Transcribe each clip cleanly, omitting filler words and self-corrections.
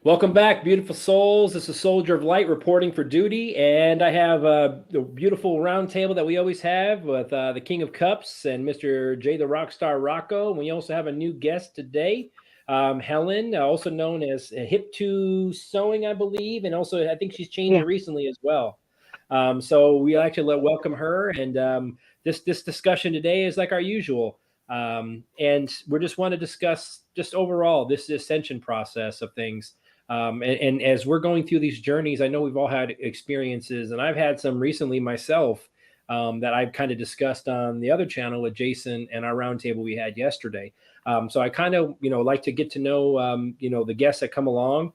Welcome back, beautiful souls. This is Soldier of Light reporting for duty, and I have the beautiful round table that we always have with the King of Cups and Mr. J the Rockstar Rocco. And we also have a new guest today, Helen, also known as Hip to Sewing, I believe, and also I think she's changed Yeah. recently as well. So we actually welcome her, and this discussion today is like our usual. And we just want to discuss just overall this ascension process of things. And as we're going through these journeys, I know we've all had experiences, and I've had some recently myself that I've kind of discussed on the other channel with Jason and our roundtable we had yesterday. So I kind of, like to get to know, the guests that come along.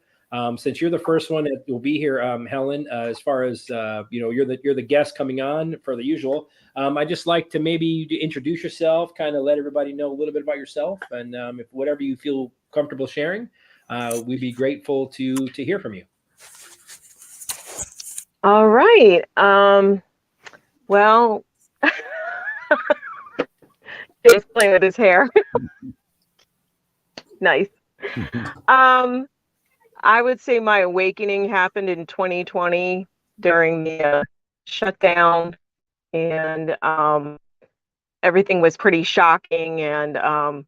Since you're the first one that will be here, Helen, as far as you're the guest coming on for the usual. I just like to maybe introduce yourself, kind of let everybody know a little bit about yourself, and if whatever you feel comfortable sharing, we'd be grateful to hear from you. All right. Well, Dave's playing with his hair. Nice. Um, I would say my awakening happened in 2020 during the shutdown, and everything was pretty shocking, and I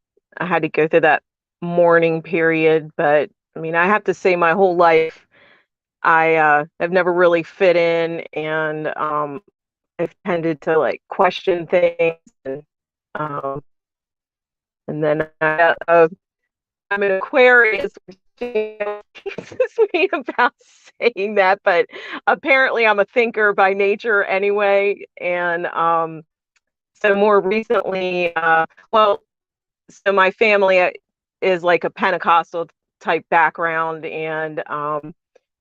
had to go through that mourning period. But I mean, I have to say, my whole life, I have never really fit in, and I've tended to like question things, and um, then I'm an Aquarius, which is me about saying that, but apparently I'm a thinker by nature anyway. And so more recently, so my family is like a Pentecostal type background and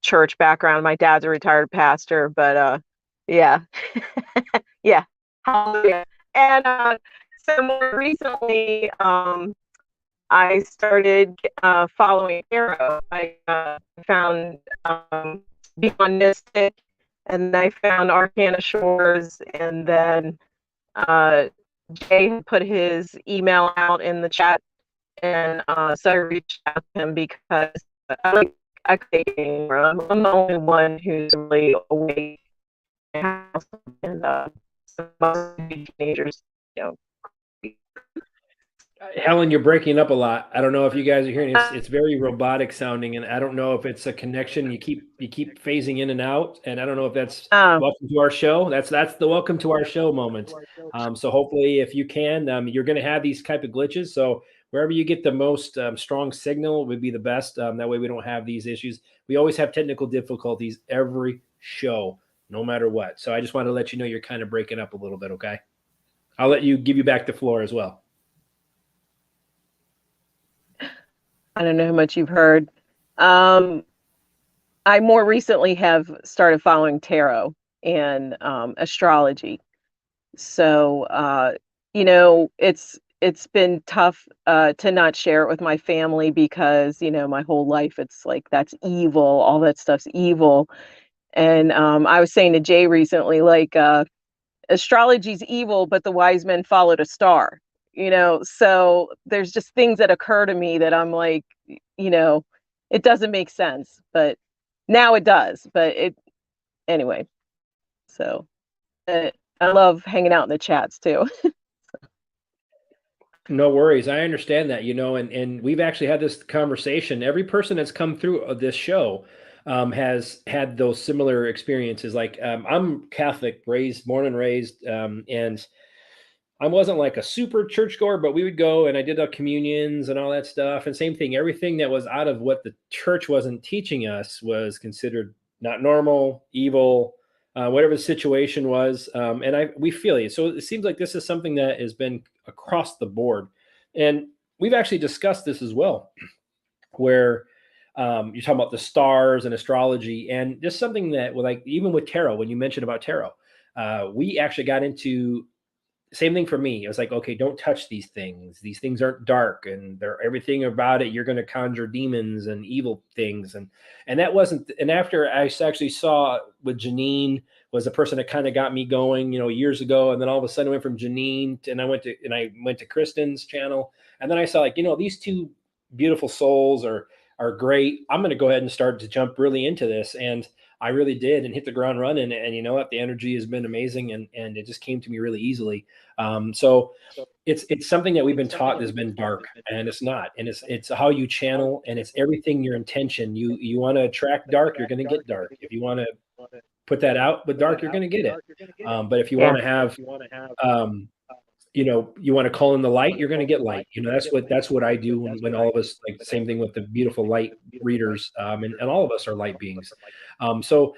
church background. My dad's a retired pastor, but yeah, yeah, hallelujah. And so more recently, I started following tarot. I found Beyond Mystic, and I found Arcana Shores, and then Jay had put his email out in the chat, and so I reached out to him because I like acting. I'm the only one who's really awake in the house, and most teenagers, you know. Helen, you're breaking up a lot. I don't know if you guys are hearing it's very robotic sounding, and I don't know if it's a connection. You keep phasing in and out, and I don't know if that's Oh, welcome to our show. That's the welcome to our show moment. So hopefully, if you can, you're going to have these type of glitches. So wherever you get the most strong signal would be the best. That way we don't have these issues. We always have technical difficulties every show, no matter what. So I just want to let you know you're kind of breaking up a little bit. Okay, I'll let you give you back the floor as well. I don't know how much you've heard. Um, I more recently have started following tarot and astrology. So it's been tough to not share it with my family because my whole life it's like that's evil, all that stuff's evil. And I was saying to Jay recently, like astrology's evil, but the wise men followed a star. So there's just things that occur to me that I'm like, you know, it doesn't make sense, but now it does. But it anyway. So I love hanging out in the chats too. No worries. I understand that, and we've actually had this conversation. Every person that's come through this show has had those similar experiences. Like I'm Catholic, born and raised, and I wasn't like a super churchgoer, but we would go and I did the communions and all that stuff. And same thing, everything that was out of what the church wasn't teaching us was considered not normal, evil, whatever the situation was. And we feel it. So it seems like this is something that has been across the board. And we've actually discussed this as well, where you're talking about the stars and astrology, and just something that, like, even with tarot, when you mentioned about tarot, we actually got into same thing for me. It was like, okay, don't touch these things. These things aren't dark, and they're everything about it. You're going to conjure demons and evil things, and that wasn't. And after I actually saw with Janine was the person that kind of got me going, years ago. And then all of a sudden, I went from Janine and I went to Kristen's channel, and then I saw like, these two beautiful souls are are great. I'm going to go ahead and start to jump really into this. And I really did and hit the ground running. And you know what? The energy has been amazing and it just came to me really easily. So it's something that we've been taught has been dark, and it's not. And it's how you channel, and it's everything your intention. You want to attract dark, you're going to get dark. If you want to put that out with dark, you're going to get it. But if you want to have you want to call in the light, you're going to get light. That's what I do when all of us, like the same thing with the beautiful light readers, and all of us are light beings. So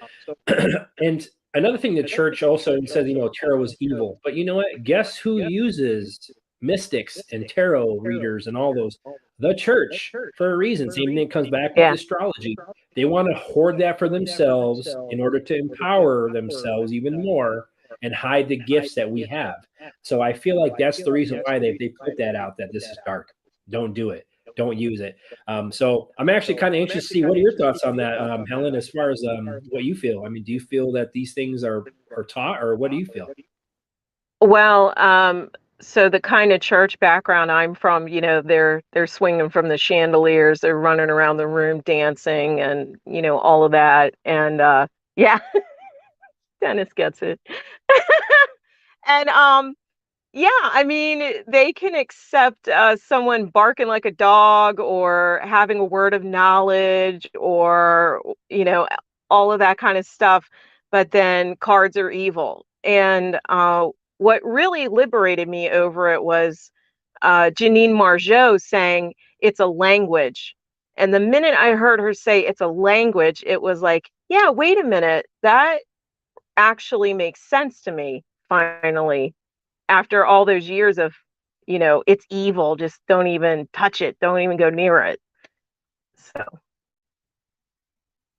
and another thing, the church also says, tarot is evil, but you know what? Guess who uses mystics and tarot readers and all those? The church, for a reason. Same thing comes back with astrology. They want to hoard that for themselves in order to empower themselves even more and hide the gifts that we have. So I feel like that's the reason why they put that out, that this is dark. Don't do it. Don't use it. So I'm actually kind of anxious to see, what are your thoughts on that, Helen, as far as what you feel? I mean, do you feel that these things are taught, or what do you feel? Well, so the kind of church background I'm from, they're swinging from the chandeliers, they're running around the room dancing, and all of that. And yeah, Dennis gets it. And yeah, I mean, they can accept someone barking like a dog or having a word of knowledge or, all of that kind of stuff. But then cards are evil. And what really liberated me over it was Janine Margeau saying it's a language. And the minute I heard her say it's a language, it was like, yeah, wait a minute. That actually makes sense to me, finally, after all those years of, it's evil, just don't even touch it, don't even go near it. So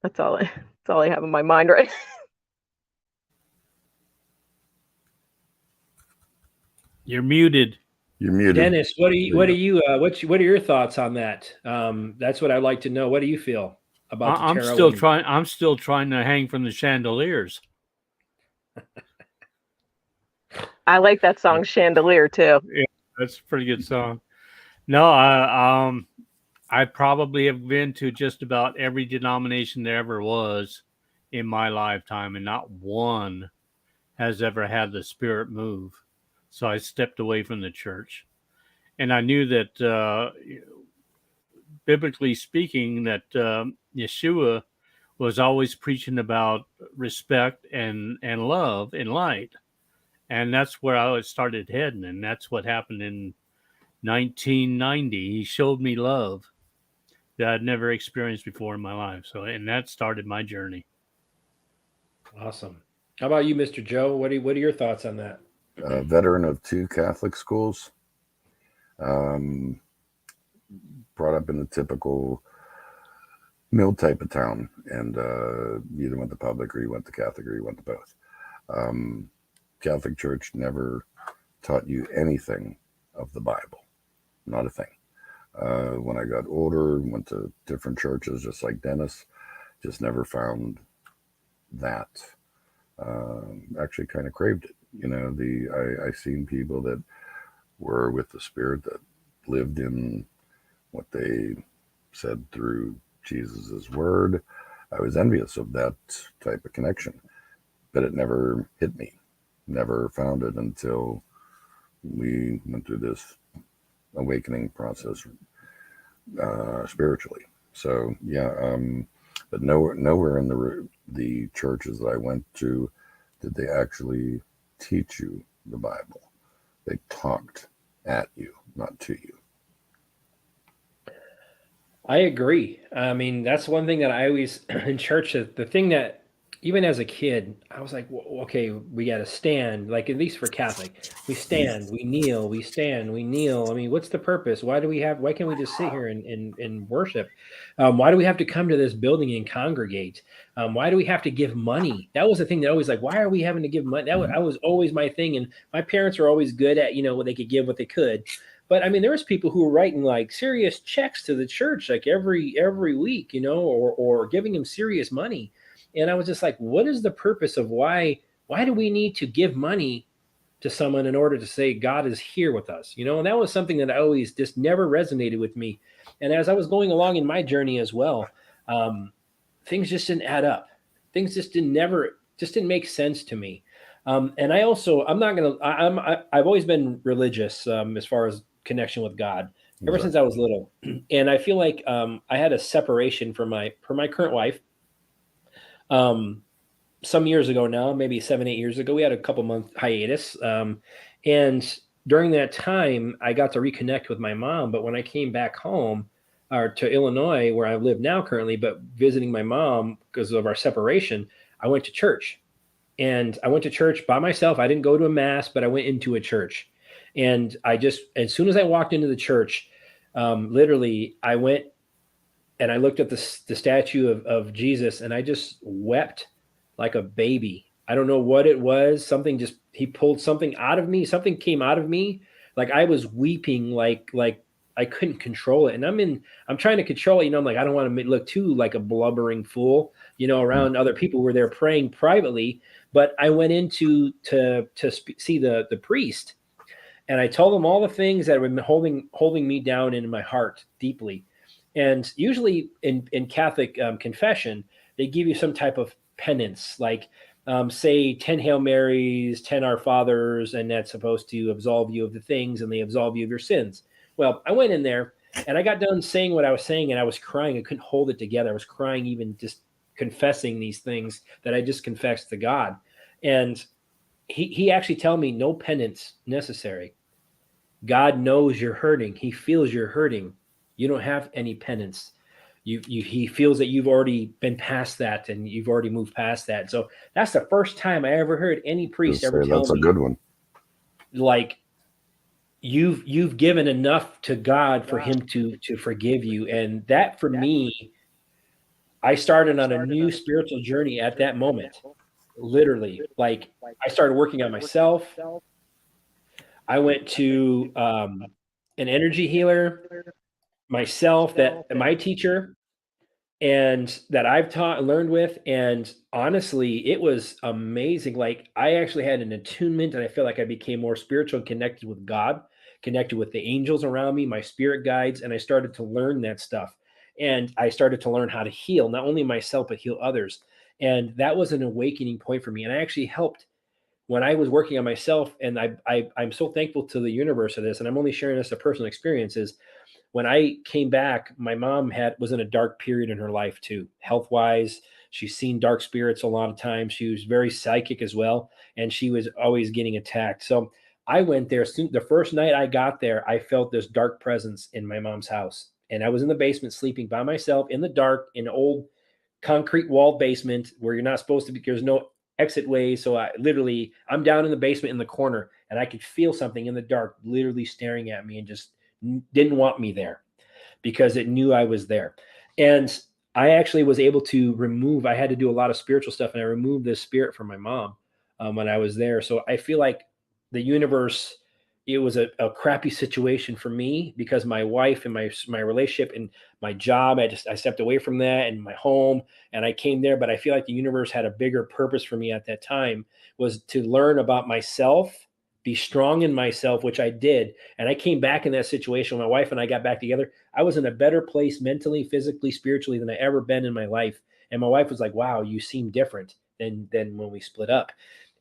that's all I have in my mind right. You're muted. You're muted. Dennis, what are your thoughts on that? That's what I'd like to know. What do you feel about the tarot? I'm still trying to hang from the chandeliers. I like that song Chandelier too. Yeah, that's a pretty good song. No, I probably have been to just about every denomination there ever was in my lifetime, and not one has ever had the spirit move. So I stepped away from the church, and I knew that biblically speaking, that Yeshua was always preaching about respect and love and light. And that's where I started heading. And that's what happened in 1990. He showed me love that I'd never experienced before in my life. And that started my journey. Awesome. How about you, Mr. Joe? What are your thoughts on that? Veteran of 2 Catholic schools. Brought up in a typical mill type of town. And you either went to public or you went to Catholic or you went to both. Catholic Church never taught you anything of the Bible, not a thing. When I got older, went to different churches, just like Dennis, just never found that. Actually kind of craved it. I seen people that were with the Spirit that lived in what they said through Jesus's word. I was envious of that type of connection, but it never hit me. Never found it until we went through this awakening process spiritually. So yeah, but nowhere in the churches that I went to did they actually teach you the Bible. They talked at you, not to you. I agree. I mean, that's one thing that I always in church. The thing that even as a kid, I was like, well, okay, we got to stand, like, at least for Catholic, we stand, we kneel, we stand, we kneel. I mean, what's the purpose? Why can't we just sit here and worship? Why do we have to come to this building and congregate? Why do we have to give money? That was the thing that always, like, why are we having to give money? That was always my thing. And my parents were always good at, what they could give what they could. But I mean, there was people who were writing like serious checks to the church, like every week, or giving them serious money. And I was just like, what is the purpose of why do we need to give money to someone in order to say God is here with us, and that was something that I always just never resonated with me. And as I was going along in my journey as well, things just didn't add up. Things just didn't make sense to me. And I'm not gonna. I've always been religious as far as connection with God ever since I was little, and I feel like I had a separation from my current wife. Some years ago now, maybe 7-8 years ago, we had a couple month hiatus, and during that time, I got to reconnect with my mom. But when I came back home, or to Illinois, where I live now currently, but visiting my mom because of our separation, I went to church. And I went to church by myself. I didn't go to a mass, but I went into a church. And as soon as I walked into the church, literally, I went and I looked at the statue of Jesus, and I just wept like a baby. I don't know what it was. He pulled something out of me. Something came out of me. Like I was weeping, like I couldn't control it. And I'm trying to control it. I'm like, I don't want to look too like a blubbering fool, around other people who were there praying privately. But I went into to see the priest, and I told him all the things that have been holding me down in my heart deeply. And usually in Catholic confession, they give you some type of penance, like say 10 Hail Marys, 10 Our Fathers, and that's supposed to absolve you of the things, and they absolve you of your sins. Well, I went in there and I got done saying what I was saying, and I was crying. I couldn't hold it together. I was crying, even just confessing these things that I just confessed to God. And he actually told me no penance necessary. God knows you're hurting. He feels you're hurting. You don't have any penance. He feels that you've already been past that, and you've already moved past that. So that's the first time I ever heard any priest ever tell me that's a good one. Like, you've given enough to God for him to forgive you. And that, for me, I started on a new spiritual journey at that moment. Literally, like, I started working on myself. I went to an energy healer myself, that my teacher, and that I've taught and learned with. And honestly, it was amazing. Like, I actually had an attunement, and I feel like I became more spiritual and connected with God, connected with the angels around me, my spirit guides. And I started to learn that stuff. And I started to learn how to heal, not only myself, but heal others. And that was an awakening point for me. And I actually helped when I was working on myself. And I'm so thankful to the universe for this. And I'm only sharing this as a personal experience. Is when I came back, my mom was in a dark period in her life too, health wise. She's seen dark spirits a lot of times. She was very psychic as well, and she was always getting attacked. So I went there. The first night I got there, I felt this dark presence in my mom's house, and I was in the basement sleeping by myself in the dark, in an old concrete walled basement where you're not supposed to be. There's no exit way. So I'm down in the basement in the corner, and I could feel something in the dark literally staring at me and just didn't want me there because it knew I was there. And I actually was able to I had to do a lot of spiritual stuff, and I removed this spirit from my mom when I was there. So I feel like the universe, it was a crappy situation for me because my wife and my relationship and my job, I stepped away from that, and my home, and I came there. But I feel like the universe had a bigger purpose for me at that time, was to learn about myself, be strong in myself, which I did. And I came back in that situation. When my wife and I got back together, I was in a better place mentally, physically, spiritually than I ever been in my life. And my wife was like, wow, you seem different than when we split up.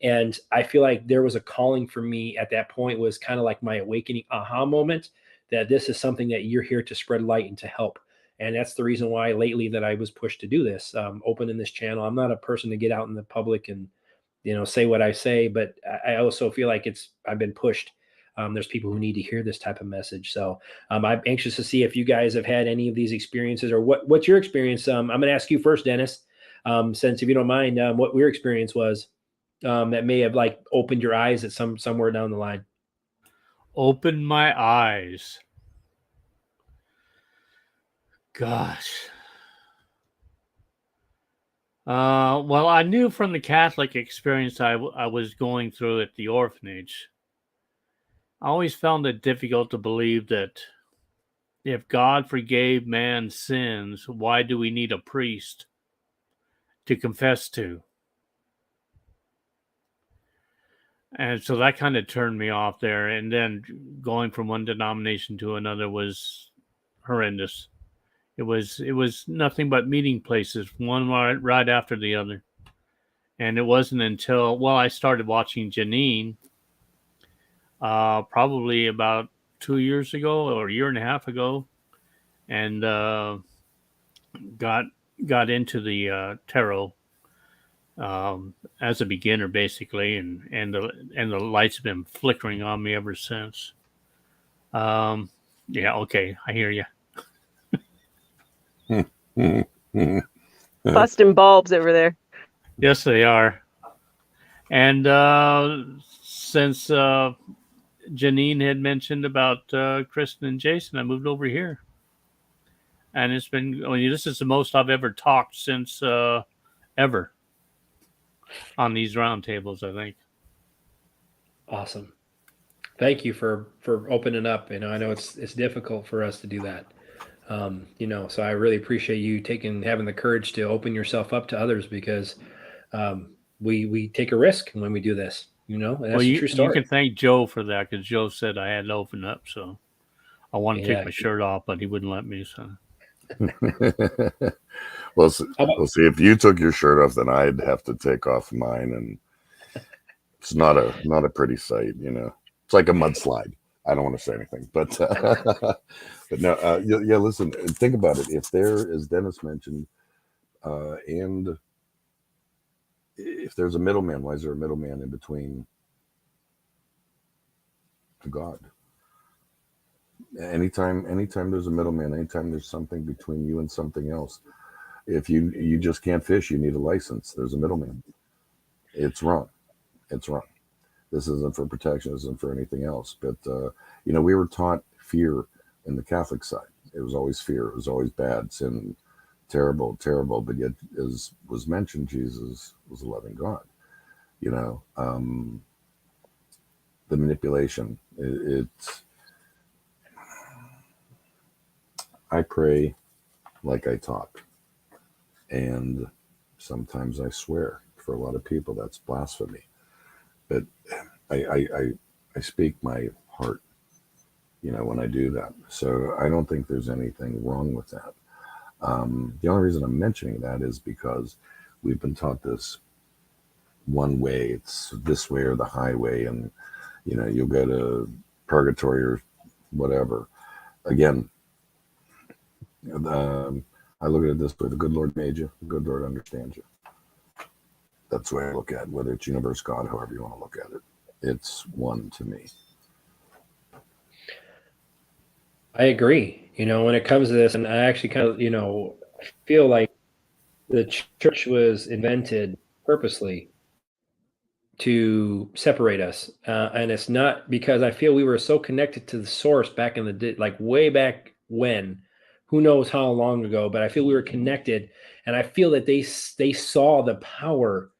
And I feel like there was a calling for me at that point, was kind of like my awakening aha moment, that this is something that you're here to spread light and to help. And that's the reason why lately that I was pushed to do this, opening this channel. I'm not a person to get out in the public and say what I say, but I also feel like I've been pushed. There's people who need to hear this type of message. So I'm anxious to see if you guys have had any of these experiences, or what's your experience. I'm going to ask you first, Dennis, since, if you don't mind, what your experience was that may have like opened your eyes at somewhere down the line. Open my eyes. Gosh. Well, I knew from the Catholic experience I was going through at the orphanage. I always found it difficult to believe that if God forgave man's sins, why do we need a priest to confess to? And so that kind of turned me off there. And then going from one denomination to another was horrendous. It was nothing but meeting places, one right after the other. And it wasn't until, well, I started watching Janine probably about 2 years ago or a year and a half ago, and got into the tarot as a beginner, basically, and the lights have been flickering on me ever since. Yeah, okay, I hear you. Busting bulbs over there. Yes, they are. And since Janine had mentioned about Kristen and Jason, I moved over here. And it's been, I mean, this is the most I've ever talked since ever on these roundtables, I think. Awesome. Thank you for opening up. You know, I know it's difficult for us to do that. You know, so I really appreciate you having the courage to open yourself up to others, because we take a risk when we do this, you know, and that's a true story. You can thank Joe for that, because Joe said I had to open up. So I wanted to take my shirt off, but he wouldn't let me. So. Well, see, if you took your shirt off, then I'd have to take off mine, and it's not a pretty sight, you know. It's like a mudslide. I don't want to say anything, but but no, yeah. Listen, think about it. If there, as Dennis mentioned, and if there's a middleman, why is there a middleman in between God? Anytime there's a middleman, anytime there's something between you and something else, if you just can't fish, you need a license. There's a middleman. It's wrong. It's wrong. This isn't for protection. This isn't for anything else. But you know, we were taught fear in the Catholic side. It was always fear. It was always bad, sin, terrible, terrible. But yet, as was mentioned, Jesus was a loving God. You know, the manipulation. It's. I pray like I talk, and sometimes I swear. For a lot of people, that's blasphemy. But I speak my heart, you know, when I do that. So I don't think there's anything wrong with that. The only reason I'm mentioning that is because we've been taught this one way. It's this way or the highway, and you know, you'll go to purgatory or whatever. Again, I look at it this way: the good Lord made you, the good Lord understands you. That's the way I look at it, whether it's universe, God, however you want to look at it. It's one to me. I agree. You know, when it comes to this, and I actually kind of, you know, feel like the church was invented purposely to separate us. And it's not because I feel we were so connected to the source back in the day, like way back when, who knows how long ago, but I feel we were connected. And I feel that they saw the power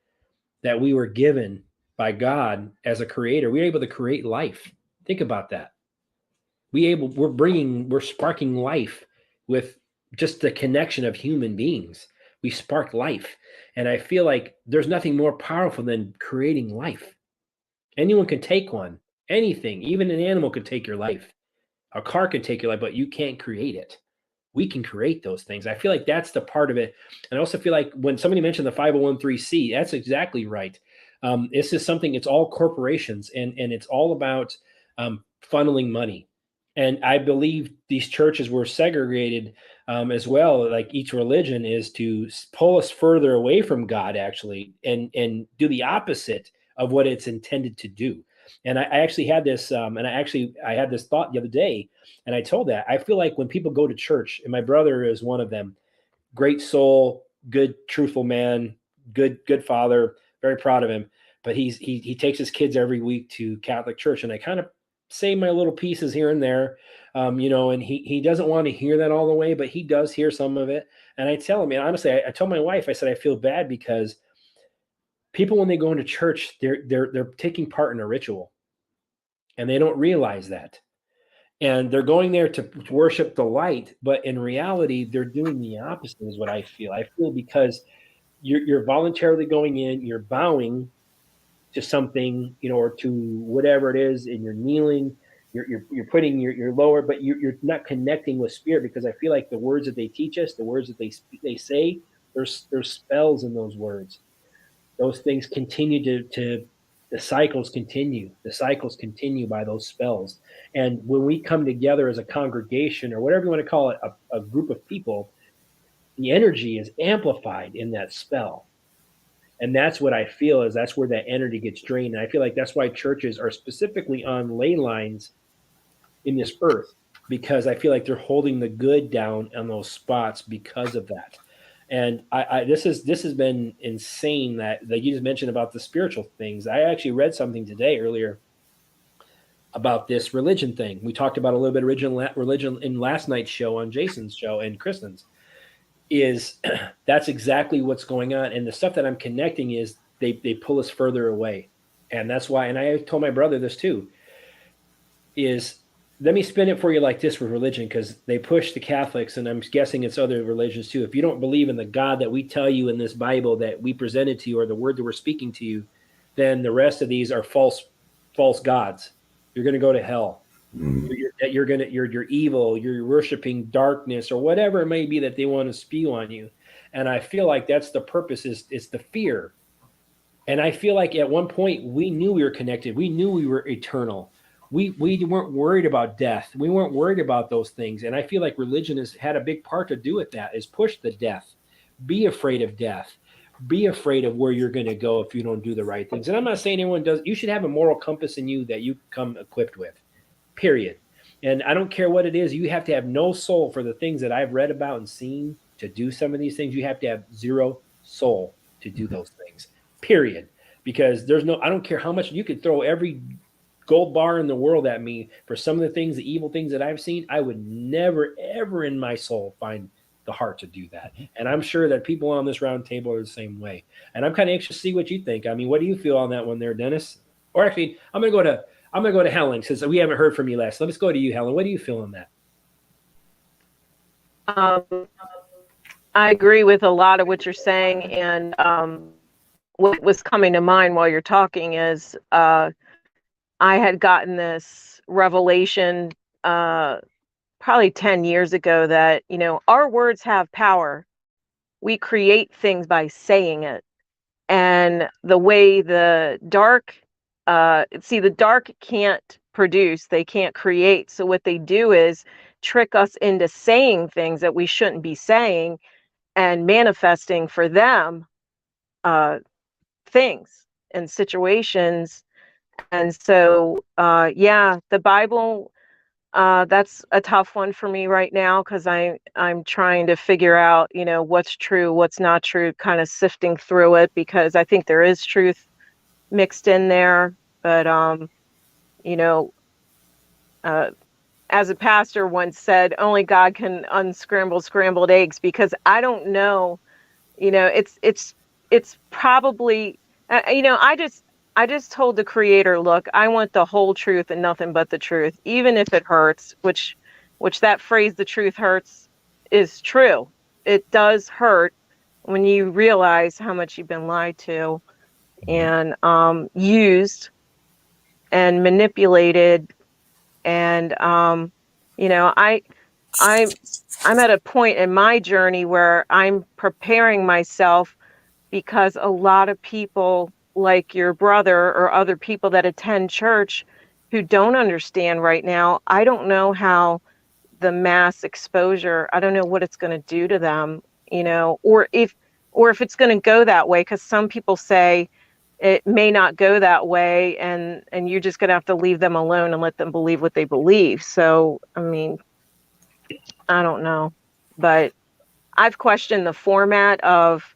that we were given by God as a creator. We were able to create life. Think about that. We're sparking life with just the connection of human beings. We spark life. And I feel like there's nothing more powerful than creating life. Anyone can take one, anything, even an animal could take your life. A car can take your life, but you can't create it. We can create those things. I feel like that's the part of it. And I also feel like when somebody mentioned the 501c, that's exactly right. This is something, it's all corporations, and it's all about funneling money. And I believe these churches were segregated as well. Like each religion is to pull us further away from God, actually, and do the opposite of what it's intended to do. And I actually had this, I had this thought the other day, and I told that I feel like when people go to church, and my brother is one of them, great soul, good, truthful man, good father, very proud of him. But he takes his kids every week to Catholic church, and I kind of say my little pieces here and there, you know, and he doesn't want to hear that all the way, but he does hear some of it. And I tell him, and honestly, I told my wife, I said, I feel bad because people, when they go into church, they're taking part in a ritual, and they don't realize that. And they're going there to worship the light, but in reality, they're doing the opposite is what I feel. I feel because you're voluntarily going in, you're bowing, to something, or to whatever it is, and you're kneeling, you're putting your lower, but you're not connecting with spirit, because I feel like the words that they teach us, the words that they say, there's spells in those words. Those things continue to the cycles continue by those spells. And when we come together as a congregation, or whatever you want to call it, a group of people, the energy is amplified in that spell. And that's what I feel is that's where that energy gets drained. And I feel like that's why churches are specifically on ley lines in this earth, because I feel like they're holding the good down on those spots because of that. And this has been insane that you just mentioned about the spiritual things. I actually read something today earlier about this religion thing. We talked about a little bit of religion in last night's show on Jason's show and Kristen's. Is that's exactly what's going on. And the stuff that I'm connecting is they pull us further away. And that's why, and I told my brother this too, is let me spin it for you like this with religion, because they push the Catholics, and I'm guessing it's other religions too. If you don't believe in the God that we tell you in this Bible that we presented to you, or the word that we're speaking to you, then the rest of these are false gods. You're going to go to hell. You're evil, you're worshiping darkness, or whatever it may be that they want to spew on you. And I feel like that's the purpose, is the fear. And I feel like at one point we knew we were connected. We knew we were eternal. We weren't worried about death. We weren't worried about those things. And I feel like religion has had a big part to do with that, is push the death. Be afraid of death. Be afraid of where you're going to go if you don't do the right things. And I'm not saying anyone does. You should have a moral compass in you that you come equipped with. Period. And I don't care what it is. You have to have no soul for the things that I've read about and seen to do some of these things. You have to have zero soul to do those things. Period. Because I don't care how much you could throw every gold bar in the world at me for some of the things, the evil things that I've seen. I would never, ever in my soul find the heart to do that. And I'm sure that people on this round table are the same way. And I'm kind of anxious to see what you think. I mean, what do you feel on that one there, Dennis? Or actually, I'm going to go to Helen, since we haven't heard from you last. Let's go to you, Helen. What do you feel on that? I agree with a lot of what you're saying. And what was coming to mind while you're talking is I had gotten this revelation probably 10 years ago that, our words have power. We create things by saying it. And the way the dark can't produce, they can't create. So what they do is trick us into saying things that we shouldn't be saying, and manifesting for them things and situations. And so, the Bible, that's a tough one for me right now, because I'm trying to figure out, what's true, what's not true, kind of sifting through it, because I think there is truth mixed in there. But as a pastor once said, only God can unscramble scrambled eggs, because I don't know. It's probably I just told the Creator, look, I want the whole truth and nothing but the truth, even if it hurts, which that phrase, the truth hurts, is true. It does hurt when you realize how much you've been lied to and used and manipulated. And I'm at a point in my journey where I'm preparing myself, because a lot of people like your brother or other people that attend church who don't understand right now, I don't know how the mass exposure, I don't know what it's going to do to them, or if it's going to go that way, because some people say it may not go that way, and you're just going to have to leave them alone and let them believe what they believe. So, I mean, I don't know, but I've questioned the format of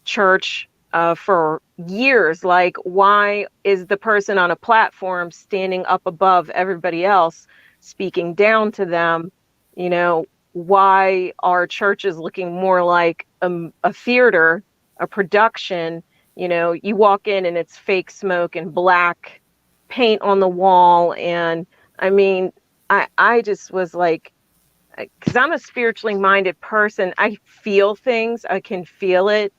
church for years. Like, why is the person on a platform standing up above everybody else, speaking down to them? Why are churches looking more like a theater, a production? You walk in and it's fake smoke and black paint on the wall. And I mean, I just was like, because I'm a spiritually minded person, I feel things, I can feel it.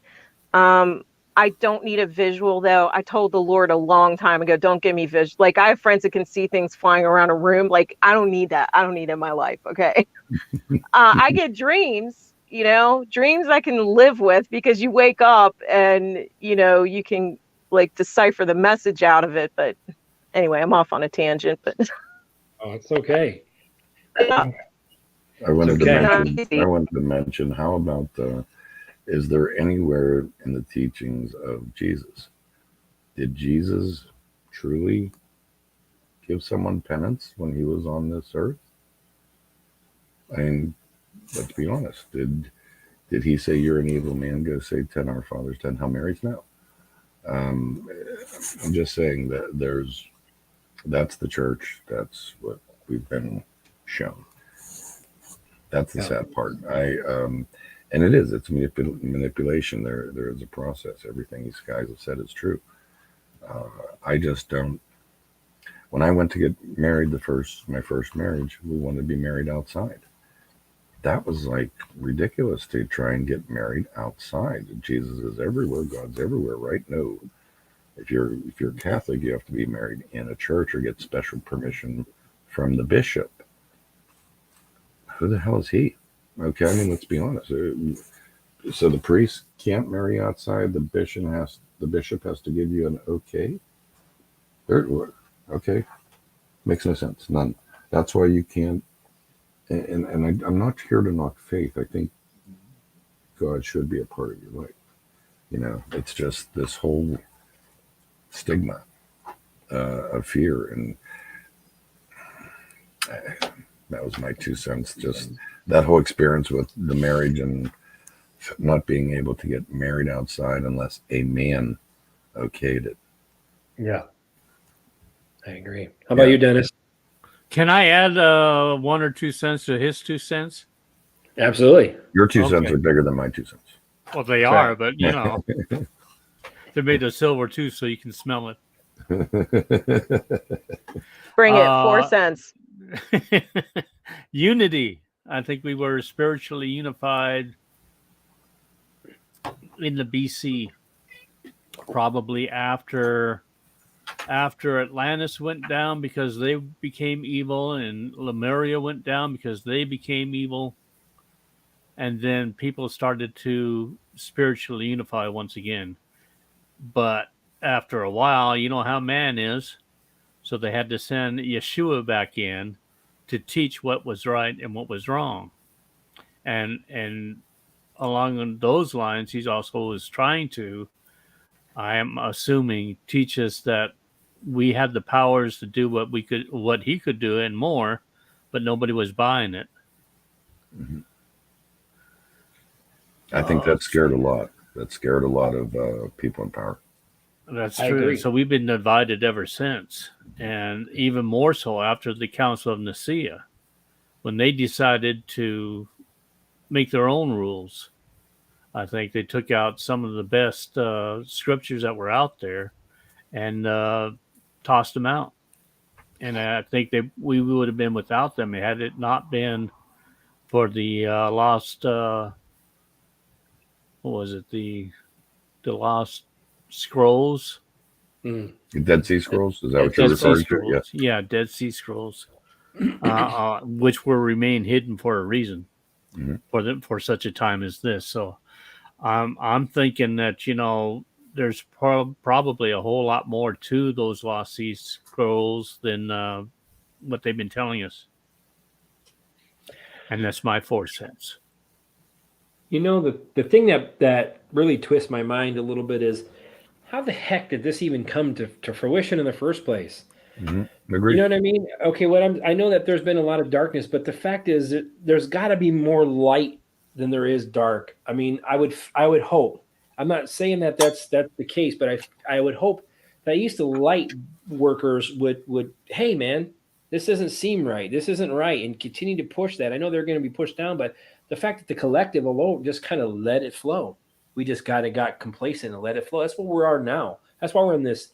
I don't need a visual though. I told the Lord a long time ago, don't give me visual. Like I have friends that can see things flying around a room. Like I don't need that. I don't need it in my life. Okay. I get dreams, dreams I can live with because you wake up and, you can like decipher the message out of it. But anyway, I'm off on a tangent, but Oh, it's okay. yeah. I wanted okay. to mention, how about is there anywhere in the teachings of Jesus, did Jesus truly give someone penance when he was on this earth? I mean, let's be honest. Did he say, you're an evil man, go say 10 Our Fathers, 10 Hail Marys? No. I'm just saying that that's the church. That's what we've been shown. That's the sad part. And it's manipulation. There is a process. Everything these guys have said is true. I just don't. When I went to get married, my first marriage, we wanted to be married outside. That was like ridiculous to try and get married outside. Jesus is everywhere. God's everywhere, right? No. If you're Catholic, you have to be married in a church or get special permission from the bishop. Who the hell is he? Okay, I mean, let's be honest. So the priest can't marry outside. The bishop has to give you an okay. Okay, makes no sense. None. That's why you can't. And I'm not here to knock faith. I think God should be a part of your life. It's just this whole stigma of fear, and that was my 2 cents. Just that whole experience with the marriage and not being able to get married outside unless a man okayed it. Yeah, I agree. How about you, Dennis? Can I add 1 or 2 cents to his 2 cents? Absolutely. Your 2 cents are bigger than my 2 cents. Well, they are, but they're made of silver too, so you can smell it. Bring it. 4 cents. Unity. I think we were spiritually unified in the BC, probably after Atlantis went down because they became evil, and Lemuria went down because they became evil, and then people started to spiritually unify once again. But after a while, you know how man is, so they had to send Yeshua back in to teach what was right and what was wrong, and along those lines, he's also was trying to, I am assuming, teach us that we had the powers to do what he could do and more, but nobody was buying it. Mm-hmm. I think that scared a lot. That scared a lot of people in power. That's true. So we've been divided ever since, and even more so after the Council of Nicaea, when they decided to make their own rules. I think they took out some of the best scriptures that were out there and tossed them out. And I think we would have been without them had it not been for the lost. What was it? The lost scrolls. The Dead Sea Scrolls. Is that what you're referring to? Yes. Yeah, Dead Sea Scrolls, which will remain hidden for a reason, for such a time as this. So. I'm thinking that, there's probably a whole lot more to those Lost Sea Scrolls than what they've been telling us. And that's my 4 cents. The thing that really twists my mind a little bit is, how the heck did this even come to fruition in the first place? Mm-hmm. Agreed. You know what I mean? Okay, I know that there's been a lot of darkness, but the fact is that there's got to be more light than there is dark. I mean, I would hope. I'm not saying that that's the case, but I would hope that at least the light workers would, hey man, this doesn't seem right. This isn't right, and continue to push that. I know they're going to be pushed down, but the fact that the collective alone just kind of let it flow. We just got complacent and let it flow. That's what we are now. That's why we're in this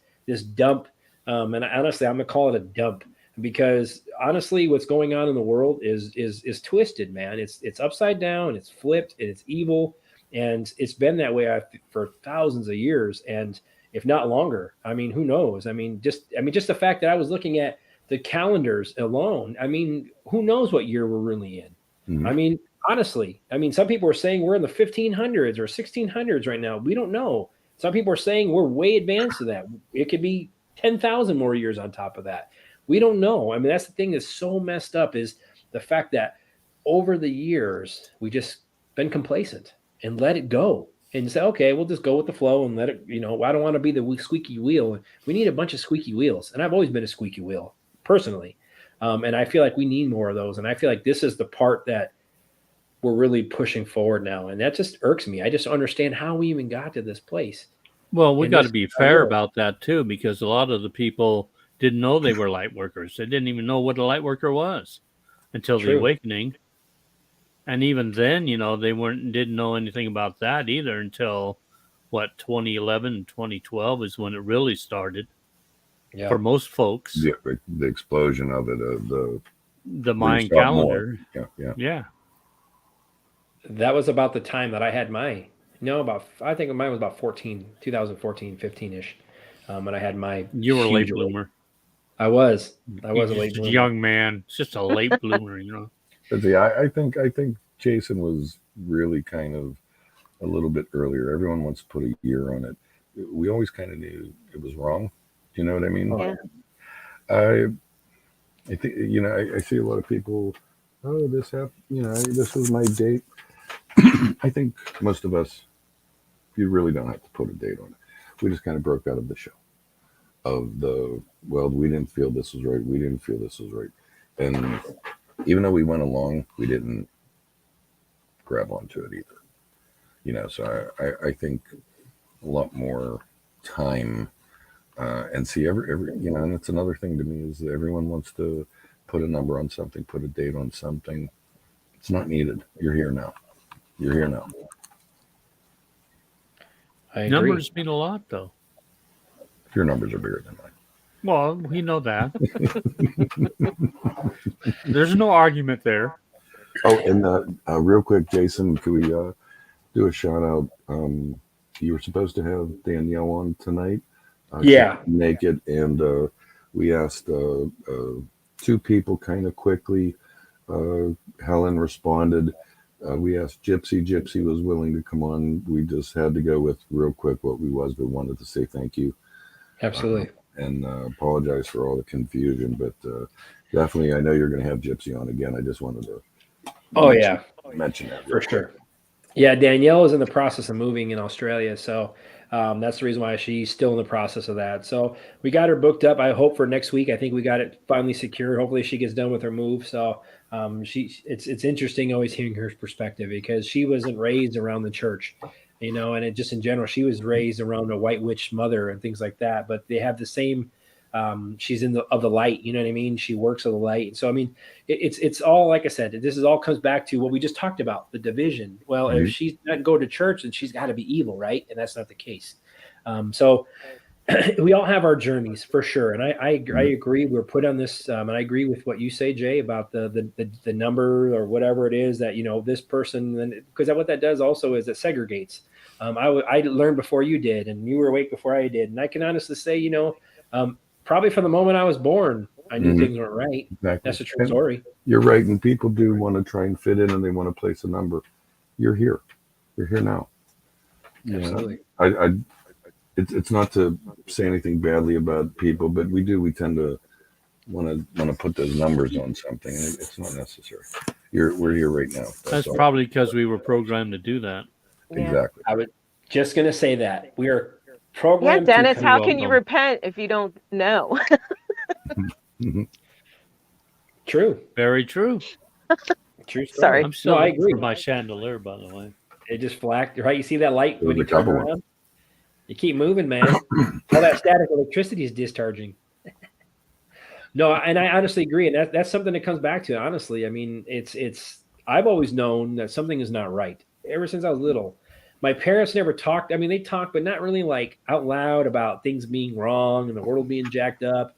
dump. And honestly, I'm gonna call it a dump. Because honestly, what's going on in the world is twisted, man. It's upside down, it's flipped, and it's evil. And it's been that way for thousands of years, and if not longer. I mean, who knows? I mean, just the fact that I was looking at the calendars alone. I mean, who knows what year we're really in? Mhm. I mean, honestly, I mean, some people are saying we're in the 1500s or 1600s right now. We don't know. Some people are saying we're way advanced to that. It could be 10,000 more years on top of that. We don't know. I mean, that's the thing that's so messed up, is the fact that over the years we just been complacent and let it go and say, okay, we'll just go with the flow and let it, I don't want to be the squeaky wheel. We need a bunch of squeaky wheels. And I've always been a squeaky wheel personally. And I feel like we need more of those. And I feel like this is the part that we're really pushing forward now. And that just irks me. I just don't understand how we even got to this place. Well, we And got this to be is fair real. about that too, because a lot of the people didn't know they were light workers. They didn't even know what a light worker was until the True. awakening. And even then, they didn't know anything about that either until 2011 and 2012 is when it really started Yeah. for most folks. Yeah, the explosion of it, The where you Mayan saw more. calendar. Yeah. That was about the time that I had I think mine was about 2014, 15-ish. When I had my You were a late huge- bloomer. I was a You're late just a bloomer. young man. It's just a late bloomer. But see, I think Jason was really kind of a little bit earlier. Everyone wants to put a year on it. We always kind of knew it was wrong. Do you know what I mean? Yeah. I think I see a lot of people. Oh, this happened. This was my date. I think most of us, you really don't have to put a date on it. We just kind of broke out of the show. We didn't feel this was right. We didn't feel this was right. And even though we went along, we didn't grab onto it either. So I think a lot more time and see every and that's another thing to me, is that everyone wants to put a number on something, put a date on something. It's not needed. You're here now. I agree. Numbers mean a lot, though. Your numbers are bigger than mine. Well, we know that. There's no argument there. Oh, and real quick, Jason, could we do a shout out? You were supposed to have Danielle on tonight. Yeah. Naked, and we asked 2 people kind of quickly. Helen responded. We asked Gypsy. Gypsy was willing to come on. We just had to go with real quick what we was, but wanted to say thank you. Absolutely. And apologize for all the confusion, but definitely I know you're going to have Gypsy on again. I just wanted to mention that for sure. Yeah, Danielle is in the process of moving in Australia, so that's the reason why she's still in the process of that. So we got her booked up. I hope for next week. I think we got it finally secured. Hopefully she gets done with her move. So it's interesting always hearing her perspective, because she wasn't raised around the church, and it just in general, she was raised around a white witch mother and things like that. But they have the same. She's of the light, you know what I mean? She works of the light. So, I mean, it's all, like I said, this is all comes back to what we just talked about, the division. Well, if she's not go to church, then she's got to be evil, right? And that's not the case. So we all have our journeys for sure. And I agree. We're put on this. And I agree with what you say, Jay, about the number or whatever it is that, this person, because what that does also is it segregates. I learned before you did, and you were awake before I did. And I can honestly say, probably from the moment I was born, I knew things weren't right. Exactly. That's a true story. You're right. And people do want to try and fit in, and they want to place a number. You're here. You're here now. Absolutely. It's not to say anything badly about people, but we tend to want to put those numbers on something. And it's not necessary. We're here right now. That's probably because we were programmed to do that. Exactly. I was just going to say that. We are programmed. Yeah, Dennis, how can you repent if you don't know? True. Very true. True story. Sorry. I'm still I agree. for my chandelier, by the way. It just flacked, right? You see that light when you There's a turn couple around? You keep moving, man. All that static electricity is discharging. No, and I honestly agree. And that's something that comes back to, honestly. I mean, I've always known that something is not right ever since I was little. My parents never talked. I mean, they talked, but not really like out loud about things being wrong and the world being jacked up.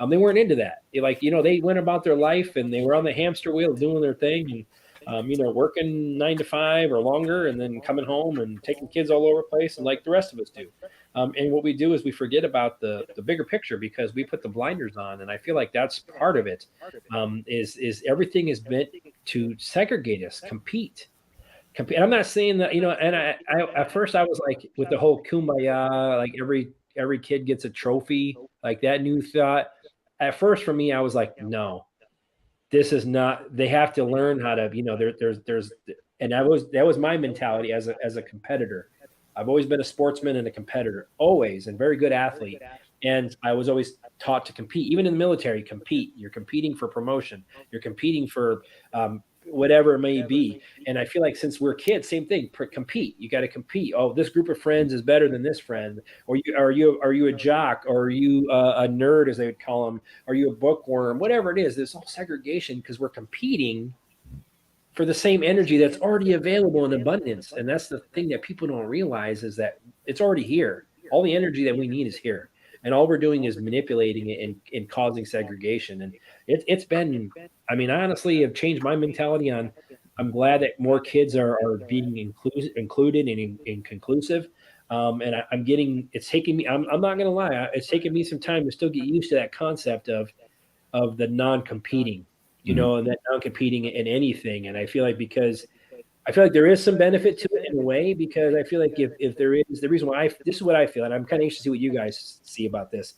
They weren't into that. They went about their life and they were on the hamster wheel doing their thing. working 9 to 5 or longer, and then coming home and taking kids all over the place, and like the rest of us do. And what we do is we forget about the bigger picture because we put the blinders on, and I feel like that's part of it. Is everything is meant to segregate us, compete. And I'm not saying that, and I at first I was like with the whole kumbaya, like every kid gets a trophy, like that new thought. At first for me, I was like, no, this is not, they have to learn how to, there's, and that was my mentality as a competitor. I've always been a sportsman and a competitor, always, and very good athlete. And I was always taught to compete, even in the military, compete. You're competing for promotion. You're competing for whatever it may be. And I feel like since we're kids, same thing, compete. You got to compete. Oh, this group of friends is better than this friend. Or are you a jock? Or are you a nerd, as they would call them? Are you a bookworm? Whatever it is, there's all segregation because we're competing for the same energy that's already available in abundance. And that's the thing that people don't realize, is that it's already here. All the energy that we need is here. And all we're doing is manipulating it and causing segregation. And it's been, I mean, I honestly have changed my mentality on, I'm glad that more kids are being included and conclusive. And it's taking me, I'm not going to lie, it's taken me some time to still get used to that concept of the non-competing, and that non-competing in anything. And I feel like there is some benefit to it in a way, because I feel like if there is, the reason why this is what I feel, and I'm kind of anxious to see what you guys see about this.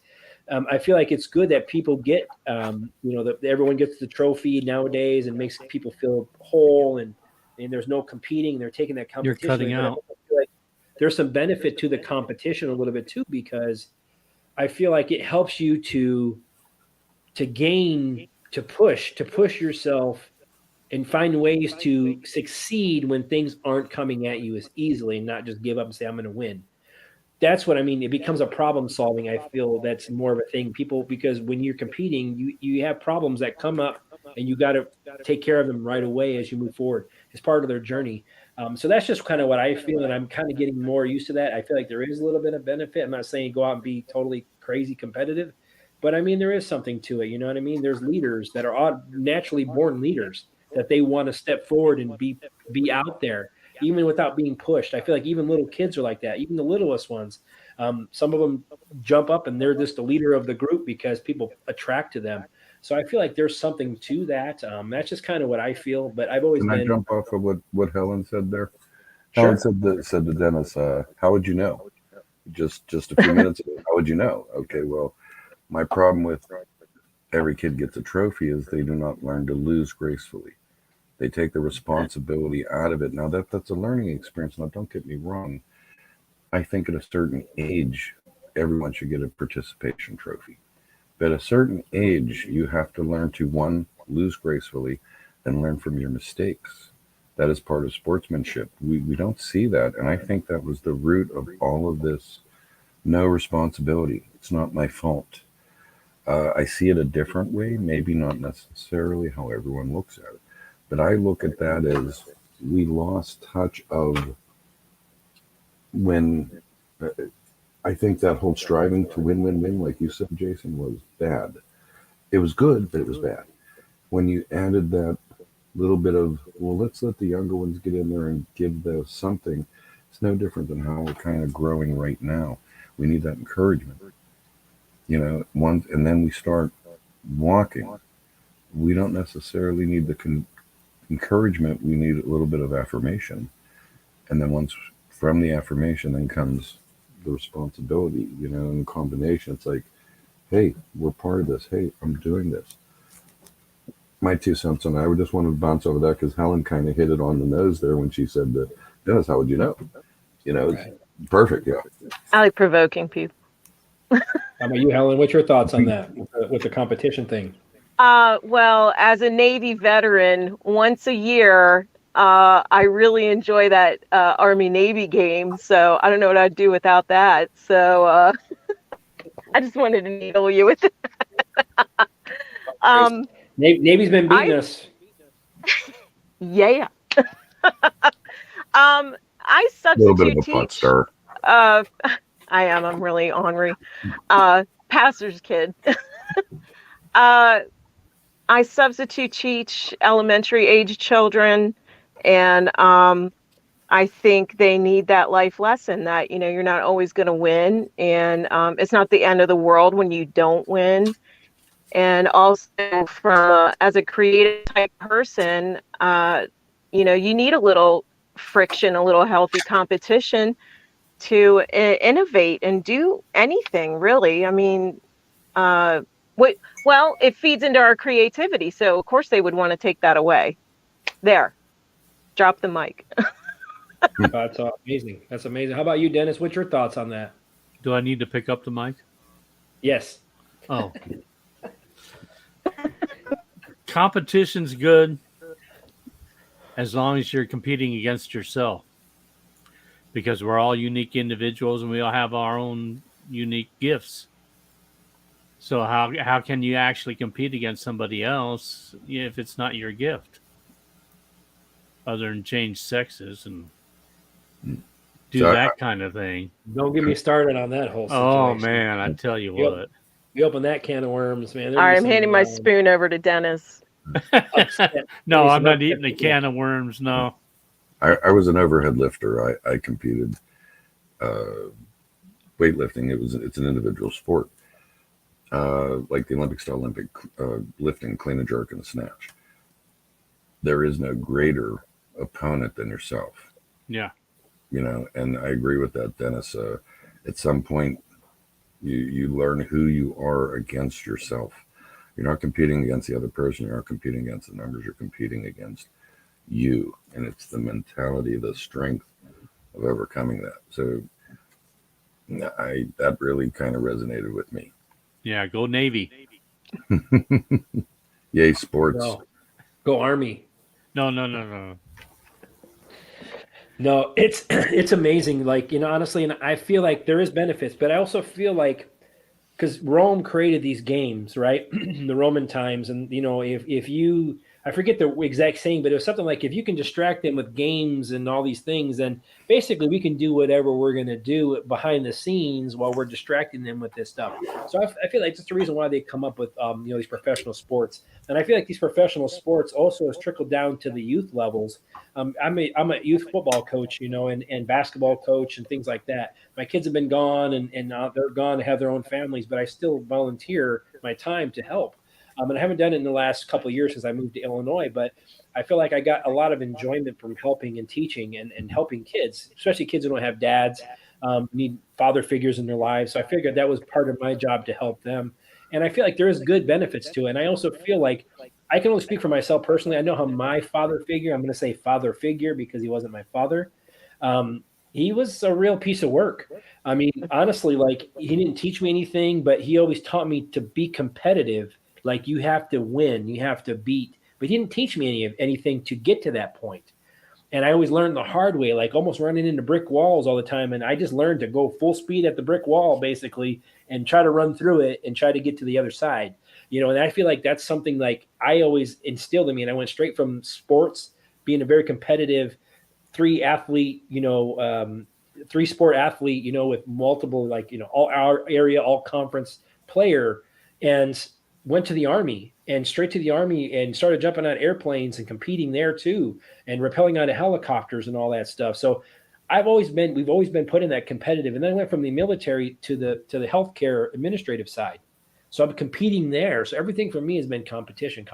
I feel like it's good that people get, that everyone gets the trophy nowadays, and makes people feel whole, and there's no competing. They're taking that competition. You're cutting out. I feel like there's some benefit to the competition a little bit too, because I feel like it helps you to gain, to push yourself and find ways to succeed when things aren't coming at you as easily, and not just give up and say, I'm going to win. That's what I mean. It becomes a problem solving. I feel that's more of a thing. Because when you're competing, you have problems that come up, and you got to take care of them right away as you move forward. It's part of their journey. So that's just kind of what I feel, and I'm kind of getting more used to that. I feel like there is a little bit of benefit. I'm not saying go out and be totally crazy competitive, but I mean, there is something to it. You know what I mean? There's leaders that are naturally born leaders, that they want to step forward and be out there, even without being pushed. I feel like even little kids are like that, even the littlest ones. Some of them jump up and they're just the leader of the group because people attract to them. So I feel like there's something to that. That's just kind of what I feel. But I've always Can been. I jump off of what Helen said there? Sure. Helen said to Dennis, how would you know? Just a few minutes ago, how would you know? Okay, well, my problem with every kid gets a trophy is they do not learn to lose gracefully. They take the responsibility out of it. Now that's a learning experience. Now, don't get me wrong. I think at a certain age, everyone should get a participation trophy. But at a certain age, you have to learn to, one, lose gracefully, and learn from your mistakes. That is part of sportsmanship. We don't see that. And I think that was the root of all of this. No responsibility. It's not my fault. I see it a different way, maybe not necessarily how everyone looks at it. But I look at that as we lost touch of when I think that whole striving to win, like you said, Jason, was bad. It was good, but it was bad. When you added that little bit of, well, let's let the younger ones get in there and give those something, it's no different than how we're kind of growing right now. We need that encouragement. And then we start walking. We don't necessarily need the encouragement. We need a little bit of affirmation. And then once from the affirmation, then comes the responsibility, in combination. It's like, hey, we're part of this. Hey, I'm doing this. My 2 cents on that. I would just want to bounce over that because Helen kind of hit it on the nose there when she said, Dennis, how would you know? Right. Perfect. Yeah. I like provoking people. How about you, Helen? What's your thoughts on that with the competition thing? Well, as a Navy veteran, once a year, I really enjoy that Army-Navy game. So I don't know what I'd do without that. So I just wanted to needle you with it. Navy's been beating us. Yeah. I substitute a little bit of a pot stir. I am. I'm really ornery. Pastor's kid. I substitute teach elementary age children, and I think they need that life lesson that, you're not always going to win, and it's not the end of the world when you don't win. And also, as a creative type person, you need a little friction, a little healthy competition to innovate and do anything, really. I mean, uh, well, it feeds into our creativity, so of course they would want to take that away. There, drop the mic. That's amazing. That's amazing. How about you, Dennis? What's your thoughts on that? Do I need to pick up the mic? Yes. Oh. Competition's good as long as you're competing against yourself, because we're all unique individuals and we all have our own unique gifts. So how can you actually compete against somebody else if it's not your gift? Other than change sexes and do that kind of thing. Don't get me started on that whole situation. Oh man, I tell you what. You open that can of worms, man. All right, I'm handing my spoon over to Dennis. No, I'm not eating a can of worms. No. I was an overhead lifter. I competed weightlifting. It's an individual sport, like the Olympic style lifting, clean and jerk, and a snatch. There is no greater opponent than yourself. Yeah. And I agree with that, Dennis. At some point, you learn who you are against yourself. You're not competing against the other person. You're not competing against the numbers. You're competing against you. And it's the mentality, the strength of overcoming that. So that really kind of resonated with me. Yeah, go Navy. Yay, sports. Go Army. No. No, it's amazing. Like, honestly, and I feel like there is benefits, but I also feel like, because Rome created these games, right? The Roman times. And, if you, I forget the exact saying, but it was something like, if you can distract them with games and all these things, then basically we can do whatever we're going to do behind the scenes while we're distracting them with this stuff. So I feel like that's the reason why they come up with, these professional sports. And I feel like these professional sports also has trickled down to the youth levels. I'm a youth football coach, and basketball coach and things like that. My kids have been gone and they're gone to have their own families, but I still volunteer my time to help. And I haven't done it in the last couple of years since I moved to Illinois, but I feel like I got a lot of enjoyment from helping and teaching and helping kids, especially kids who don't have dads, need father figures in their lives. So I figured that was part of my job to help them. And I feel like there is good benefits to it. And I also feel like I can only speak for myself personally. I know how my father figure, I'm going to say father figure because he wasn't my father. He was a real piece of work. I mean, honestly, like, he didn't teach me anything, but he always taught me to be competitive. Like, you have to win, you have to beat. But he didn't teach me anything to get to that point. And I always learned the hard way, like almost running into brick walls all the time. And I just learned to go full speed at the brick wall, basically, and try to run through it and try to get to the other side. And I feel like that's something like I always instilled in me. And I went straight from sports, being a very competitive three-sport athlete, with multiple, all our area, all conference player, and went to the Army and straight to the Army and started jumping out airplanes and competing there too, and rappelling out of helicopters and all that stuff. So we've always been put in that competitive. And then I went from the military to the healthcare administrative side. So I'm competing there. So everything for me has been competition.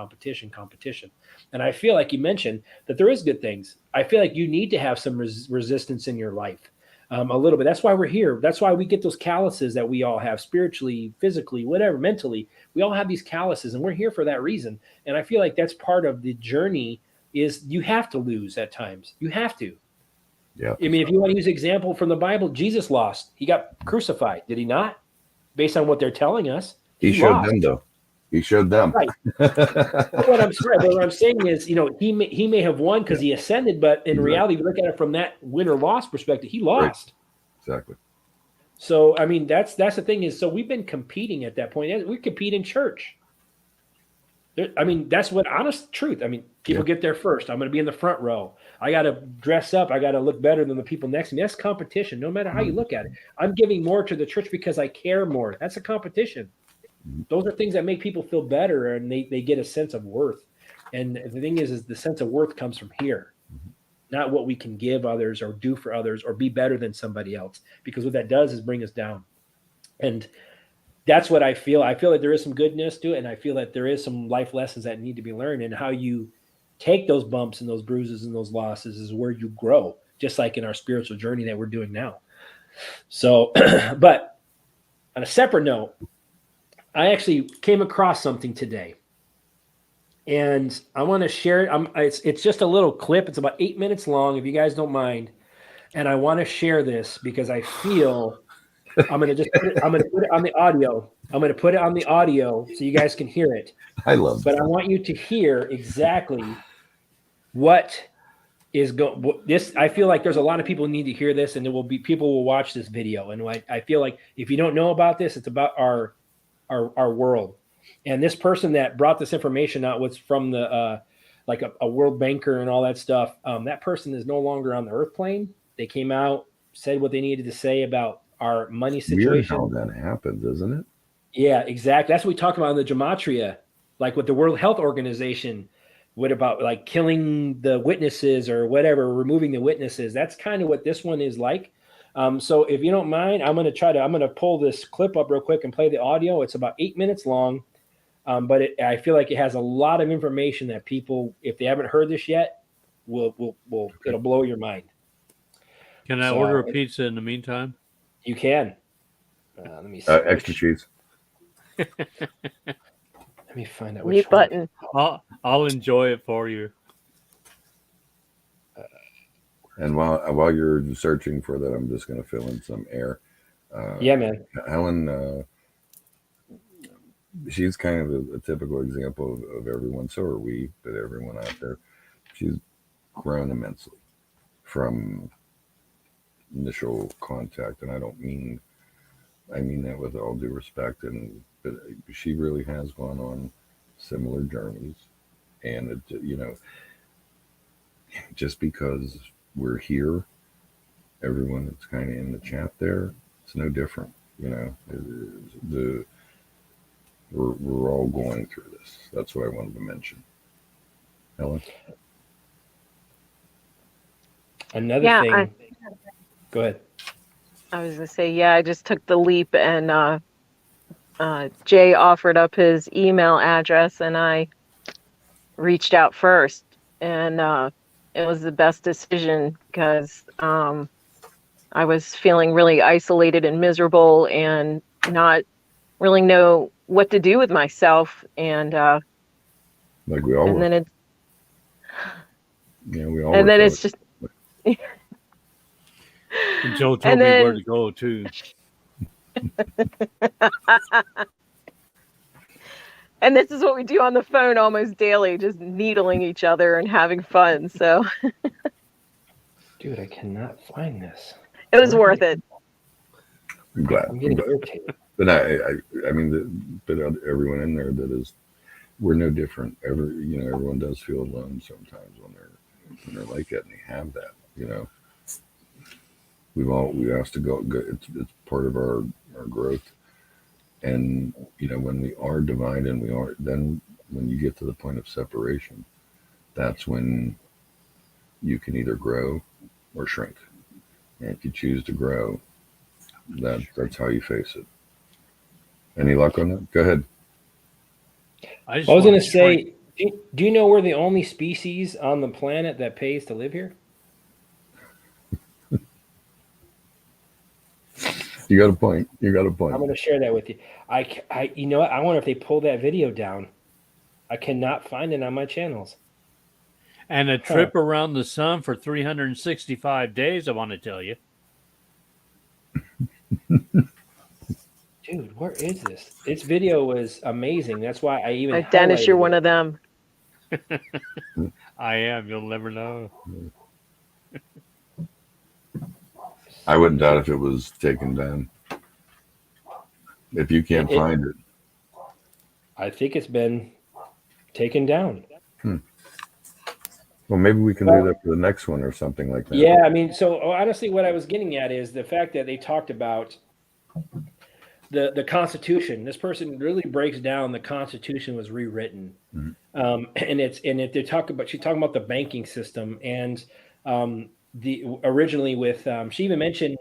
And I feel like you mentioned that there is good things. I feel like you need to have some resistance in your life. A little bit. That's why we're here. That's why we get those calluses that we all have, spiritually, physically, whatever, mentally. We all have these calluses, and we're here for that reason. And I feel like that's part of the journey. Is you have to lose at times. You have to. Yeah. I mean, if you want to use an example from the Bible, Jesus lost. He got crucified. Did he not? Based on what they're telling us, he showed them, though. He showed them. Right. What I'm saying is, he may have won because he ascended, but in reality, if you look at it from that win or loss perspective, he lost. Right. Exactly. So, I mean, that's the thing is, so we've been competing at that point. We compete in church. I mean, that's what honest truth. I mean, people get there first. I'm going to be in the front row. I got to dress up. I got to look better than the people next to me. That's competition, no matter how you look at it. I'm giving more to the church because I care more. That's a competition. Those are things that make people feel better, and they get a sense of worth. And the thing is the sense of worth comes from here, not what we can give others or do for others or be better than somebody else, because what that does is bring us down. And that's what I feel. I feel that there is some goodness to it, and I feel that there is some life lessons that need to be learned, and how you take those bumps and those bruises and those losses is where you grow, just like in our spiritual journey that we're doing now. So, but on a separate note, I actually came across something today, and I want to share it. It's just a little clip. It's about 8 minutes long, if you guys don't mind. And I want to share this because I feel I'm going to put it on the audio. I'm going to put it on the audio so you guys can hear it. I love But I want you to hear exactly what is this. I feel like there's a lot of people who need to hear this, and there will be people will watch this video. And I feel like if you don't know about this, it's about our world. And this person that brought this information out was from the like a world banker and all that stuff. That person is no longer on the earth plane. They came out, said what they needed to say about our money situation. Weird how that happens, isn't it? Yeah, exactly. That's what we talked about in the gematria, like with the World Health Organization. What about like killing the witnesses or whatever, removing the witnesses? That's kind of what this one is like. So if you don't mind, I'm going to pull this clip up real quick and play the audio. It's about 8 minutes long. But I feel like it has a lot of information that people, if they haven't heard this yet, it'll blow your mind. Can I order a pizza in the meantime? You can. Let me see. Extra cheese. Let me find out Mute button. I'll enjoy it for you. And while you're searching for that, I'm just going to fill in some air. Yeah, man. Helen, she's kind of a typical example of everyone. So are we, but everyone out there. She's grown immensely from initial contact, and I mean that with all due respect. But she really has gone on similar journeys, and just because we're here, everyone that's kind of in the chat there, it's no different. We're all going through this. That's what I wanted to mention. Helen? Another thing. Go ahead. I was going to say, I just took the leap, and Jay offered up his email address, and I reached out first. And it was the best decision because I was feeling really isolated and miserable and not really know what to do with myself. And like we all and were. then it's we all and then it's just and Joe told me where to go too. And this is what we do on the phone almost daily, just needling each other and having fun. So dude, I cannot find this. It was worth it. I'm glad. I'm getting irritated. But I mean, but everyone in there we're no different. Everyone does feel alone sometimes when they're like that, and they have that. We have to go. It's part of our growth, and when we are divine, and then when you get to the point of separation, that's when you can either grow or shrink. And if you choose to grow, that's how you face it. Any luck on that? Go ahead. I was going to say, do you know we're the only species on the planet that pays to live here? You got a point. I'm going to share that with you. You know what? I wonder if they pulled that video down. I cannot find it on my channels. And a trip around the sun for 365 days, I want to tell you. Dude, where is this? Its video was amazing. That's why I even Dennis, you're one of them. I am. You'll never know. I wouldn't doubt if it was taken down. If you can't find it. I think it's been taken down. Well, maybe we can do that for the next one or something like that. Yeah, I mean, so honestly, what I was getting at is the fact that they talked about the Constitution. This person really breaks down the Constitution was rewritten, they're talking about she's talking about the banking system and the originally with she even mentioned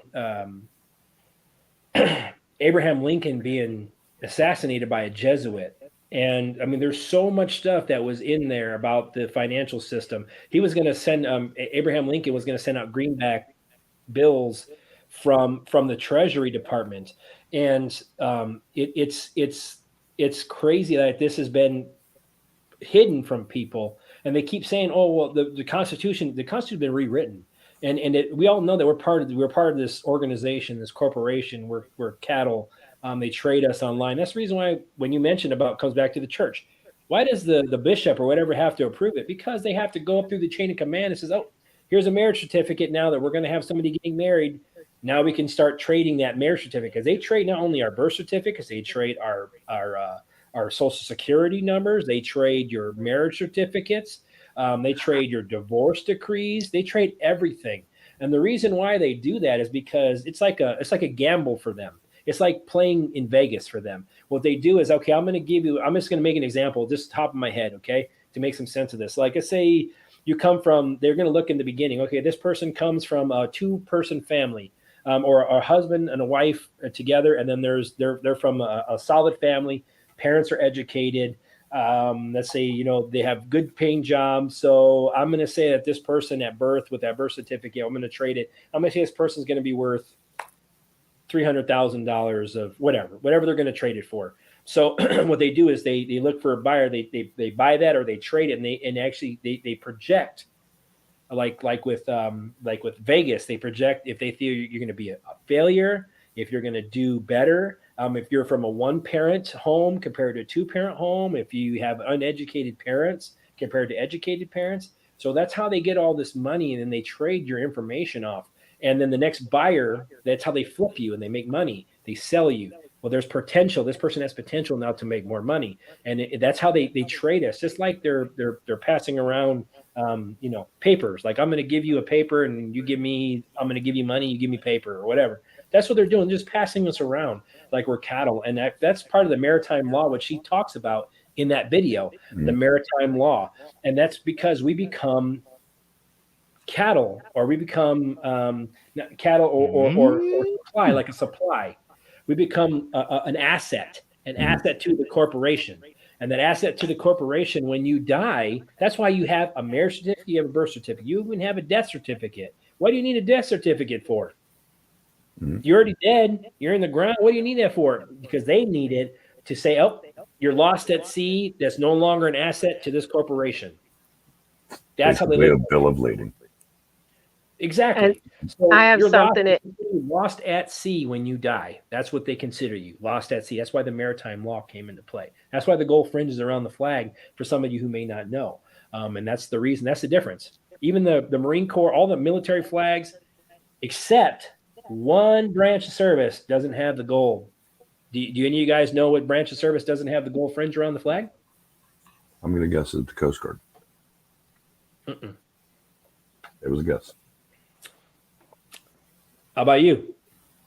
Abraham Lincoln being assassinated by a Jesuit. And I mean, there's so much stuff that was in there about the financial system. He was going to send Abraham Lincoln was going to send out greenback bills from the Treasury Department, and it's crazy that this has been hidden from people, and they keep saying, "Oh, well, the Constitution has been rewritten," and we all know that we're part of this organization, this corporation. We're cattle. They trade us online. That's the reason why when you mentioned about comes back to the church. Why does the bishop or whatever have to approve it? Because they have to go up through the chain of command and says, "Oh, here's a marriage certificate now that we're going to have somebody getting married. Now we can start trading that marriage certificate." Because they trade not only our birth certificates, they trade our social security numbers, they trade your marriage certificates, they trade your divorce decrees, they trade everything. And the reason why they do that is because it's like a gamble for them. It's like playing in Vegas for them. What they do is, okay, I'm just going to make an example, just top of my head, okay, to make some sense of this. Like, let's say you come from, they're going to look in the beginning, okay, this person comes from a 2-person family, or a husband and a wife together, and then they're from a solid family. Parents are educated. Let's say, they have good paying jobs. So I'm going to say that this person at birth with that birth certificate, I'm going to trade it. I'm going to say this person's going to be worth $300,000 of whatever they're going to trade it for. So what they do is they look for a buyer. They buy that or they trade it, and they project like with Vegas, they project if they feel you're going to be a failure, if you're going to do better. If you're from a 1-parent home compared to a 2-parent home, if you have uneducated parents compared to educated parents. So that's how they get all this money, and then they trade your information off. And then the next buyer, that's how they flip you and they make money. They sell you. Well, there's potential. This person has potential now to make more money. And that's how they trade us, just like they're passing around papers. Like, I'm going to give you a paper and I'm going to give you money, you give me paper or whatever. That's what they're doing, just passing us around like we're cattle. And that's part of the maritime law, which she talks about in that video, the maritime law. And that's because we become cattle, or we become cattle or supply, like a supply. We become an asset to the corporation. And that asset to the corporation, when you die, that's why you have a marriage certificate, you have a birth certificate, you even have a death certificate. What do you need a death certificate for? You're already dead. You're in the ground. What do you need that for? Because they need it to say, oh, you're lost at sea. That's no longer an asset to this corporation. That's how they live. look. A bill of lading. Exactly. So I have something. Lost at sea when you die. That's what they consider you, lost at sea. That's why the maritime law came into play. That's why the gold fringe is around the flag, for some of you who may not know. And that's the reason. That's the difference. Even the Marine Corps, all the military flags, except one branch of service doesn't have the gold. Do any of you guys know what branch of service doesn't have the gold fringe around the flag? I'm going to guess it's the Coast Guard. Mm-mm. It was a guess. How about you,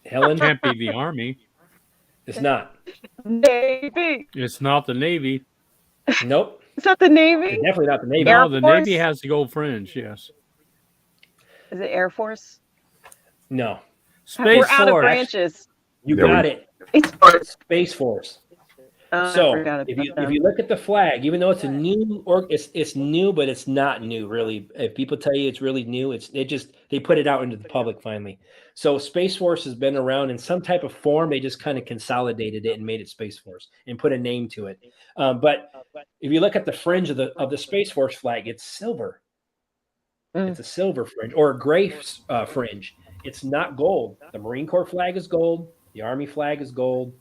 Helen? Can't be the Army. It's not. Navy. It's not the Navy. Nope. It's not the Navy? It's definitely not the Navy. No, Air the Force? Navy has the gold fringe, yes. Is it Air Force? No. Space We're out of Force. branches. You There we got go. it. It's Space Force. I So forgot if about you look at the flag, even though it's a new it's new, but it's not new really. If people tell you it's really new, they put it out into the public finally. So Space Force has been around in some type of form. They just kind of consolidated it and made it Space Force and put a name to it. But if you look at the fringe of the Space Force flag, it's silver. It's a silver fringe or a gray fringe. It's not gold. The Marine Corps flag is gold. The Army flag is gold.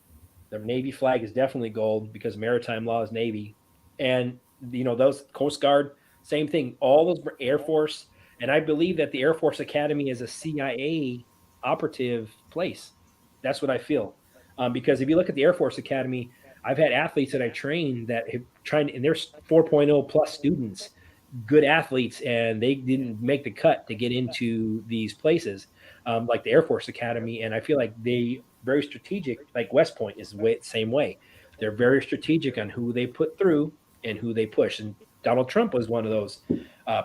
The Navy flag is definitely gold because maritime law is Navy. And, those Coast Guard, same thing. All those Air Force. And I believe that the Air Force Academy is a CIA operative place. That's what I feel. Because if you look at the Air Force Academy, I've had athletes that I trained that have and there's 4.0 plus students, good athletes, and they didn't make the cut to get into these places, like the Air Force Academy. And I feel like they very strategic. Like West Point is the same way. They're very strategic on who they put through and who they push. And Donald Trump was one of those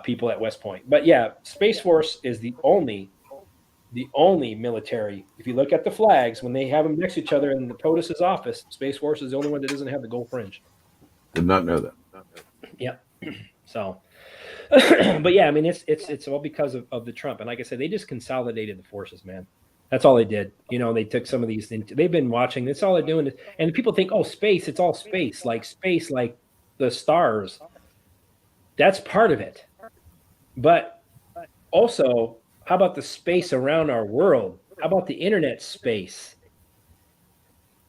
people at West Point. But yeah, Space Force is the only military. If you look at the flags, when they have them next to each other in the POTUS's office, Space Force is the only one that doesn't have the gold fringe. Did not know that. Yeah. So, but yeah, I mean, it's all because of the Trump. And like I said, they just consolidated the forces, man. That's all they did. You know, they took some of these things. They've been watching. That's all they're doing. And people think, oh, space. It's all space, like the stars. That's part of it. But also, how about the space around our world? How about the internet space?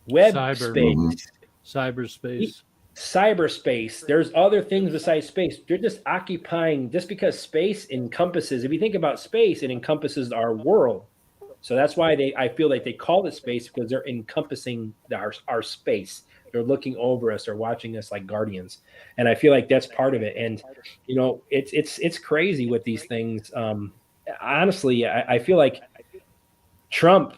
Cyberspace. Cyberspace. There's other things besides space. They're just occupying, just because space encompasses, if you think about space, it encompasses our world. So that's why I feel like they call it space, because they're encompassing our space. They're looking over us. They're watching us like guardians. And I feel like that's part of it. And, you know, it's crazy with these things. Honestly, I feel like Trump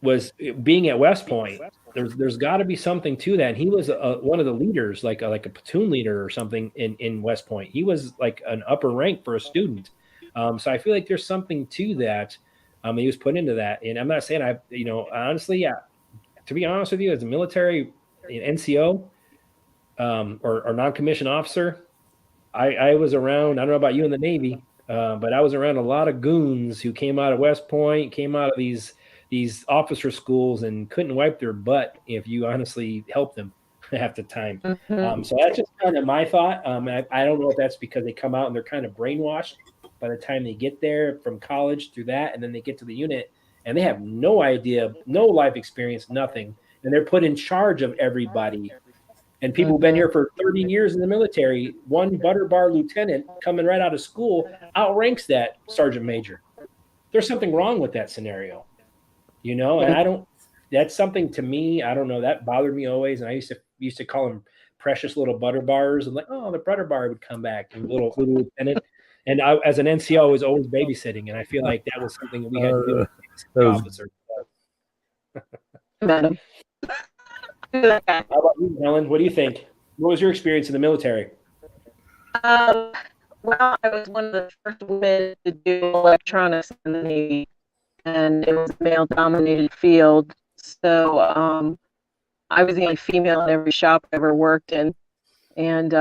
was being at West Point. There's got to be something to that. And he was one of the leaders, like a platoon leader or something in West Point. He was like an upper rank for a student. So I feel like there's something to that. He was put into that. And I'm not saying honestly, yeah, to be honest with you, as a military NCO or non-commissioned officer, I was around. I don't know about you in the Navy, but I was around a lot of goons who came out of West Point, came out of these officer schools, and couldn't wipe their butt if you honestly helped them half the time. Mm-hmm. So that's just kind of my thought. I don't know if that's because they come out and they're kind of brainwashed by the time they get there from college through that, and then they get to the unit and they have no idea, no life experience, nothing. And they're put in charge of everybody. And people who've been here for 30 years in the military, one butter bar lieutenant coming right out of school outranks that sergeant major. There's something wrong with that scenario, you know? And that's something to me, I don't know, that bothered me always. And I used to call them precious little butter bars. And like, oh, the butter bar would come back, and little lieutenant. And I, as an NCO, I was always babysitting, and I feel like that was something that we had to do with the officer. Madam. How about you, Helen? What do you think? What was your experience in the military? Well, I was one of the first women to do electronics in the Navy, and it was a male-dominated field. So I was the only female in every shop I ever worked in, and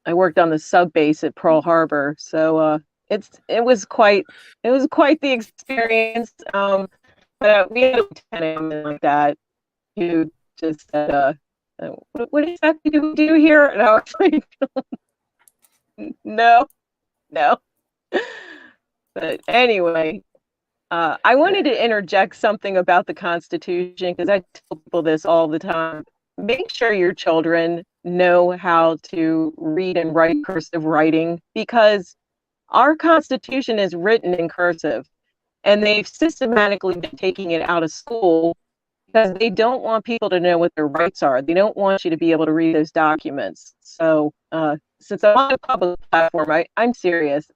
I worked on the sub base at Pearl Harbor. So it was quite the experience. But we had a lieutenant like that who just said, what exactly do we do here? And I was like, no. But anyway, I wanted to interject something about the Constitution, because I tell people this all the time. Make sure your children know how to read and write cursive writing, because our Constitution is written in cursive, and they've systematically been taking it out of school because they don't want people to know what their rights are. They don't want you to be able to read those documents. So since I'm on a public platform, I'm serious.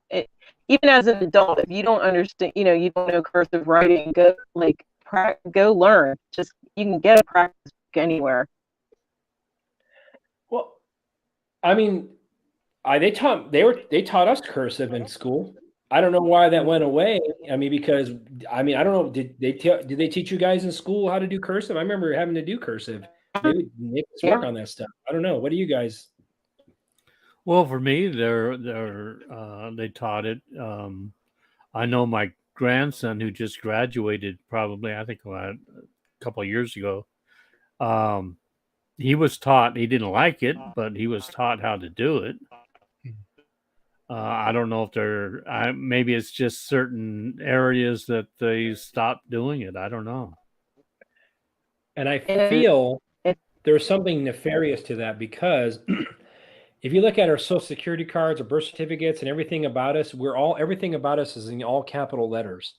Even as an adult, if you don't understand, you don't know cursive writing, go learn. Just, you can get a practice book anywhere. Well, I mean, they taught us cursive in school. I don't know why that went away. I mean, because I don't know. Did they teach you guys in school how to do cursive? I remember having to do cursive. They would make us work on that stuff. I don't know. What do you guys? Well, for me, they taught it. I know my grandson, who just graduated, probably I think a couple of years ago. He was taught. He didn't like it, but he was taught how to do it. I don't know if maybe it's just certain areas that they stopped doing it. I don't know. And I feel there's something nefarious to that, because if you look at our social security cards or birth certificates and everything about us, everything about us is in all capital letters.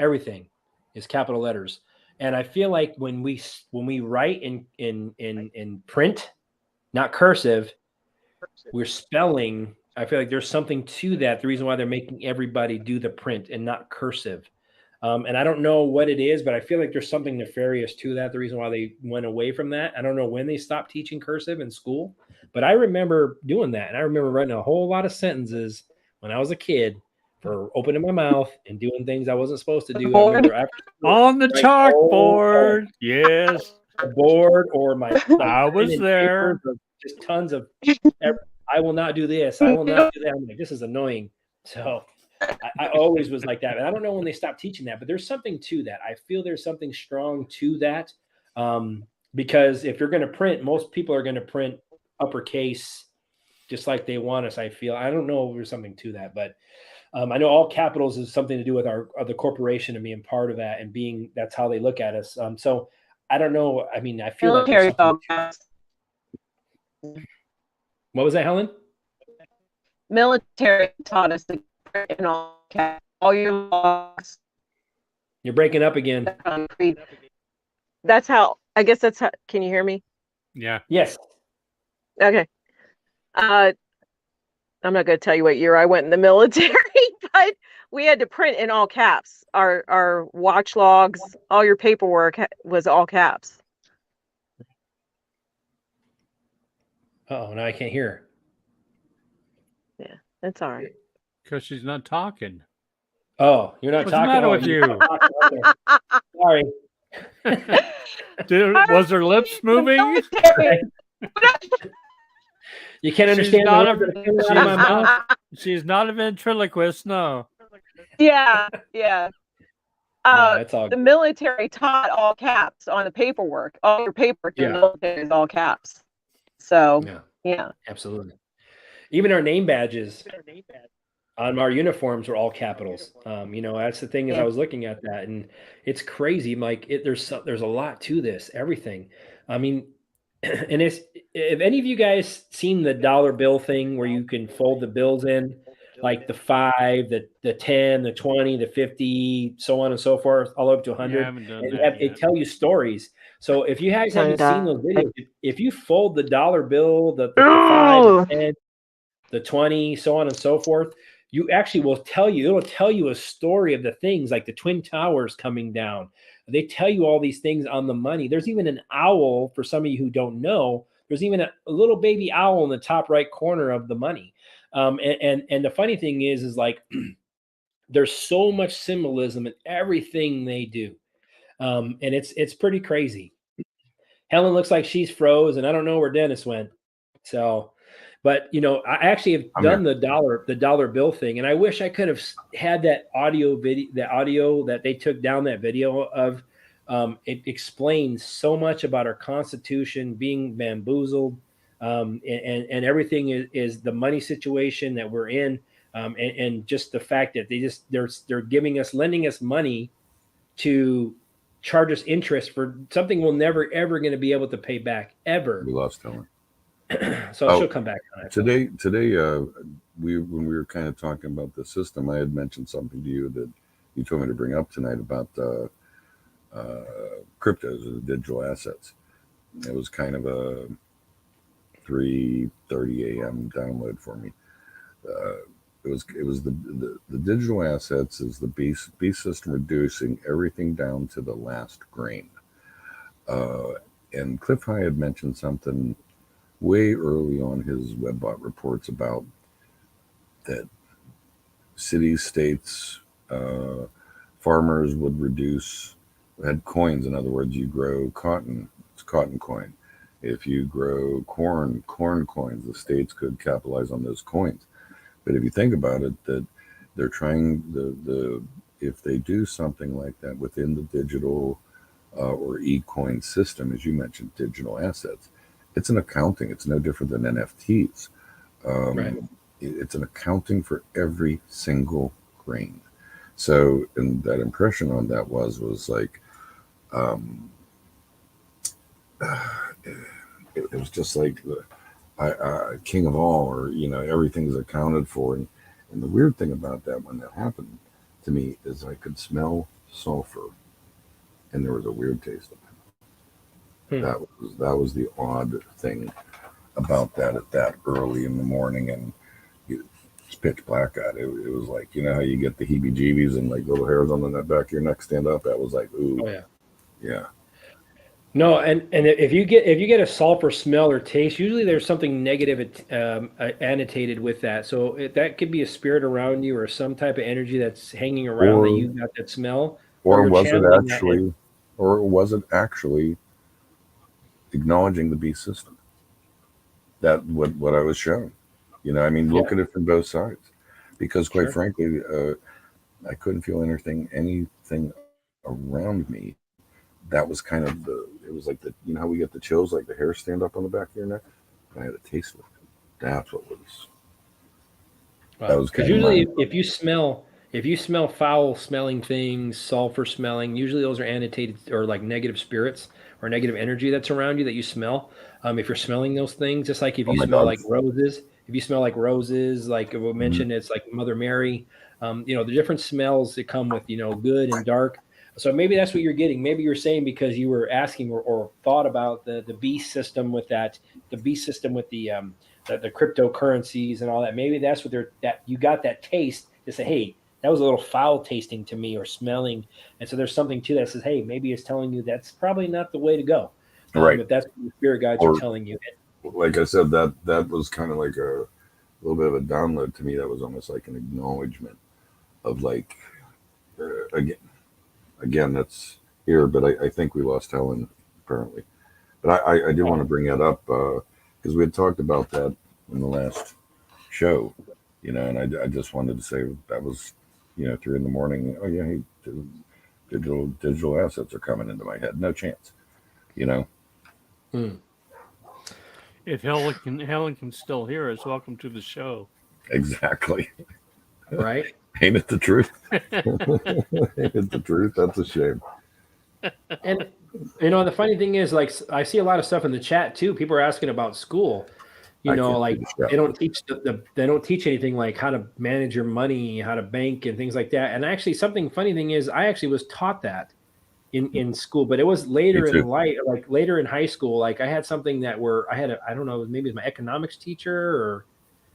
Everything is capital letters. And I feel like when we write in print, not cursive, we're spelling. I feel like there's something to that. The reason why they're making everybody do the print and not cursive. And I don't know what it is, but I feel like there's something nefarious to that. The reason why they went away from that. I don't know when they stopped teaching cursive in school, but I remember doing that. And I remember writing a whole lot of sentences when I was a kid for opening my mouth and doing things I wasn't supposed to do. I remember after On the chalkboard. Yes. the board or my I was there. just tons of I will not do this. I will not do that. I'm like, this is annoying. So I always was like that. And I don't know when they stopped teaching that, but there's something to that. I feel there's something strong to that. Because if you're going to print, most people are going to print uppercase just like they want us. I feel, I don't know if there's something to that, but I know all capitals is something to do with the corporation and being part of that and being, that's how they look at us. So I don't know. I mean, I feel military like dogmas. What was that, Helen? Military taught us to print in all your logs. You're breaking up again. That's how, I guess that's how, can you hear me? Yeah. Yes. Okay. I'm not going to tell you what year I went in the military, but we had to print in all caps. Our watch logs, all your paperwork was all caps. Oh, now I can't hear her. Yeah, that's all right. Because she's not talking. Oh, you're not What's talking. the matter with you? Sorry. Was her lips moving? You can't understand. She's not a ventriloquist, no. Yeah. That's all. The military taught all caps on the paperwork. All your paperwork in the military is all caps. So yeah, absolutely. Even our name badges on our uniforms were all capitals. That's the thing. Is I was looking at that, and it's crazy. Like there's a lot to this. Everything. I mean, and it's, if any of you guys seen the dollar bill thing where you can fold the bills in, like the 5, the 10, the 20, the 50, so on and so forth, all up to 100. And they tell you stories. So if you guys haven't seen those videos, if you fold the dollar bill, the 5, the 10, the 20, so on and so forth, you actually will it'll tell you a story of the things like the Twin Towers coming down. They tell you all these things on the money. There's even an owl, for some of you who don't know, there's even a little baby owl in the top right corner of the money. And the funny thing is like, there's so much symbolism in everything they do. And it's pretty crazy. Helen looks like she's froze, and I don't know where Dennis went. So, but I actually have done the dollar bill thing, and I wish I could have had that audio that they took down that video of. It explains so much about our Constitution being bamboozled, and everything is the money situation that we're in, and just the fact that they're lending us money to charge us interest for something we're never ever going to be able to pay back ever. We lost Helen. So she'll come back on it. Today, when we were kind of talking about the system, I had mentioned something to you that you told me to bring up tonight about cryptos, the digital assets. It was kind of a 3:30 a.m. download for me. It was the digital assets is the beast system, reducing everything down to the last grain. And Cliff High had mentioned something way early on his Webbot reports about that cities, states, farmers had coins. In other words, you grow cotton, it's cotton coin. If you grow corn coins, the states could capitalize on those coins. But if you think about it, that they're trying if they do something like that within the digital or e-coin system, as you mentioned, digital assets, it's an accounting. It's no different than NFTs. Right. It's an accounting for every single grain. So, and that impression on that was like, it was just like king of all, or everything's accounted for. And the weird thing about that, when that happened to me, is I could smell sulfur, and there was a weird taste of it. That was the odd thing about that at that early in the morning, and It's pitch black out. It was like, you know how you get the heebie-jeebies and like little hairs on the back of your neck stand up. That was like, ooh, Oh yeah. yeah. No, and if you get a sulfur smell or taste, usually there's something negative annotated with that. So that could be a spirit around you or some type of energy that's hanging around that Or you got that smell, or or you're was it channeling that. actually, or was it actually acknowledging the beast system? That what I was shown. You know, I mean, Yeah, look at it from both sides, because quite sure. frankly, I couldn't feel anything around me. That was kind of it was like you know how we get the chills, like the hair stand up on the back of your neck. I had a taste of it. That's what was. That Wow. was Because kind of usually mind blowing. if you smell foul smelling things, sulfur smelling, usually those are annotated or like negative spirits or negative energy that's around you that you smell. If you're smelling those things, just like if Oh you my smell God. like roses, if you smell like roses, like we Mhm. mentioned, it's like Mother Mary. You know, the different smells that come with, you know, good and dark. So maybe that's what you're getting. Maybe you're saying because you were asking or thought about the beast system with that, the beast system with the cryptocurrencies and all that. Maybe that's what that you got that taste to say, hey, that was a little foul tasting to me or smelling. And so there's something to that says, hey, maybe it's telling you that's probably not the way to go. Right. If that's what the spirit guides are Or telling you. like I said, that was kind of like a little bit of a download to me. That was almost like an acknowledgement of like again, that's here, but I think we lost Helen apparently. But I do want to Oh, bring that up because we had talked about that in the last show, you know, and I just wanted to say that was, you know, 3 in the morning. Oh yeah, hey, digital assets are coming into my head. No chance, you know. hmm, If Helen can still hear us, welcome to the show. Exactly. right. Ain't it the truth? Ain't it the truth? That's a shame. And you know, the funny thing is, like, I see a lot of stuff in the chat too. People are asking about school. You I know, can't like do the show. they don't teach they don't teach anything like how to manage your money, how to bank, and things like that. And actually, something funny thing is, I actually was taught that in school, but it was Me later in too. life, like later in high school. Like I had something that where I had I don't know, maybe it was my economics teacher or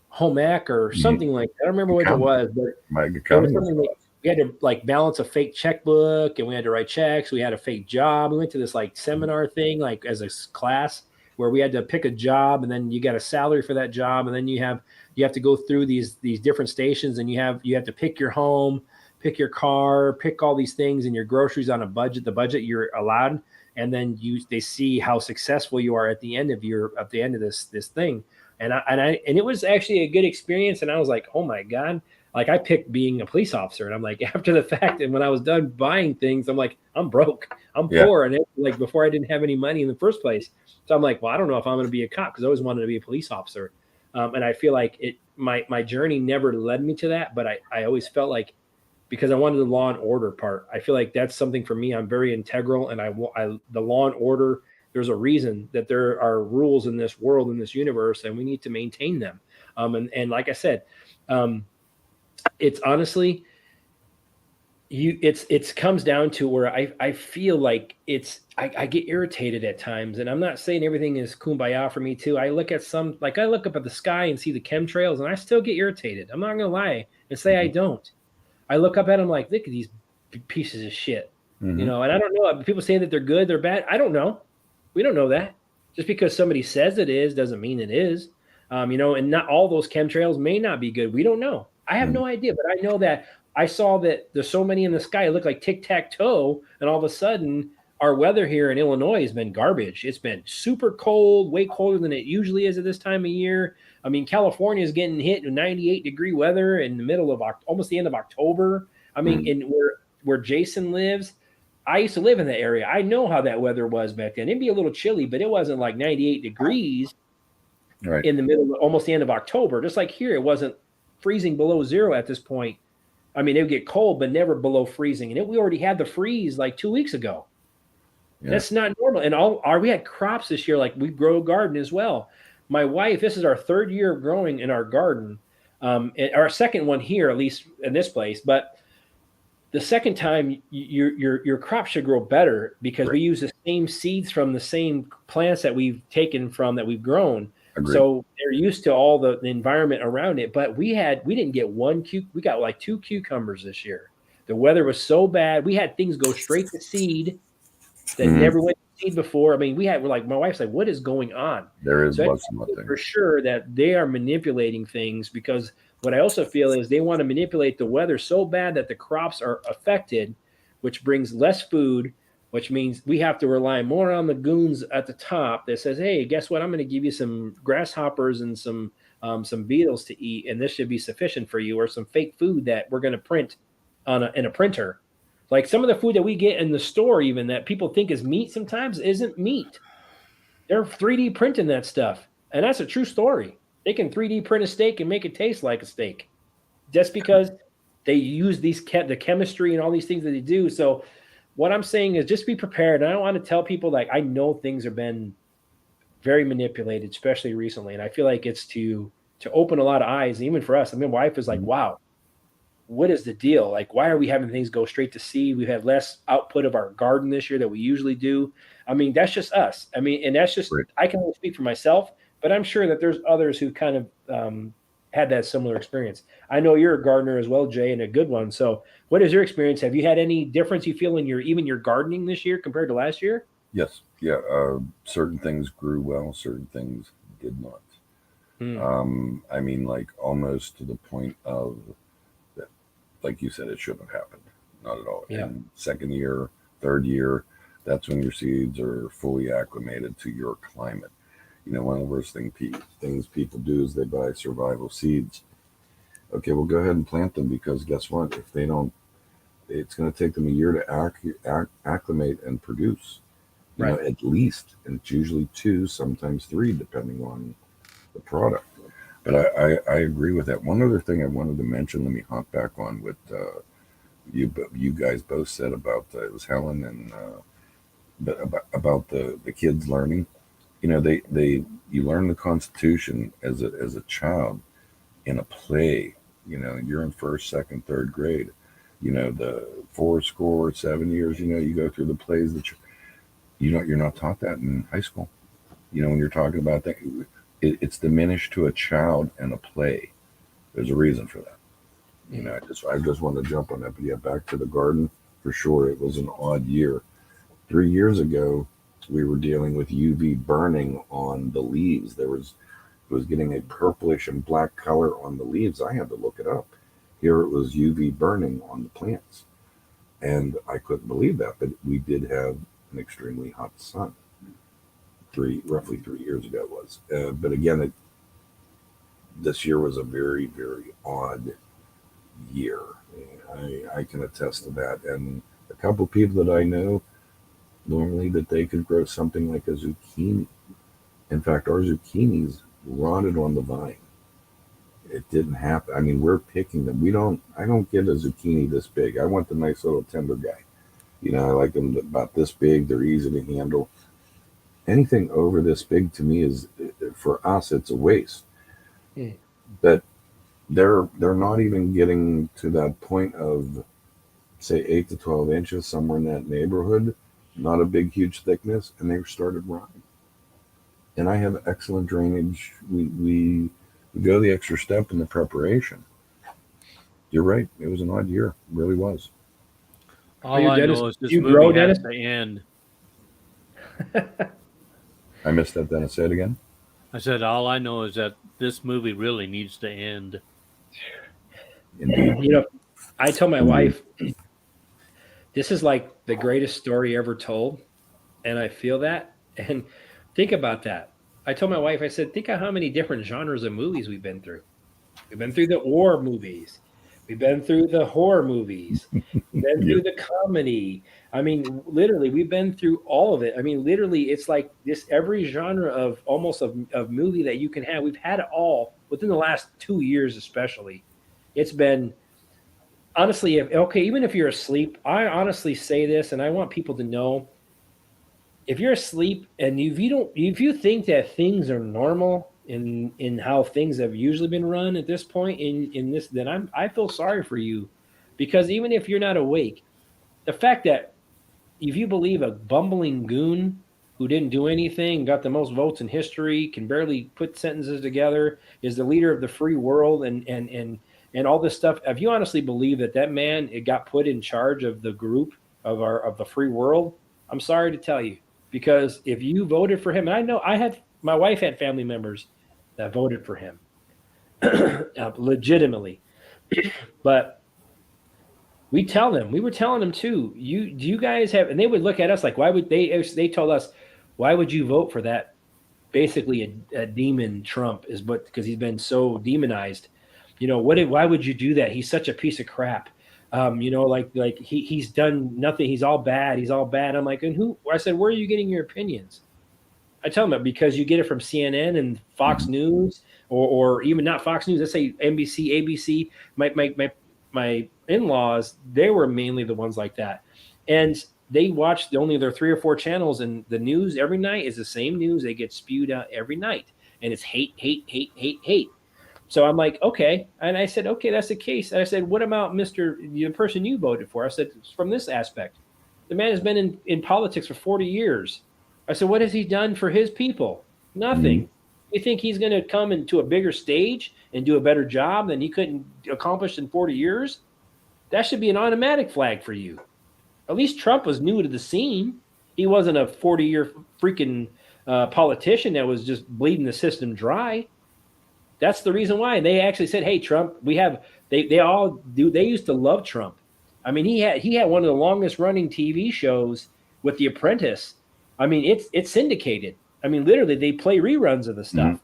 home ec or Mhm. something like that. I don't remember what it Accounting. was, but My it was accounting something like class. we had to like balance a fake checkbook and we had to write checks. We had a fake job. We went to this like seminar thing, like as a class where we had to pick a job and then you got a salary for that job. And then you have to go through these different stations and you have to pick your home, pick your car, pick all these things and your groceries on a budget, the budget you're allowed. And then they see how successful you are at the end of this thing. And it was actually a good experience. And I was like, oh my God, like I picked being a police officer. And I'm like, after the fact, and when I was done buying things, I'm like, I'm broke, I'm Yeah. poor. And it, like before I didn't have any money in the first place. So I'm like, well, I don't know if I'm going to be a cop because I always wanted to be a police officer. And I feel like my journey never led me to that. But I always felt like because I wanted the law and order part. I feel like that's something for me. I'm very integral, and the law and order. There's a reason that there are rules in this world, in this universe, and we need to maintain them. And like I said, um, it's honestly it's comes down to where I feel like I get irritated at times, and I'm not saying everything is kumbaya for me too. I look at I look up at the sky and see the chemtrails, and I still get irritated. I'm not gonna lie and say I Mhm. don't. I look up at them like, look at these pieces of shit, you Mhm. know. And I don't know. People say that they're good, they're bad. I don't know. We don't know that. Just because somebody says it is doesn't mean it is. You know, and not all those chemtrails may not be good. We don't know. I have Mhm. no idea, but I know that I saw that there's so many in the sky. It looked like tic tac toe, and all of a sudden, our weather here in Illinois has been garbage. It's been super cold, way colder than it usually is at this time of year. I mean, California is getting hit with 98-degree weather in the middle of almost the end of October. I mean, Mhm. in where Jason lives, I used to live in that area. I know how that weather was back then. It'd be a little chilly, but it wasn't like 98 degrees Right. in the middle, almost the end of October. Just like here, it wasn't freezing below zero at this point. I mean, it would get cold, but never below freezing. And we already had the freeze like 2 weeks ago. Yeah. That's not normal. And we had crops this year, like we grow a garden as well. My wife, this is our third year of growing in our garden, our second one here, at least in this place. But the second time, your crop should grow better because Right. we use the same seeds from the same plants that we've taken from that we've grown. Agreed. So they're used to all the environment around it. But we didn't get we got like 2 cucumbers this year. The weather was so bad. We had things go straight to seed that Mhm. never went to seed before. I mean, we're like, my wife's like, what is going on? There So was I some think for things. sure that they are manipulating things, because what I also feel is they want to manipulate the weather so bad that the crops are affected, which brings less food, which means we have to rely more on the goons at the top that says, hey, guess what? I'm going to give you some grasshoppers and some beetles to eat, and this should be sufficient for you, or some fake food that we're going to print in a printer. Like some of the food that we get in the store, even that people think is meat, sometimes isn't meat. They're 3D printing that stuff. And that's a true story. They can 3D print a steak and make it taste like a steak just because they use the chemistry and all these things that they do. So what I'm saying is just be prepared. I don't want to tell people, like, I know things have been very manipulated, especially recently. And I feel like it's to open a lot of eyes, even for us. I mean, my wife is like, wow, what is the deal? Like, why are we having things go straight to seed? We've had less output of our garden this year that we usually do. I mean, that's just us. I mean, and that's just, Right. I can only speak for myself, but I'm sure that there's others who kind of had that similar experience. I know you're a gardener as well, Jay, and a good one. So what is your experience? Have you had any difference you feel in even your gardening this year compared to last year? Yes. Yeah. Certain things grew well, certain things did not. Hmm. I mean, like almost to the point of that, like you said, it shouldn't have happened. Not at all. Yeah. And second year, third year, that's when your seeds are fully acclimated to your climate. You know, one of the worst things people do is they buy survival seeds. Okay, well, go ahead and plant them, because guess what? If they don't, it's going to take them a year to acclimate and produce. You know, Right. at least, and it's usually 2, sometimes 3, depending on the product. But I agree with that. One other thing I wanted to mention, let me hop back on what you guys both said about it was Helen and but about the kids learning. You know, they you learn the Constitution as a child in a play. You know, you're in first, second, third grade. You know, the 7 years. You know, you go through the plays that you're not taught that in high school. You know, when you're talking about that, it's diminished to a child and a play. There's a reason for that. You know, I just wanted to jump on that. But yeah, back to the garden, for sure. It was an odd year. 3 years ago, we were dealing with UV burning on the leaves. It was getting a purplish and black color on the leaves. I had to look it up. Here it was UV burning on the plants. And I couldn't believe that, but we did have an extremely hot sun. Roughly 3 years ago it was. But again, this year was a very, very odd year. I can attest to that. And a couple of people that I know, normally that they could grow something like a zucchini. In fact, our zucchinis rotted on the vine. It didn't happen. I mean, we're picking them. I don't get a zucchini this big. I want the nice little tender guy. You know, I like them about this big. They're easy to handle. Anything over this big to me is, for us, it's a waste. Hmm. But they're not even getting to that point of, say, 8 to 12 inches, somewhere in that neighborhood. Not a big, huge thickness, and they started rotting. And I have excellent drainage. We go the extra step in the preparation. You're right. It was an odd year. It really was. All you, I Dennis? know is this You movie grow, has Dennis? to end. I missed that. Dennis, say it again. I said, all I know is that this movie really needs to end. Indeed. You know, I tell my wife, this is like the greatest story ever told. And I feel that. And think about that. I told my wife, I said, think of how many different genres of movies we've been through. We've been through the war movies. We've been through the horror movies. We've been Yep. through the comedy. I mean, literally, we've been through all of it. I mean, literally, it's like this every genre of almost of movie that you can have. We've had it all within the last 2 years, especially. It's been honestly, even if you're asleep, I honestly say this, and I want people to know, if you're asleep and if you think that things are normal in how things have usually been run at this point in this, then I feel sorry for you, because even if you're not awake, the fact that if you believe a bumbling goon who didn't do anything, got the most votes in history, can barely put sentences together, is the leader of the free world, and all this stuff. If you honestly believe that that man it got put in charge of the group of the free world, I'm sorry to tell you, because if you voted for him, and I know my wife had family members that voted for him legitimately, but we were telling them too, do you guys have, and they would look at us like, why would they told us, why would you vote for that? Basically a demon Trump is what, because he's been so demonized. Why would you do that? He's such a piece of crap. Like he's done nothing. He's all bad. I'm like, and who? I said, where are you getting your opinions? I tell them because you get it from CNN and Fox News, or even not Fox News. Let's say NBC, ABC. My in-laws, they were mainly the ones like that, and they watched only their 3 or 4 channels, and the news every night is the same news. They get spewed out every night, and it's hate, hate, hate, hate, hate. So I'm like, okay. And I said, okay, that's the case. And I said, what about the person you voted for? I said, from this aspect, the man has been in politics for 40 years. I said, what has he done for his people? Nothing. You think he's going to come into a bigger stage and do a better job than he couldn't accomplish in 40 years? That should be an automatic flag for you. At least Trump was new to the scene. He wasn't a 40-year freaking politician that was just bleeding the system dry. That's the reason why they actually said, "Hey, Trump, they all do. They used to love Trump. I mean, he had one of the longest running TV shows with The Apprentice. I mean, it's syndicated. I mean, literally, they play reruns of the stuff.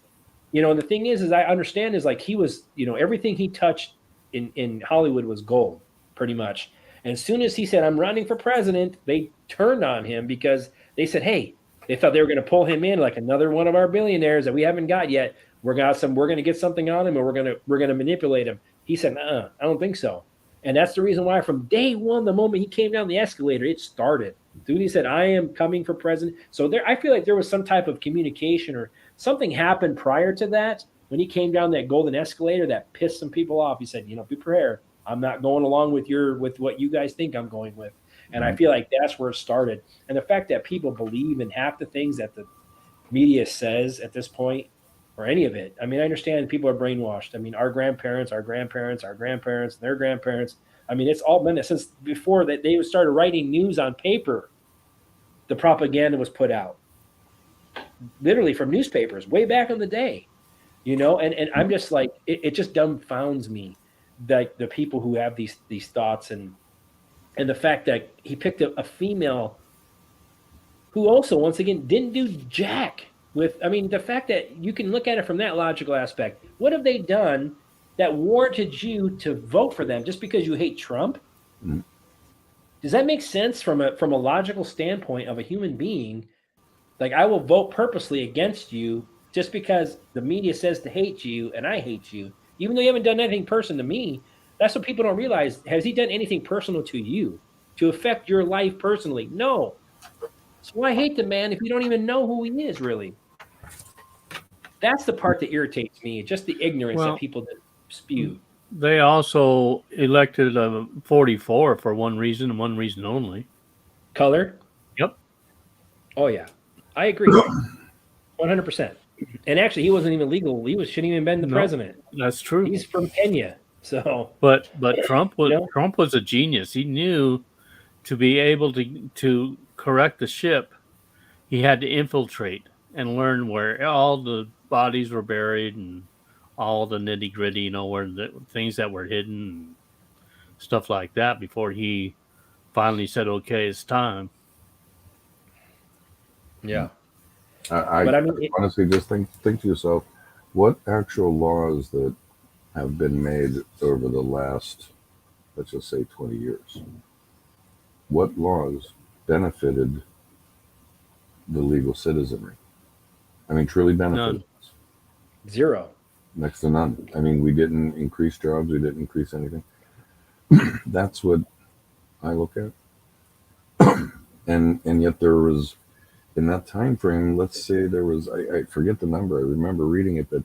And the thing is I understand is like he was, everything he touched in Hollywood was gold, pretty much. And as soon as he said, "I'm running for president," they turned on him because they said, "Hey," they thought they were going to pull him in like another one of our billionaires that we haven't got yet. We're going to get something on him, and we're going to manipulate him. He said, I don't think so. And that's the reason why from day one, the moment he came down the escalator, it started. Dude, he said, "I am coming for president." So I feel like there was some type of communication or something happened prior to that when he came down that golden escalator that pissed some people off. He said, "Be prepared. I'm not going along with what you guys think I'm going with." And I feel like that's where it started. And the fact that people believe in half the things that the media says at this point, or any of it. I mean, I understand people are brainwashed. I mean, our grandparents, their grandparents. I mean, it's all been since before that they started writing news on paper. The propaganda was put out, literally from newspapers way back in the day, And I'm just like, it just dumbfounds me, like the people who have these thoughts, and the fact that he picked a female who also, once again, didn't do jack. The fact that you can look at it from that logical aspect. What have they done that warranted you to vote for them just because you hate Trump? Does that make sense from a logical standpoint of a human being? Like, I will vote purposely against you just because the media says to hate you and I hate you, even though you haven't done anything personal to me. That's what people don't realize. Has he done anything personal to you to affect your life personally? No. So why hate the man if you don't even know who he is, really? That's the part that irritates me, just the ignorance that people spew. They also elected 44 for one reason and one reason only. Color? Yep. Oh, yeah. I agree. 100%. And actually, he wasn't even legal. Shouldn't even been the president. That's true. He's from Kenya. So, but Trump was a genius. He knew to be able to correct the ship, he had to infiltrate and learn where all the bodies were buried and all the nitty gritty, where the things that were hidden and stuff like that before he finally said, "Okay, it's time." Yeah. But honestly just think to yourself, what actual laws that have been made over the last, let's just say 20 years, what laws benefited the legal citizenry? I mean, truly benefited. None. Zero. Next to none. I mean, we didn't increase jobs. We didn't increase anything. That's what I look at. And yet there was, in that time frame, let's say there was, I forget the number. I remember reading it, but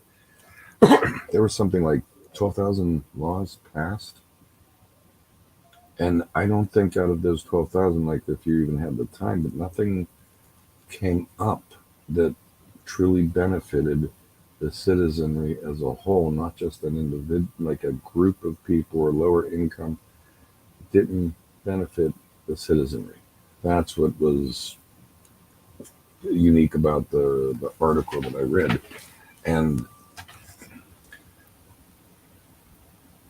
there was something like 12,000 laws passed. And I don't think out of those 12,000, like if you even had the time, but nothing came up that truly benefited the citizenry as a whole, not just an individual, like a group of people or lower income, didn't benefit the citizenry. That's what was unique about the article that I read. And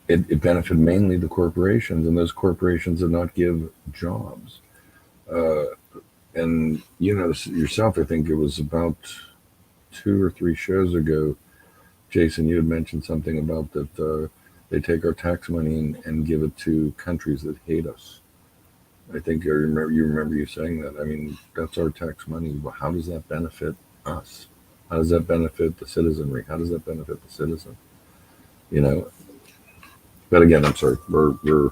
it benefited mainly the corporations, and those corporations did not give jobs. And you know yourself, I think it was about 2 or 3 shows ago, Jason, you had mentioned something about that they take our tax money and give it to countries that hate us. I think you remember you saying that. I mean, that's our tax money. But how does that benefit us? How does that benefit the citizenry? How does that benefit the citizen? You know. But again, I'm sorry. We're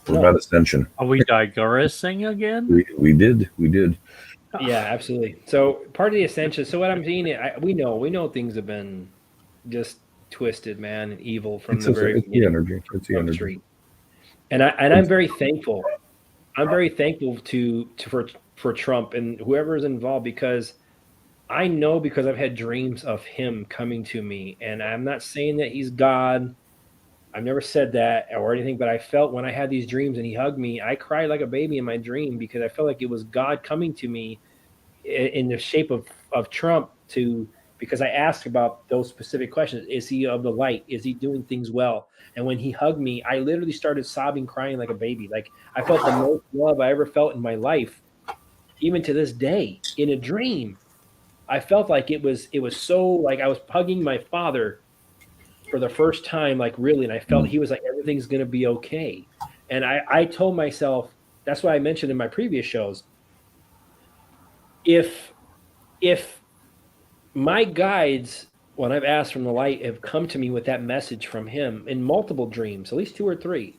about ascension. Are we digressing again? We did. Yeah, absolutely. So part of the ascension. So what I'm seeing, we know things have been just twisted, man, and evil from the very beginning. Energy. It's the energy. Street. And I'm very thankful. I'm very thankful for Trump and whoever is involved, because I know, because I've had dreams of him coming to me, and I'm not saying that he's God. I've never said that or anything, but I felt when I had these dreams and he hugged me, I cried like a baby in my dream, because I felt like it was God coming to me in the shape of Trump, because I asked about those specific questions. Is he of the light? Is he doing things well? And when he hugged me, I literally started sobbing, crying like a baby. Like, I felt the most love I ever felt in my life, even to this day, in a dream. I felt like it was so, like I was hugging my father for the first time, like really, and I felt he was like, everything's going to be okay. And I told myself, that's why I mentioned in my previous shows, if my guides, when I've asked from the light, have come to me with that message from him in multiple dreams, at least 2 or 3,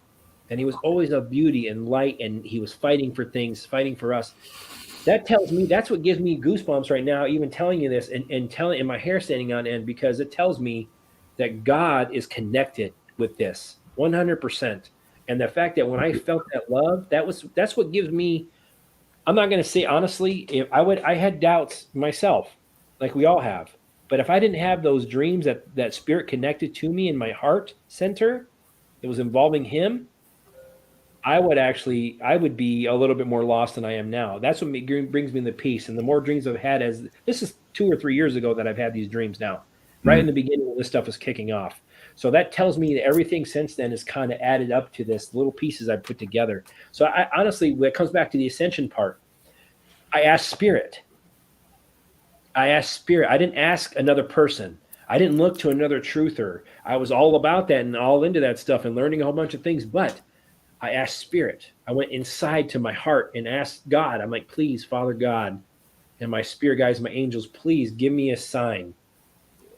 and he was always of beauty and light, and he was fighting for things, fighting for us. That tells me, that's what gives me goosebumps right now, even telling you this, and my hair standing on end, because it tells me that God is connected with this 100%. And the fact that when I felt that love, that's what gives me. I'm not going to say honestly, if I had doubts myself, like we all have. But if I didn't have those dreams that spirit connected to me in my heart center, it was involving him, I would be a little bit more lost than I am now. That's what brings me the peace. And the more dreams I've had, as this is 2 or 3 years ago that I've had these dreams now, right in the beginning when this stuff was kicking off. So that tells me that everything since then is kind of added up to this little pieces I put together. So I honestly, when it comes back to the ascension part, I asked spirit. I didn't ask another person. I didn't look to another truther. I was all about that and all into that stuff and learning a whole bunch of things. But I asked spirit. I went inside to my heart and asked God. I'm like, please, Father God, and my spirit guides, my angels, please give me a sign.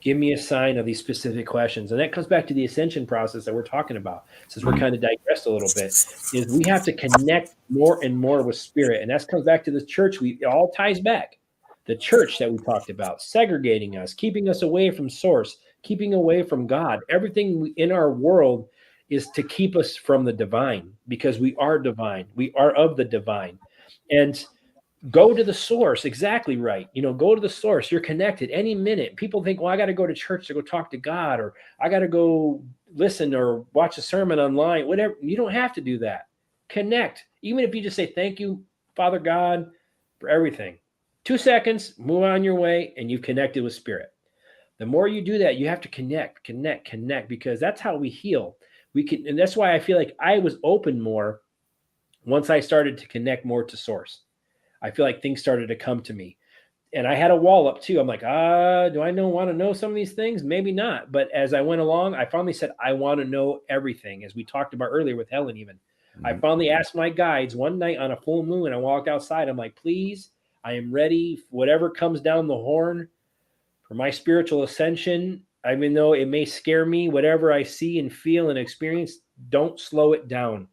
Give me a sign of these specific questions. And that comes back to the ascension process that we're talking about, since we're kind of digressed a little bit, is we have to connect more and more with spirit. And that comes back to the church. It all ties back. The church that we talked about, segregating us, keeping us away from source, keeping away from God. Everything in our world is to keep us from the divine, because we are divine. We are of the divine. And go to the source. Exactly right. Go to the source. You're connected any minute. People think, well, I got to go to church to go talk to God, or I got to go listen or watch a sermon online, whatever. You don't have to do that. Connect. Even if you just say, thank you, Father God, for everything. 2 seconds, move on your way, and you've connected with spirit. The more you do that, you have to connect, because that's how we heal. And that's why I feel like I was open more once I started to connect more to source. I feel like things started to come to me, and I had a wall up too. I'm like, do I want to know some of these things? Maybe not. But as I went along, I finally said, I want to know everything, as we talked about earlier with Helen. Even I finally asked my guides one night on a full moon. I walked outside. I'm like, please, I am ready. Whatever comes down the horn for my spiritual ascension, even though it may scare me, whatever I see and feel and experience, don't slow it down.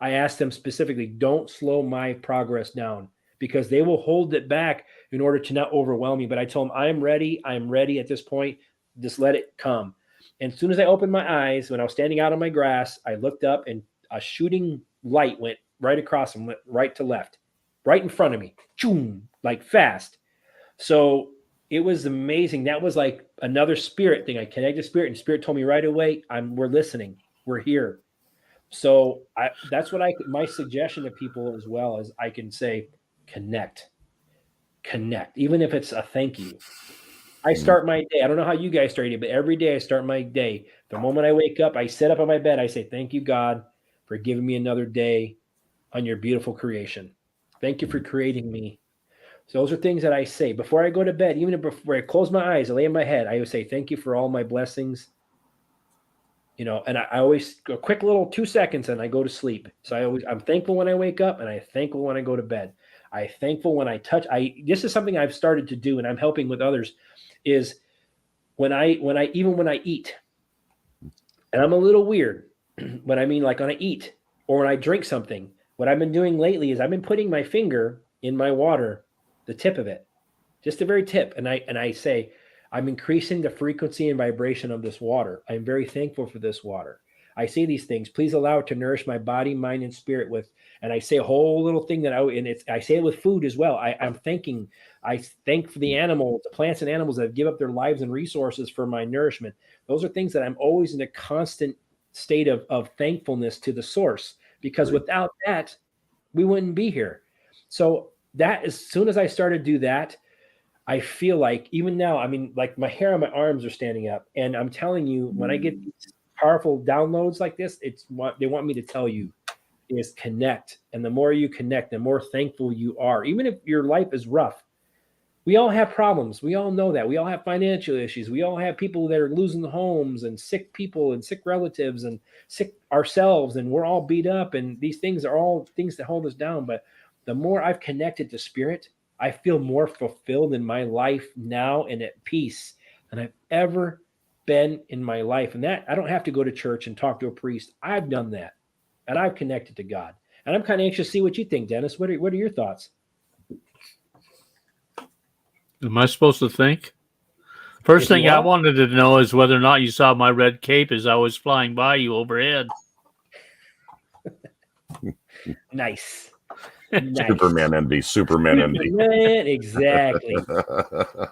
I asked them specifically, don't slow my progress down, because they will hold it back in order to not overwhelm me. But I told them, I'm ready at this point. Just let it come. And as soon as I opened my eyes, when I was standing out on my grass, I looked up and a shooting light went right across and went right to left, right in front of me, choom, like fast. So it was amazing. That was like another spirit thing. I connected to spirit, and spirit told me right away, we're listening. We're here. So that's what my suggestion to people as well is I can say, connect, even if it's a thank you. I start my day. I don't know how you guys start your day, but every day I start my day. The moment I wake up, I sit up on my bed. I say, thank you, God, for giving me another day on your beautiful creation. Thank you for creating me. So those are things that I say before I go to bed. Even before I close my eyes, I lay in my head, I would say, thank you for all my blessings. And I always go a quick little 2 seconds and I go to sleep. So I'm thankful when I wake up, and I'm thankful when I go to bed. I'm thankful when I touch. This is something I've started to do, and I'm helping with others, is when I eat, and I'm a little weird, but I mean, like when I eat or when I drink something, what I've been doing lately is I've been putting my finger in my water, the tip of it, just the very tip. And I say, I'm increasing the frequency and vibration of this water. I'm very thankful for this water. I say these things, please allow it to nourish my body, mind, and spirit with, and I say a whole little thing I say it with food as well. I thank for the animals, the plants and animals that give up their lives and resources for my nourishment. Those are things that I'm always in a constant state of thankfulness to the source, because without that, we wouldn't be here. So that as soon as I started to do that, I feel like even now, I mean, like my hair on my arms are standing up, and I'm telling you, when I get these powerful downloads like this, it's what they want me to tell you is connect. And the more you connect, the more thankful you are. Even if your life is rough, we all have problems. We all know that. We all have financial issues. We all have people that are losing homes, and sick people and sick relatives and sick ourselves, and we're all beat up. And these things are all things that hold us down. But the more I've connected to spirit, I feel more fulfilled in my life now and at peace than I've ever been in my life. And that I don't have to go to church and talk to a priest. I've done that, and I've connected to God. And I'm kind of anxious to see what you think, Dennis. What are your thoughts? Am I supposed to think? First thing I wanted to know is whether or not you saw my red cape as I was flying by you overhead. Nice. Superman envy.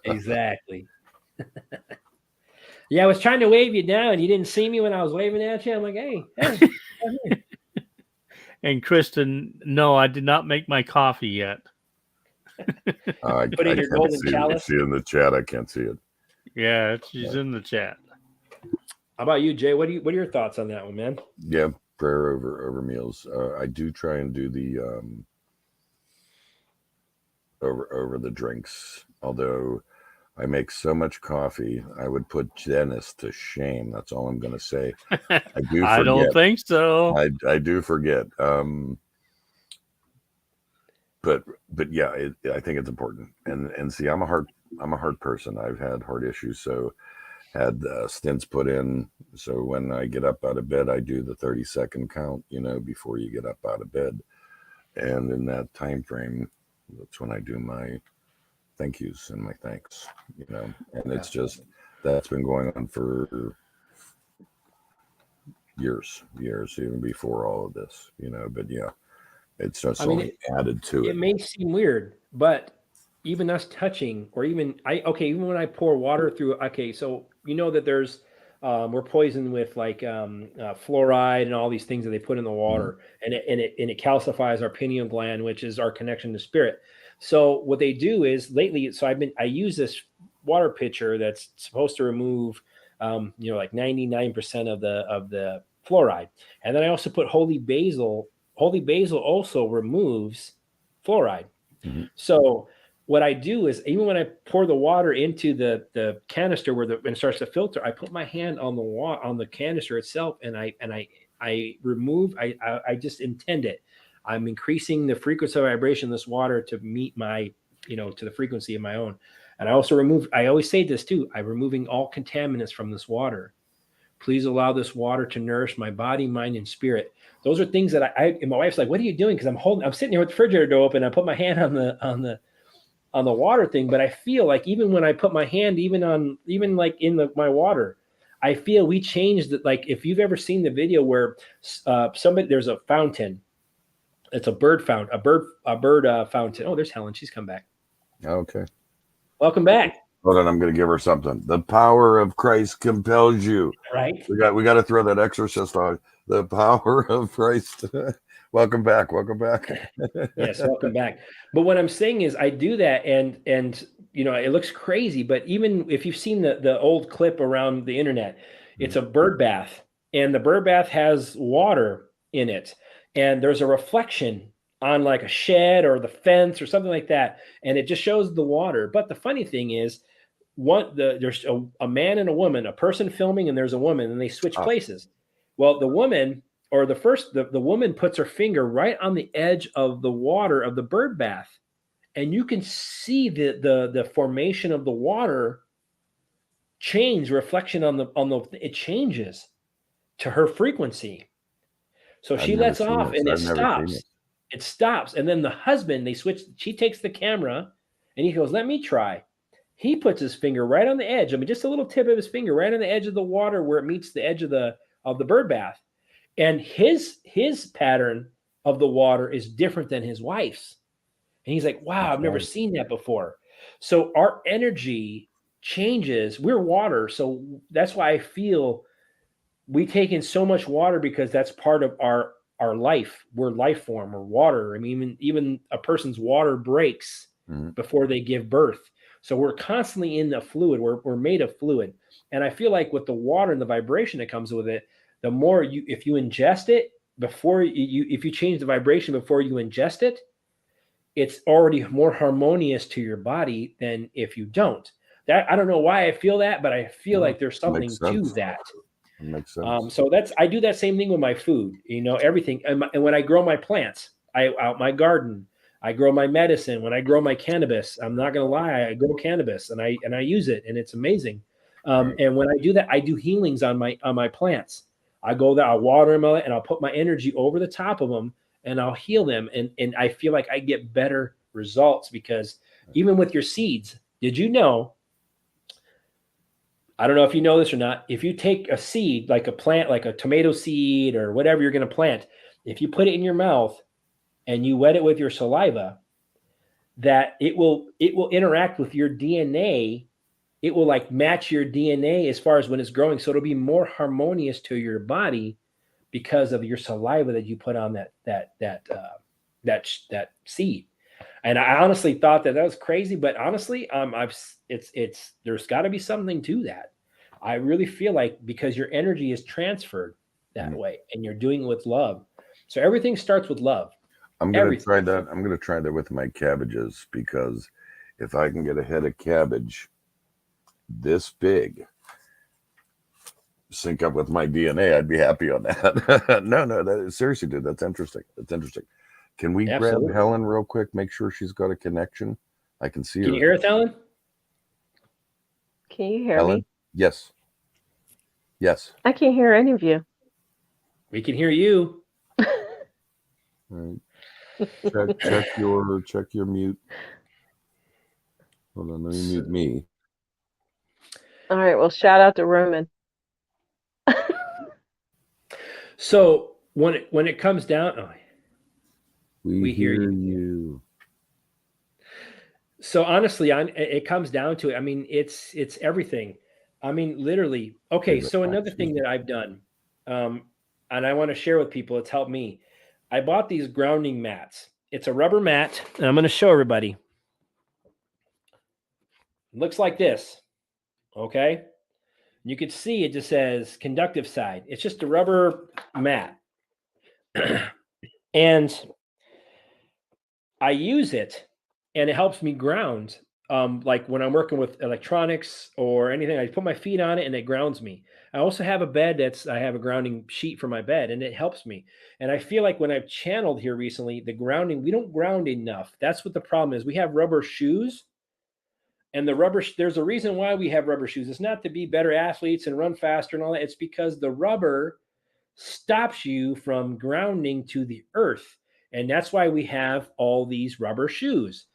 Exactly. Yeah, I was trying to wave you down. You didn't see me when I was waving at you. I'm like, hey. And Kristen, no, I did not make my coffee yet. Put in your golden chalice. See in the chat. I can't see it. Yeah, she's in the chat. How about you, Jay? What are your thoughts on that one, man? Yeah, prayer over meals. I do try and do the over the drinks. Although I make so much coffee, I would put Dennis to shame. That's all I'm going to say. I do. I don't think so. I do forget. But yeah, I think it's important. And see, I'm a hard person. I've had heart issues, so had stents put in. So when I get up out of bed, I do the 30-second count, before you get up out of bed. And in that time frame, that's when I do my thank yous and my thanks, and it's just, that's been going on for years, even before all of this, but yeah, it's just added to it. It may seem weird, but even us touching, or even even when I pour water through, so that there's we're poisoned with like fluoride and all these things that they put in the water, and it calcifies our pineal gland, which is our connection to spirit. So what they do is lately, I use this water pitcher that's supposed to remove like 99% of the fluoride, and then I also put holy basil. Holy basil also removes fluoride. Mm-hmm. So what I do is, even when I pour the water into the canister when it starts to filter, I put my hand on the canister itself, and I remove. I just intend it. I'm increasing the frequency of vibration of this water to meet my, to the frequency of my own. And I also I always say this too, I'm removing all contaminants from this water. Please allow this water to nourish my body, mind, and spirit. Those are things that and my wife's like, what are you doing? Because I'm sitting here with the refrigerator door open. I put my hand on the water thing, but I feel like even when I put my hand my water, I feel we changed it. Like if you've ever seen the video where there's a fountain, it's a bird fountain. Oh, there's Helen. She's come back. Okay. Welcome back. Hold on, I'm going to give her something. The power of Christ compels you. Right. We got to throw that exorcist on. The power of Christ. Welcome back. Welcome back. Yes, welcome back. But what I'm saying is I do that and it looks crazy, but even if you've seen the old clip around the internet, it's a bird bath, and the bird bath has water in it, and there's a reflection on like a shed or the fence or something like that, and it just shows the water. But the funny thing is, there's a man and a woman, a person filming, and there's a woman, and they switch places. Well, the woman or the woman puts her finger right on the edge of the water of the bird bath, and you can see the formation of the water change, reflection on the it changes to her frequency. So she lets off and it stops. It stops, and then the husband, they switch. She takes the camera, and he goes, "Let me try." He puts his finger right on the edge. I mean, just a little tip of his finger right on the edge of the water where it meets the edge of the bird bath. And his pattern of the water is different than his wife's. And he's like, wow, I've never seen that before. So our energy changes. We're water. So that's why I feel we take in so much water, because that's part of our life. We're life form or water. I mean, even a person's water breaks before they give birth. So we're constantly in the fluid. We're made of fluid. And I feel like with the water and the vibration that comes with it, the more if you ingest it if you change the vibration before you ingest it, it's already more harmonious to your body than if you don't. That, I don't know why I feel that, but I feel like there's something to that. It makes sense. So I do that same thing with my food, everything. And when I grow my plants, out my garden, I grow my medicine. When I grow my cannabis, I'm not going to lie, I grow cannabis and I use it, and it's amazing. And when I do that, I do healings on my plants. I go there, I'll water them, and I'll put my energy over the top of them, and I'll heal them. And I feel like I get better results, because even with your seeds, did you know, I don't know if you know this or not, if you take a seed, like a plant, like a tomato seed or whatever you're going to plant, if you put it in your mouth and you wet it with your saliva, that it will interact with your DNA. It will like match your DNA as far as when it's growing. So it'll be more harmonious to your body because of your saliva that you put on that seed. And I honestly thought that was crazy, but honestly, there's got to be something to that. I really feel like, because your energy is transferred that way, and you're doing it with love. So everything starts with love. I'm going to try that. I'm going to try that with my cabbages, because if I can get a head of cabbage this big sync up with my DNA, I'd be happy on that. No, seriously, dude, that's interesting. Can we grab Helen real quick? Make sure she's got a connection. I can see her. Can you hear us, Helen? Can you hear me? Yes. I can't hear any of you. We can hear you. All right. Check your mute. Hold on, let me mute me. All right. Well, shout out to Roman. So when it comes down, we hear you. So honestly, it comes down to it. I mean, it's everything. I mean, literally. Okay. So another thing that I've done, and I want to share with people, it's helped me. I bought these grounding mats. It's a rubber mat, and I'm going to show everybody. It looks like this. Okay. You can see it just says conductive side. It's just a rubber mat. And I use it, and it helps me ground. Like when I'm working with electronics or anything, I put my feet on it and it grounds me. I also have a bed I have a grounding sheet for my bed, and it helps me. And I feel like when I've channeled here recently, the grounding, we don't ground enough. That's what the problem is. We have rubber shoes, and there's a reason why we have rubber shoes. It's not to be better athletes and run faster and all that. It's because the rubber stops you from grounding to the earth. And that's why we have all these rubber shoes.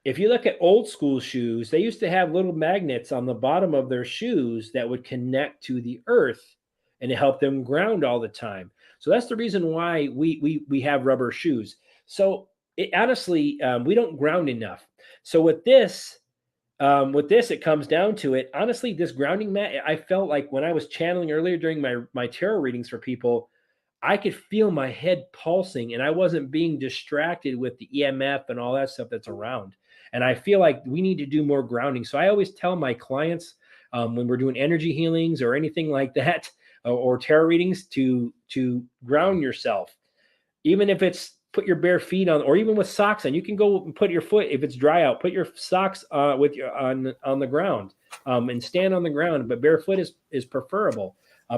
If you look at old school shoes, they used to have little magnets on the bottom of their shoes that would connect to the earth, and it helped them ground all the time. So that's the reason why we have rubber shoes. So honestly, we don't ground enough. So with this, with this, it comes down to it. Honestly, this grounding mat, I felt like when I was channeling earlier during my tarot readings for people, I could feel my head pulsing and I wasn't being distracted with the EMF and all that stuff that's around. And I feel like we need to do more grounding. So I always tell my clients when we're doing energy healings or anything like that, or tarot readings, to ground yourself. Even if it's put your bare feet on, or even with socks on, you can go and put your foot, if it's dry out, put your socks with your on the ground and stand on the ground, but barefoot is preferable.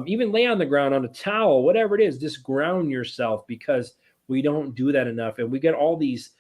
Even lay on the ground on a towel, whatever it is, just ground yourself, because we don't do that enough. And we get all these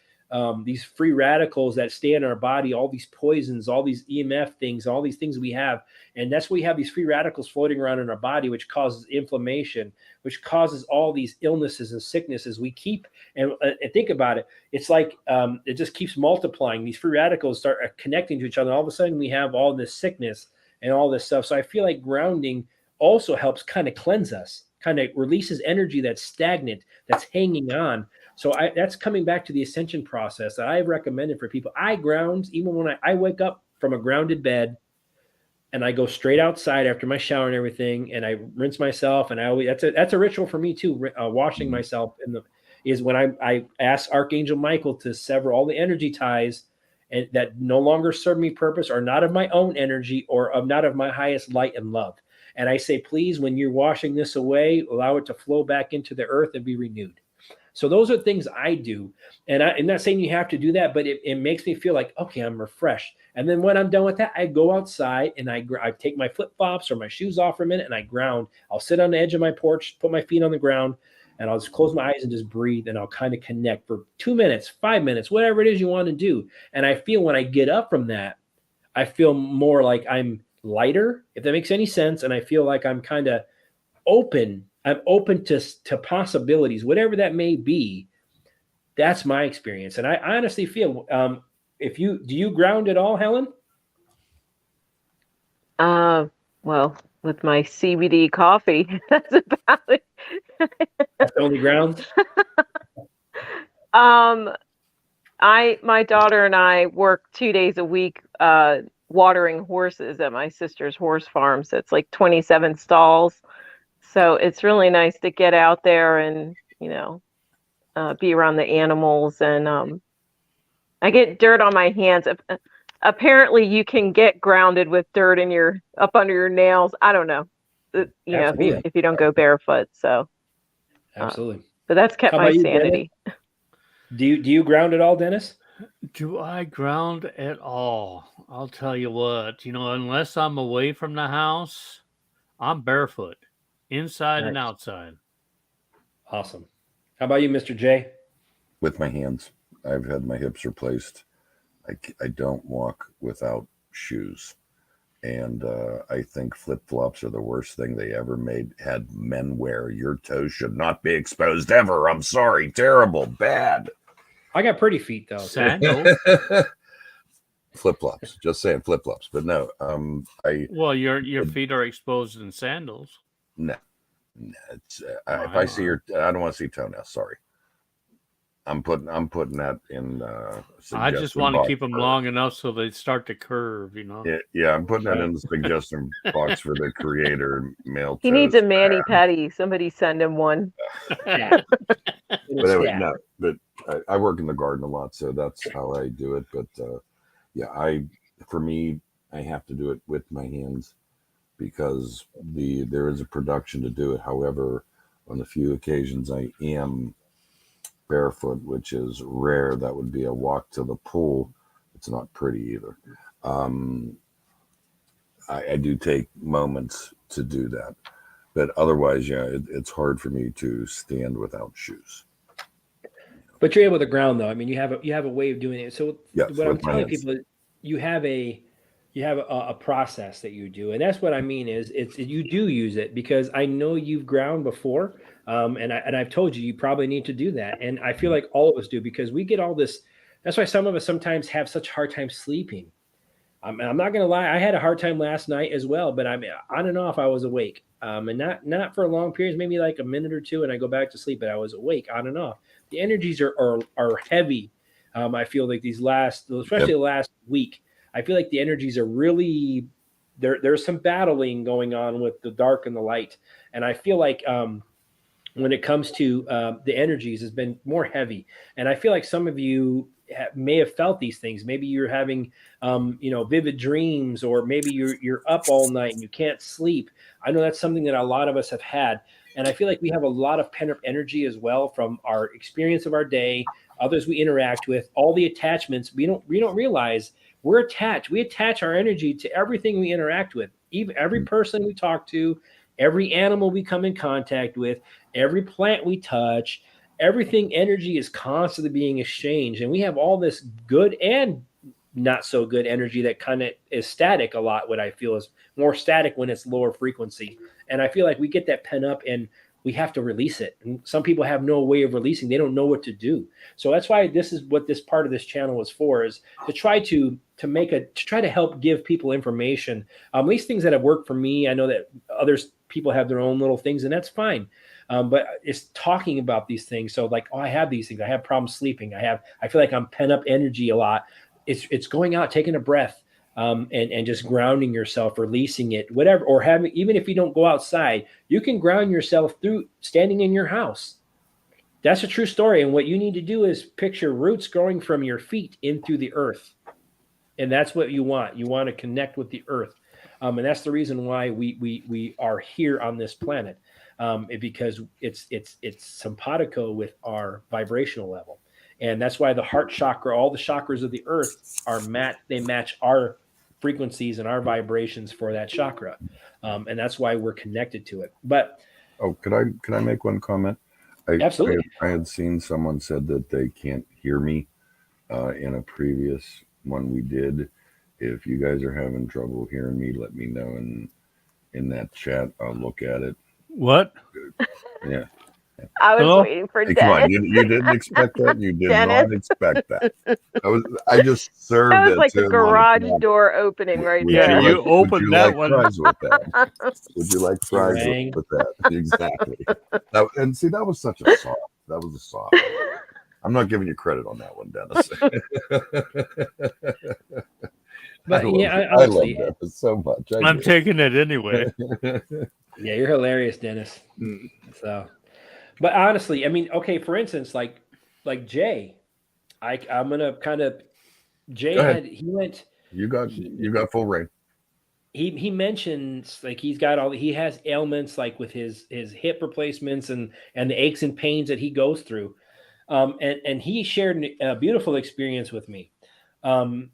free radicals that stay in our body, all these poisons, all these EMF things, all these things we have. And that's why we have these free radicals floating around in our body, which causes inflammation, which causes all these illnesses and sicknesses we keep. And think about it. It's like it just keeps multiplying. These free radicals start connecting to each other. All of a sudden we have all this sickness and all this stuff. So I feel like grounding also helps kind of cleanse us, kind of releases energy that's stagnant, that's hanging on. So that's coming back to the ascension process that I've recommended for people. I ground even when I wake up from a grounded bed, and I go straight outside after my shower and everything, and I rinse myself. And I always, that's a ritual for me too. Washing myself is when I ask Archangel Michael to sever all the energy ties and that no longer serve me purpose, or not of my own energy, or not of my highest light and love. And I say, please, when you're washing this away, allow it to flow back into the earth and be renewed. So those are things I do. And I'm not saying you have to do that, but it makes me feel like, okay, I'm refreshed. And then when I'm done with that, I go outside and I take my flip-flops or my shoes off for a minute and I ground. I'll sit on the edge of my porch, put my feet on the ground, and I'll just close my eyes and just breathe. And I'll kind of connect for 2 minutes, 5 minutes, whatever it is you want to do. And I feel when I get up from that, I feel more like I'm lighter, if that makes any sense. And I feel like I'm kind of open. I'm open to possibilities, whatever that may be. That's my experience. And I honestly feel, do you ground at all, Helen? Well, with my CBD coffee, that's about it. That's the only ground? My daughter and I work 2 days a week, watering horses at my sister's horse farm. So it's like 27 stalls. So it's really nice to get out there and, be around the animals. And I get dirt on my hands. Apparently you can get grounded with dirt up under your nails. I don't know, if you don't go barefoot. So Absolutely. But that's kept my sanity. Do you ground at all, Dennis? Do I ground at all? I'll tell you what, unless I'm away from the house, I'm barefoot, inside and outside. Awesome. How about you, Mr. J? With my hands. I've had my hips replaced. I don't walk without shoes. And I think flip-flops are the worst thing they ever had men wear. Your toes should not be exposed ever. I'm sorry. Terrible. Bad. I got pretty feet, though. Sandals. Flip-flops. Just saying flip-flops. But no. Well, your feet are exposed in sandals. No. It's, if I see I don't want to see toenails. Sorry. I'm putting that in. I just want to keep them long enough so they start to curve. Yeah. I'm putting that in the suggestion box for the creator. Male. He needs a mani-pedi. Somebody send him one. But anyway, no. But I work in the garden a lot, so that's how I do it. But for me, I have to do it with my hands because there is a production to do it. However, on the few occasions I am barefoot, which is rare, that would be a walk to the pool. It's not pretty either. I do take moments to do that, but otherwise, it's hard for me to stand without shoes. But you're able to ground, though. I mean, you have a way of doing it. So what I'm telling people is you have a process that you do, and that's what I mean is you do use it, because I know you've ground before, and I've told you probably need to do that, and I feel like all of us do, because we get all this. That's why some of us sometimes have such a hard time sleeping. I'm not gonna lie, I had a hard time last night as well, but I mean, on and off I was awake, and not for long periods, maybe like a minute or two, and I go back to sleep, but I was awake on and off. The energies are heavy. I feel like especially the last week. I feel like the energies are really there's some battling going on with the dark and the light. And I feel like when it comes to the energies has been more heavy. And I feel like some of you may have felt these things. Maybe you're having, vivid dreams, or maybe you're up all night and you can't sleep. I know that's something that a lot of us have had. And I feel like we have a lot of pent up energy as well from our experience of our day, others we interact with, all the attachments. We don't realize we're attached. We attach our energy to everything we interact with, even every person we talk to, every animal we come in contact with, every plant we touch. Everything energy is constantly being exchanged, and we have all this good and not so good energy that kind of is static a lot. What I feel is more static when it's lower frequency, and I feel like we get that pent up and we have to release it. And some people have no way of releasing. They don't know what to do. So that's why this is what this part of this channel is for, is to try to try to help give people information. These things that have worked for me, I know that others people have their own little things, and that's fine. But it's talking about these things. So like, I have these things. I have problems sleeping. I feel like I'm pent up energy a lot. It's going out, taking a breath, and just grounding yourself, releasing it, whatever, or having, even if you don't go outside, you can ground yourself through standing in your house. That's a true story. And what you need to do is picture roots growing from your feet in through the earth. And that's what you want. You want to connect with the earth. And that's the reason why we are here on this planet. Because it's simpatico with our vibrational level. And that's why the heart chakra, all the chakras of the earth they match our frequencies and our vibrations for that chakra. And that's why we're connected to it. But can I make one comment? Absolutely. I had seen someone said that they can't hear me in a previous one we did. If you guys are having trouble hearing me, let me know in that chat. I'll look at it. What? Yeah. I was Hello? waiting for Hey, come Dennis. on, you didn't expect that. You did Dennis. not expect that. I just served That was it like to the him on garage platter. door opening right Would there. you would opened you that like one. fries with that? Would you like fries Rang. with that? Exactly. And see, that was such a soft. That was a soft. I'm not giving you credit on that one, Dennis. But I honestly, love Dennis so much. I'm taking it anyway. yeah, you're hilarious, Dennis. So, but honestly, I mean, okay, for instance, like Jay, I'm gonna kind of Jay Go ahead. You got full reign. He mentions like he has ailments like with his hip replacements and the aches and pains that he goes through. And he shared a beautiful experience with me. And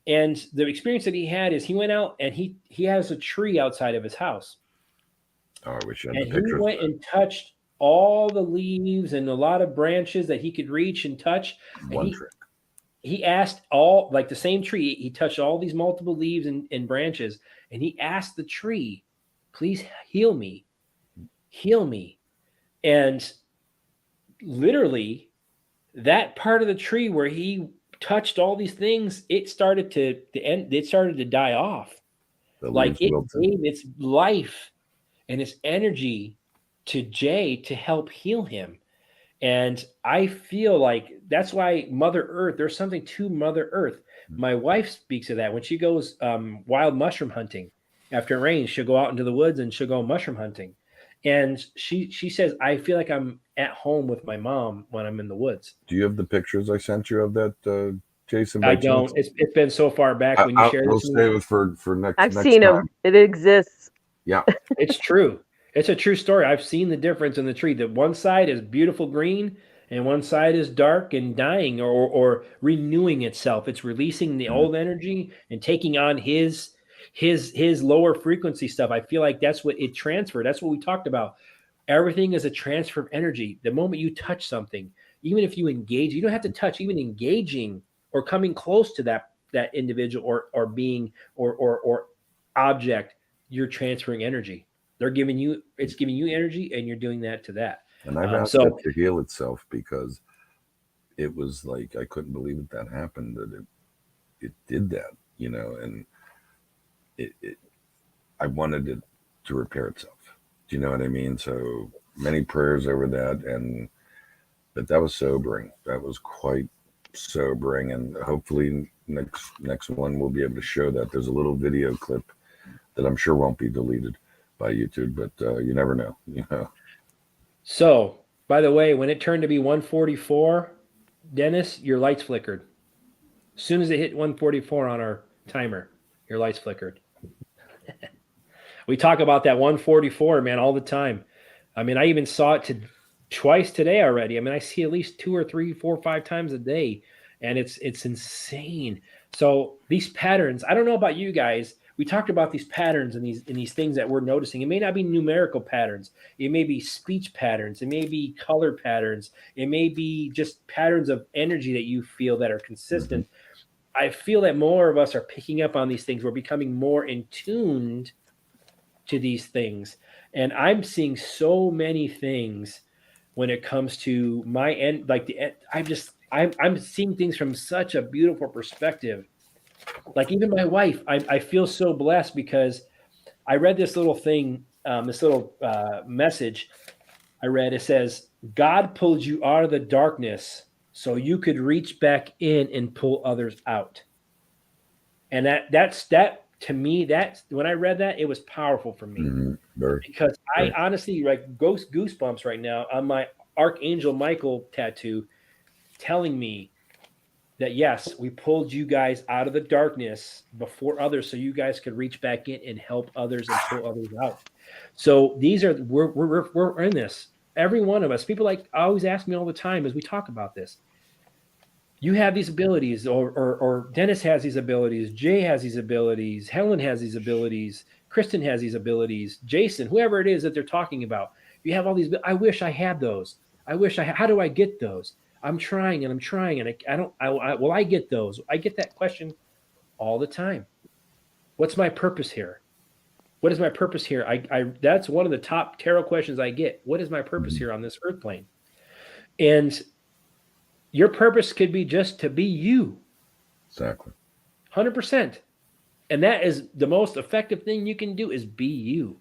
the experience that he had is he went out and he has a tree outside of his house. Oh, I wish I had And the he pictures. went and touched all the leaves and a lot of branches that he could reach and touch. One trick. He asked all, like the same tree, he touched all these multiple leaves and branches, and he asked the tree, please heal me. And literally that part of the tree where he touched all these things, it started to die off. Like it gave its life and its energy to Jay to help heal him. And I feel like that's why Mother Earth, there's something to Mother Earth. My wife speaks of that when she goes wild mushroom hunting. After it rains, she'll go out into the woods and she'll go mushroom hunting. And she says, I feel like I'm at home with my mom when I'm in the woods. Do you have the pictures I sent you of that, Jason? I don't. It's been so far back when you shared it. We'll save it for next. I've next seen time. him. It exists. Yeah, it's true. It's a true story. I've seen the difference in the tree. That one side is beautiful green and one side is dark and dying or renewing itself. It's releasing the old energy and taking on his lower frequency stuff. I feel like that's what it transferred. That's what we talked about. Everything is a transfer of energy. The moment you touch something, even if you engage, you don't have to touch, even engaging or coming close to that individual or being or object, you're transferring energy. It's giving you energy, and you're doing that to that. And I've asked it to heal itself because it was like I couldn't believe that happened. That it did that, and I wanted it to repair itself. Do you know what I mean? So many prayers over that, but that was sobering. That was quite sobering, and hopefully next one we'll be able to show that. There's a little video clip that I'm sure won't be deleted by YouTube, but you never know. So, by the way, when it turned to be 144, Dennis, your lights flickered. As soon as it hit 144 on our timer, your lights flickered. We talk about that 144, man, all the time. I mean, I even saw it twice today already. I mean, I see at least 2 or 3, 4, 5 times a day, and it's insane. So these patterns, I don't know about you guys. We talked about these patterns and these things that we're noticing. It may not be numerical patterns. It may be speech patterns. It may be color patterns. It may be just patterns of energy that you feel that are consistent. Mm-hmm. I feel that more of us are picking up on these things. We're becoming more in tuned to these things. And I'm seeing so many things when it comes to my end. Like I'm seeing things from such a beautiful perspective. Like even my wife, I feel so blessed because I read this little thing, this little message I read. It says, God pulled you out of the darkness so you could reach back in and pull others out. And that to me, that when I read that, it was powerful for me because I honestly like goosebumps right now on my Archangel Michael tattoo telling me that yes, we pulled you guys out of the darkness before others so you guys could reach back in and help others and pull others out. So we're in this. Every one of us, people like always ask me all the time as we talk about this. You have these abilities, or Dennis has these abilities, Jay has these abilities, Helen has these abilities, Kristen has these abilities, Jason, whoever it is that they're talking about. You have all these. I wish I had those. How do I get those? I'm trying and will I get those? I get that question all the time. What's my purpose here? What is my purpose here? That's one of the top tarot questions I get. What is my purpose here on this earth plane? And your purpose could be just to be you. Exactly. 100%. And that is the most effective thing you can do is be you.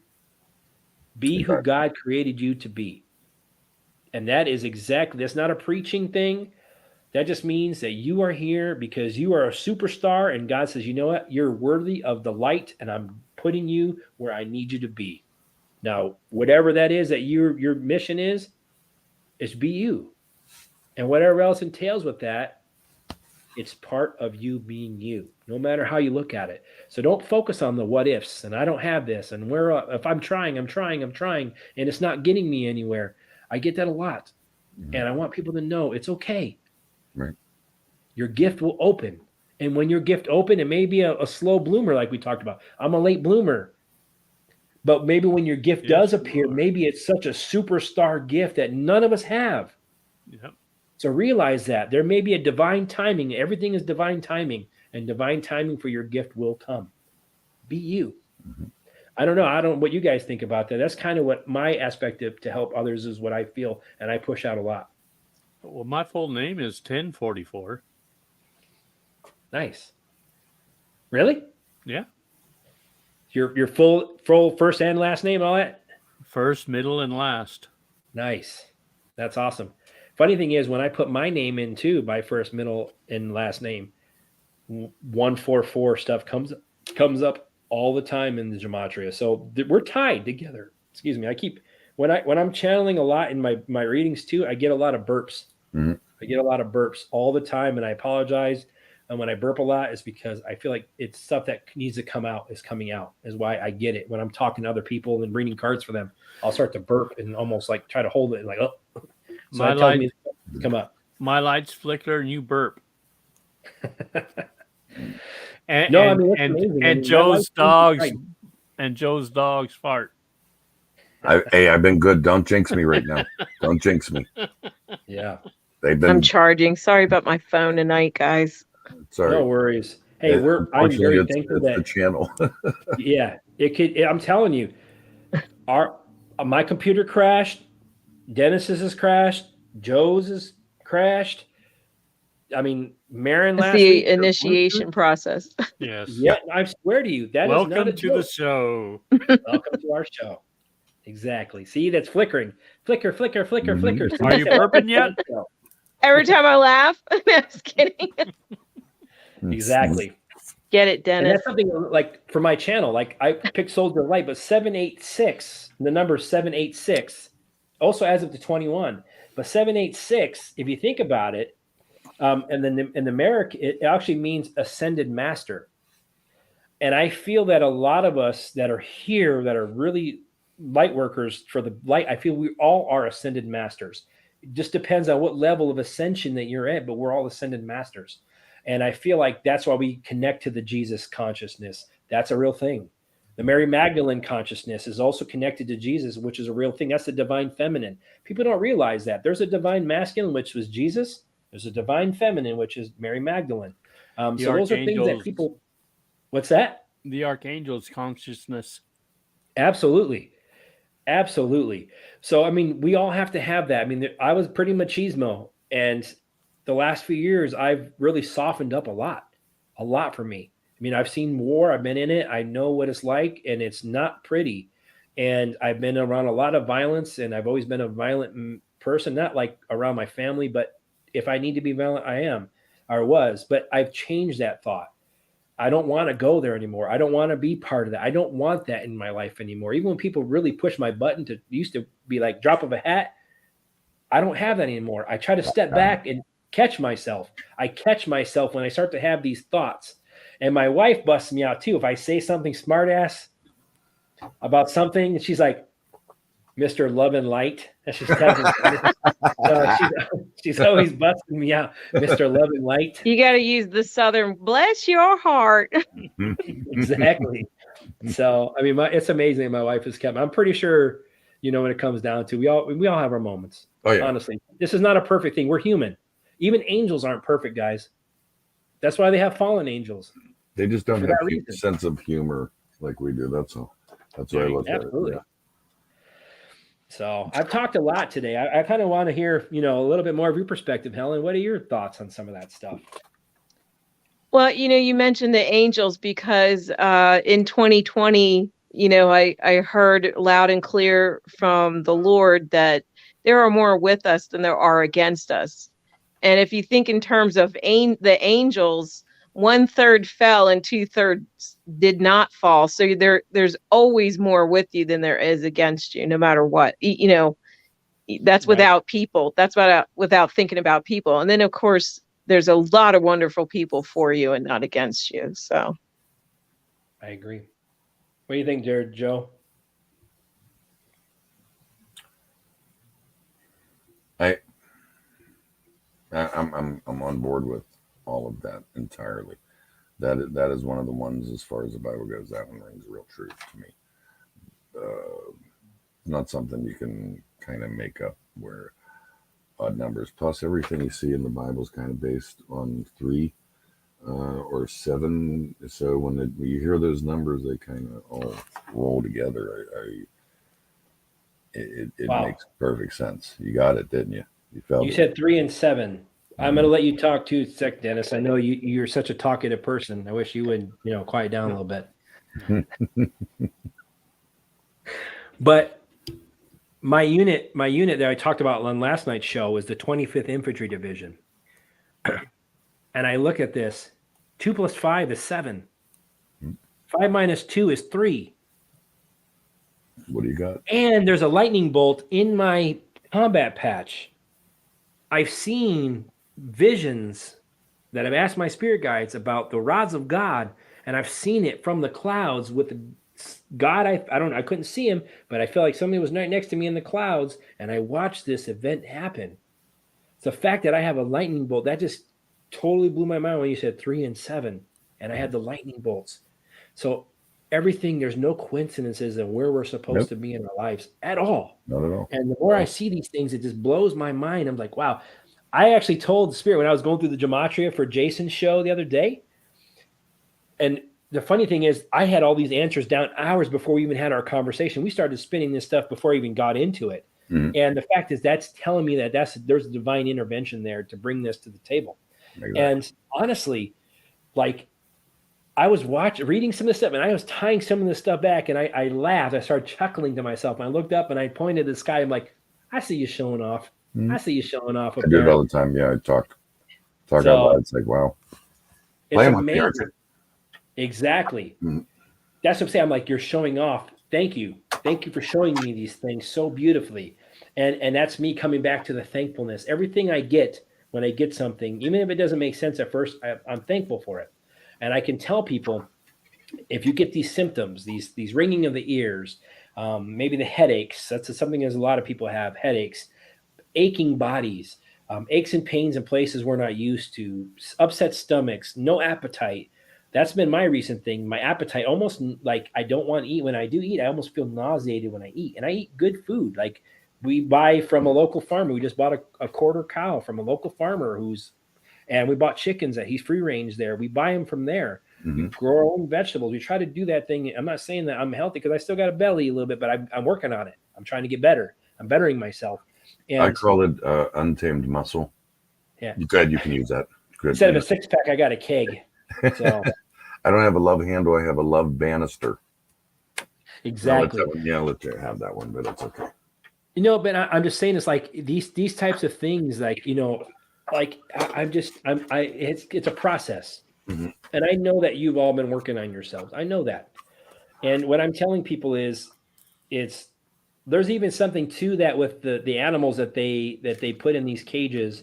Be who God created you to be. And that's not a preaching thing. That just means that you are here because you are a superstar and God says, you know what? You're worthy of the light and I'm putting you where I need you to be. Now, whatever that is that your mission is be you. And whatever else entails with that, it's part of you being you, no matter how you look at it. So don't focus on the what ifs and I don't have this and if I'm trying, and it's not getting me anywhere. I get that a lot. And I want people to know it's okay. Right. Your gift will open. And when your gift open, it may be a slow bloomer like we talked about. I'm a late bloomer. But maybe when your gift does appear, maybe it's such a superstar gift that none of us have. Yep. So realize that there may be a divine timing. Everything is divine timing, and divine timing for your gift will come. Be you. Mm-hmm. I don't know what you guys think about that. That's kind of what my aspect to help others is what I feel, and I push out a lot. Well, my full name is 1044. Nice. Really? Yeah. Your full first and last name, all that? First, middle, and last. Nice. That's awesome. Funny thing is, when I put my name in too, my first, middle, and last name, 144 stuff comes up all the time in the gematria. So we're tied together. Excuse me. When I'm channeling a lot in my readings too, I get a lot of burps. Mm-hmm. I get a lot of burps all the time, and I apologize. And when I burp a lot, it's because I feel like it's stuff that needs to come out is coming out. Is why I get it when I'm talking to other people and reading cards for them. I'll start to burp and almost like try to hold it and like, oh. So my light come up. My lights flicker and you burp. and Joe's dogs fart. I've been good. Don't jinx me right now. Don't jinx me. Yeah. I'm charging. Sorry about my phone tonight, guys. Sorry. No worries. Hey, I'm very thankful that the channel. Yeah, I'm telling you, my computer crashed. Dennis's has crashed. Joe's has crashed. I mean, Marin last week. The initiation process. Yes. Yeah, I swear to you, that welcome is not a to joke. The show. Welcome to our show. Exactly. See, that's flickering. Flicker, flicker, flicker, flicker. Are you burping yet? Every time I laugh. No, I'm just kidding. Exactly. Get it, And Dennis. that's something like for my channel, like I picked Soldier of Light, but 786, the number 786, also as of the 21, but 786, if you think about it, and then in America, it actually means ascended master. And I feel that a lot of us that are here that are really light workers for the light, I feel we all are ascended masters. It just depends on what level of ascension that you're at, but we're all ascended masters. And I feel like that's why we connect to the Jesus consciousness. That's a real thing. The Mary Magdalene consciousness is also connected to Jesus, which is a real thing. That's the divine feminine. People don't realize that. There's a divine masculine, which was Jesus. There's a divine feminine, which is Mary Magdalene. So those are things that people... What's that? The archangel's consciousness. Absolutely. Absolutely. So, I mean, we all have to have that. I mean, I was pretty machismo, and the last few years, I've really softened up a lot for me. I mean, I've seen war. I've been in it. I know what it's like, and it's not pretty. And I've been around a lot of violence, and I've always been a violent person, not like around my family, but if I need to be violent, I am or was. But I've changed that thought. I don't want to go there anymore. I don't want to be part of that. I don't want that in my life anymore. Even when people really push my button to used to be like drop of a hat, I don't have that anymore. I try to step back and catch myself. I catch myself when I start to have these thoughts. And my wife busts me out too. If I say something smart ass about something, and she's like, Mr. Love and Light. And she's she's always busting me out, Mr. Love and Light. You got to use the Southern, bless your heart. Exactly. So, I mean, it's amazing my wife has kept. I'm pretty sure, when it comes down to, we all have our moments. Oh, yeah. Honestly, this is not a perfect thing. We're human. Even angels aren't perfect, guys. That's why they have fallen angels. They just don't have a sense of humor like we do. That's all. That's why I look at it. Yeah. So I've talked a lot today. I kind of want to hear, a little bit more of your perspective, Helen. What are your thoughts on some of that stuff? Well, you mentioned the angels because in 2020, I heard loud and clear from the Lord that there are more with us than there are against us. And if you think in terms of the angels, 1/3 fell and 2/3 did not fall. So there's always more with you than there is against you, no matter what. That's without people. That's without thinking about people. And then, of course, there's a lot of wonderful people for you and not against you. So I agree. What do you think, Jared? Joe? I'm on board with all of that entirely. That is one of the ones, as far as the Bible goes, that one rings real true to me. Not something you can kind of make up where odd numbers. Plus, everything you see in the Bible is kind of based on 3 or 7. So when you hear those numbers, they kind of all roll together. It makes perfect sense. You got it, didn't you? You said 3 and 7. I'm going to let you talk too, Sec Dennis. I know you're such a talkative person. I wish you would, quiet down a little bit. But my unit that I talked about on last night's show was the 25th Infantry Division. And I look at this, 2 + 5 is 7. 5 - 2 is 3. What do you got? And there's a lightning bolt in my combat patch. I've seen visions that I've asked my spirit guides about the rods of God, and I've seen it from the clouds with the God. I couldn't see him, but I felt like somebody was right next to me in the clouds, and I watched this event happen. It's the fact that I have a lightning bolt that just totally blew my mind when you said 3 and 7, and I had the lightning bolts. So everything, there's no coincidences in where we're supposed to be in our lives at all. Not at all. And the more I see these things, it just blows my mind. I'm like, wow. I actually told the spirit when I was going through the gematria for Jason's show the other day. And the funny thing is, I had all these answers down hours before we even had our conversation. We started spinning this stuff before I even got into it. Mm-hmm. And the fact is, that's telling me that there's a divine intervention there to bring this to the table. Exactly. And honestly, like, I was reading some of this stuff, and I was tying some of this stuff back, and I laughed. I started chuckling to myself, and I looked up, and I pointed to the sky. I'm like, I see you showing off. Mhm. I see you showing off up I do it there. all the time. Yeah, I talk out So loud. It's like, wow, it's playing with me, aren't amazing. Exactly. Mhm. That's what I'm saying. I'm like, you're showing off. Thank you. Thank you for showing me these things so beautifully. And that's me coming back to the thankfulness. Everything I get when I get something, even if it doesn't make sense at first, I'm thankful for it. And I can tell people, if you get these symptoms, these ringing of the ears, maybe the headaches, that's something as a lot of people have, headaches, aching bodies, aches and pains in places we're not used to, upset stomachs, no appetite. That's been my recent thing. My appetite almost like I don't want to eat. When I do eat, I almost feel nauseated when I eat. And I eat good food. Like we buy from a local farmer. We just bought a quarter cow from a local farmer and we bought chickens that he's free range there. We buy them from there. We Mhm. grow our own vegetables. We try to do that thing. I'm not saying that I'm healthy because I still got a belly a little bit, but I'm working on it. I'm trying to get better. I'm bettering myself. I And call it untamed muscle. yeah, You can use that. Good. instead of a 6-pack, I got a keg. So I don't have a love handle. I have a love banister. exactly. I'll let you have that one, but it's okay. But I'm just saying, it's like these types of things, like it's a process. Mhm. And I know that you've all been working on yourselves. I know that. And what I'm telling people is there's even something to that with the animals that they put in these cages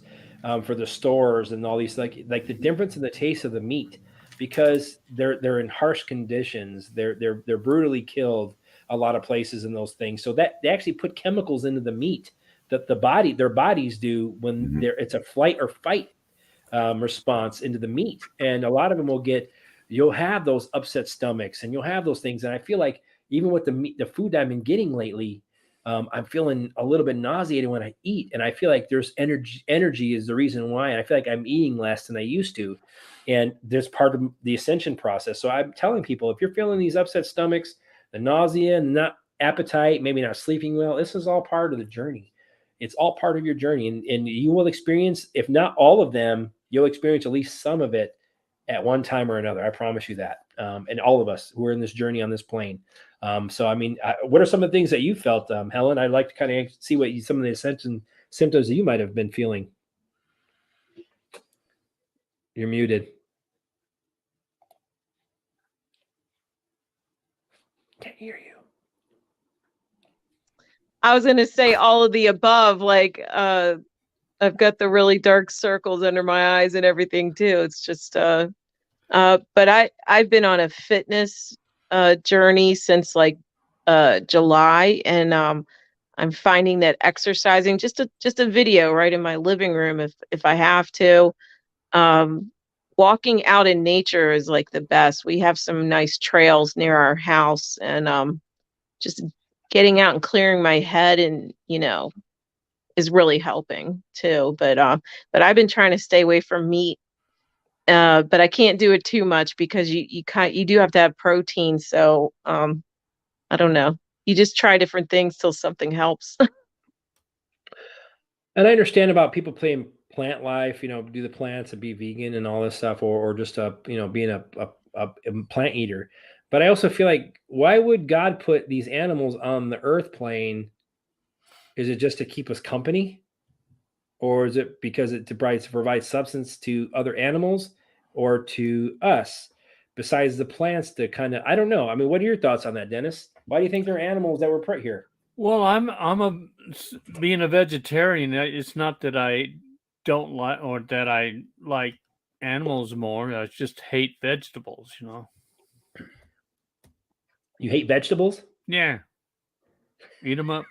for the stores and all these, like the difference in the taste of the meat, because they're in harsh conditions. They're brutally killed a lot of places in those things. So that they actually put chemicals into the meat that their bodies do when Mhm. it's a flight or fight response into the meat. And a lot of them you'll have those upset stomachs and you'll have those things. And I feel like even with the food I've been getting lately, I'm feeling a little bit nauseated when I eat. And I feel like there's energy is the reason why. And I feel like I'm eating less than I used to. And there's part of the ascension process. So I'm telling people, if you're feeling these upset stomachs, the nausea, not appetite, maybe not sleeping well, this is all part of the journey. It's all part of your journey. And you will experience, if not all of them, you'll experience at least some of it at one time or another. I promise you that. And all of us who are in this journey on this plane. So, I mean, what are some of the things that you felt, Helen? I'd like to kind of see some of the ascension symptoms that you might have been feeling. You're muted. Can't hear you. I was going to say all of the above, like I've got the really dark circles under my eyes and everything too. It's just but I've been on a fitness journey since like July, and I'm finding that exercising, just a video right in my living room if I have to, um walking out in nature is like the best. We have some nice trails near our house, and just getting out and clearing my head, and is really helping too. But I've been trying to stay away from meat, but I can't do it too much because you do have to have protein. So I don't know. You just try different things till something helps. And I understand about people playing plant life, do the plants and be vegan and all this stuff, or just being a plant eater. But I also feel like, why would God put these animals on the earth plane? Is it just to keep us company? Or is it because it provides substance to other animals or to us, besides the plants to kind of, I don't know. I mean, what are your thoughts on that, Dennis? Why do you think there are animals that were put here? Well, being a vegetarian. It's not that I don't like or that I like animals more. I just hate vegetables. You hate vegetables? Yeah, eat them up.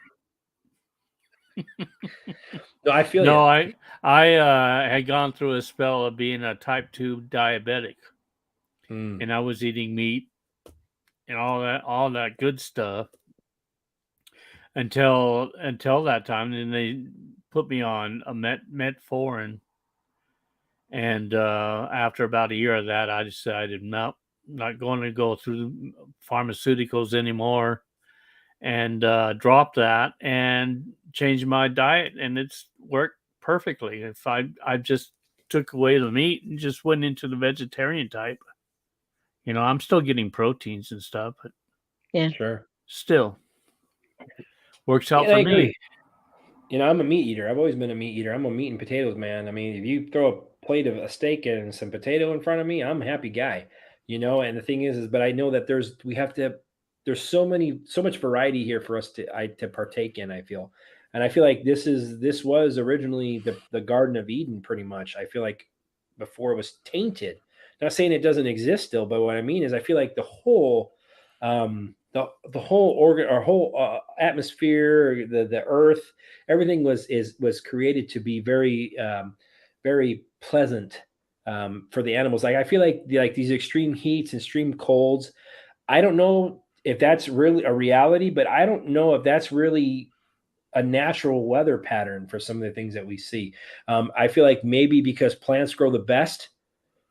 No, I feel No, you. I had gone through a spell of being a type 2 diabetic, and I was eating meat and all that good stuff until that time. And they put me on a metformin, and after about a year of that, I decided, no, not going to go through pharmaceuticals anymore, and dropped that and changed my diet, and it's worked perfectly. If I just took away the meat and just went into the vegetarian type, I'm still getting proteins and stuff, but Yeah. Sure. still works out And I for agree. me. You know, I'm a meat eater. I've always been a meat eater. I'm a meat and potatoes man. I mean, if you throw a plate of a steak and some potato in front of me, I'm a happy guy. You know, and the thing is, but I know that there's so much variety here for us to partake in. I feel, and I feel like this was originally the Garden of Eden, pretty much. I feel like before it was tainted. Not saying it doesn't exist still, but what I mean is, I feel like the whole the whole organ, our whole atmosphere, the earth, everything was created to be very pleasant for the animals. Like I feel like these extreme heats and extreme colds. I don't know if that's really a reality, but I don't know if that's really a natural weather pattern for some of the things that we see. I feel like maybe because plants grow the best,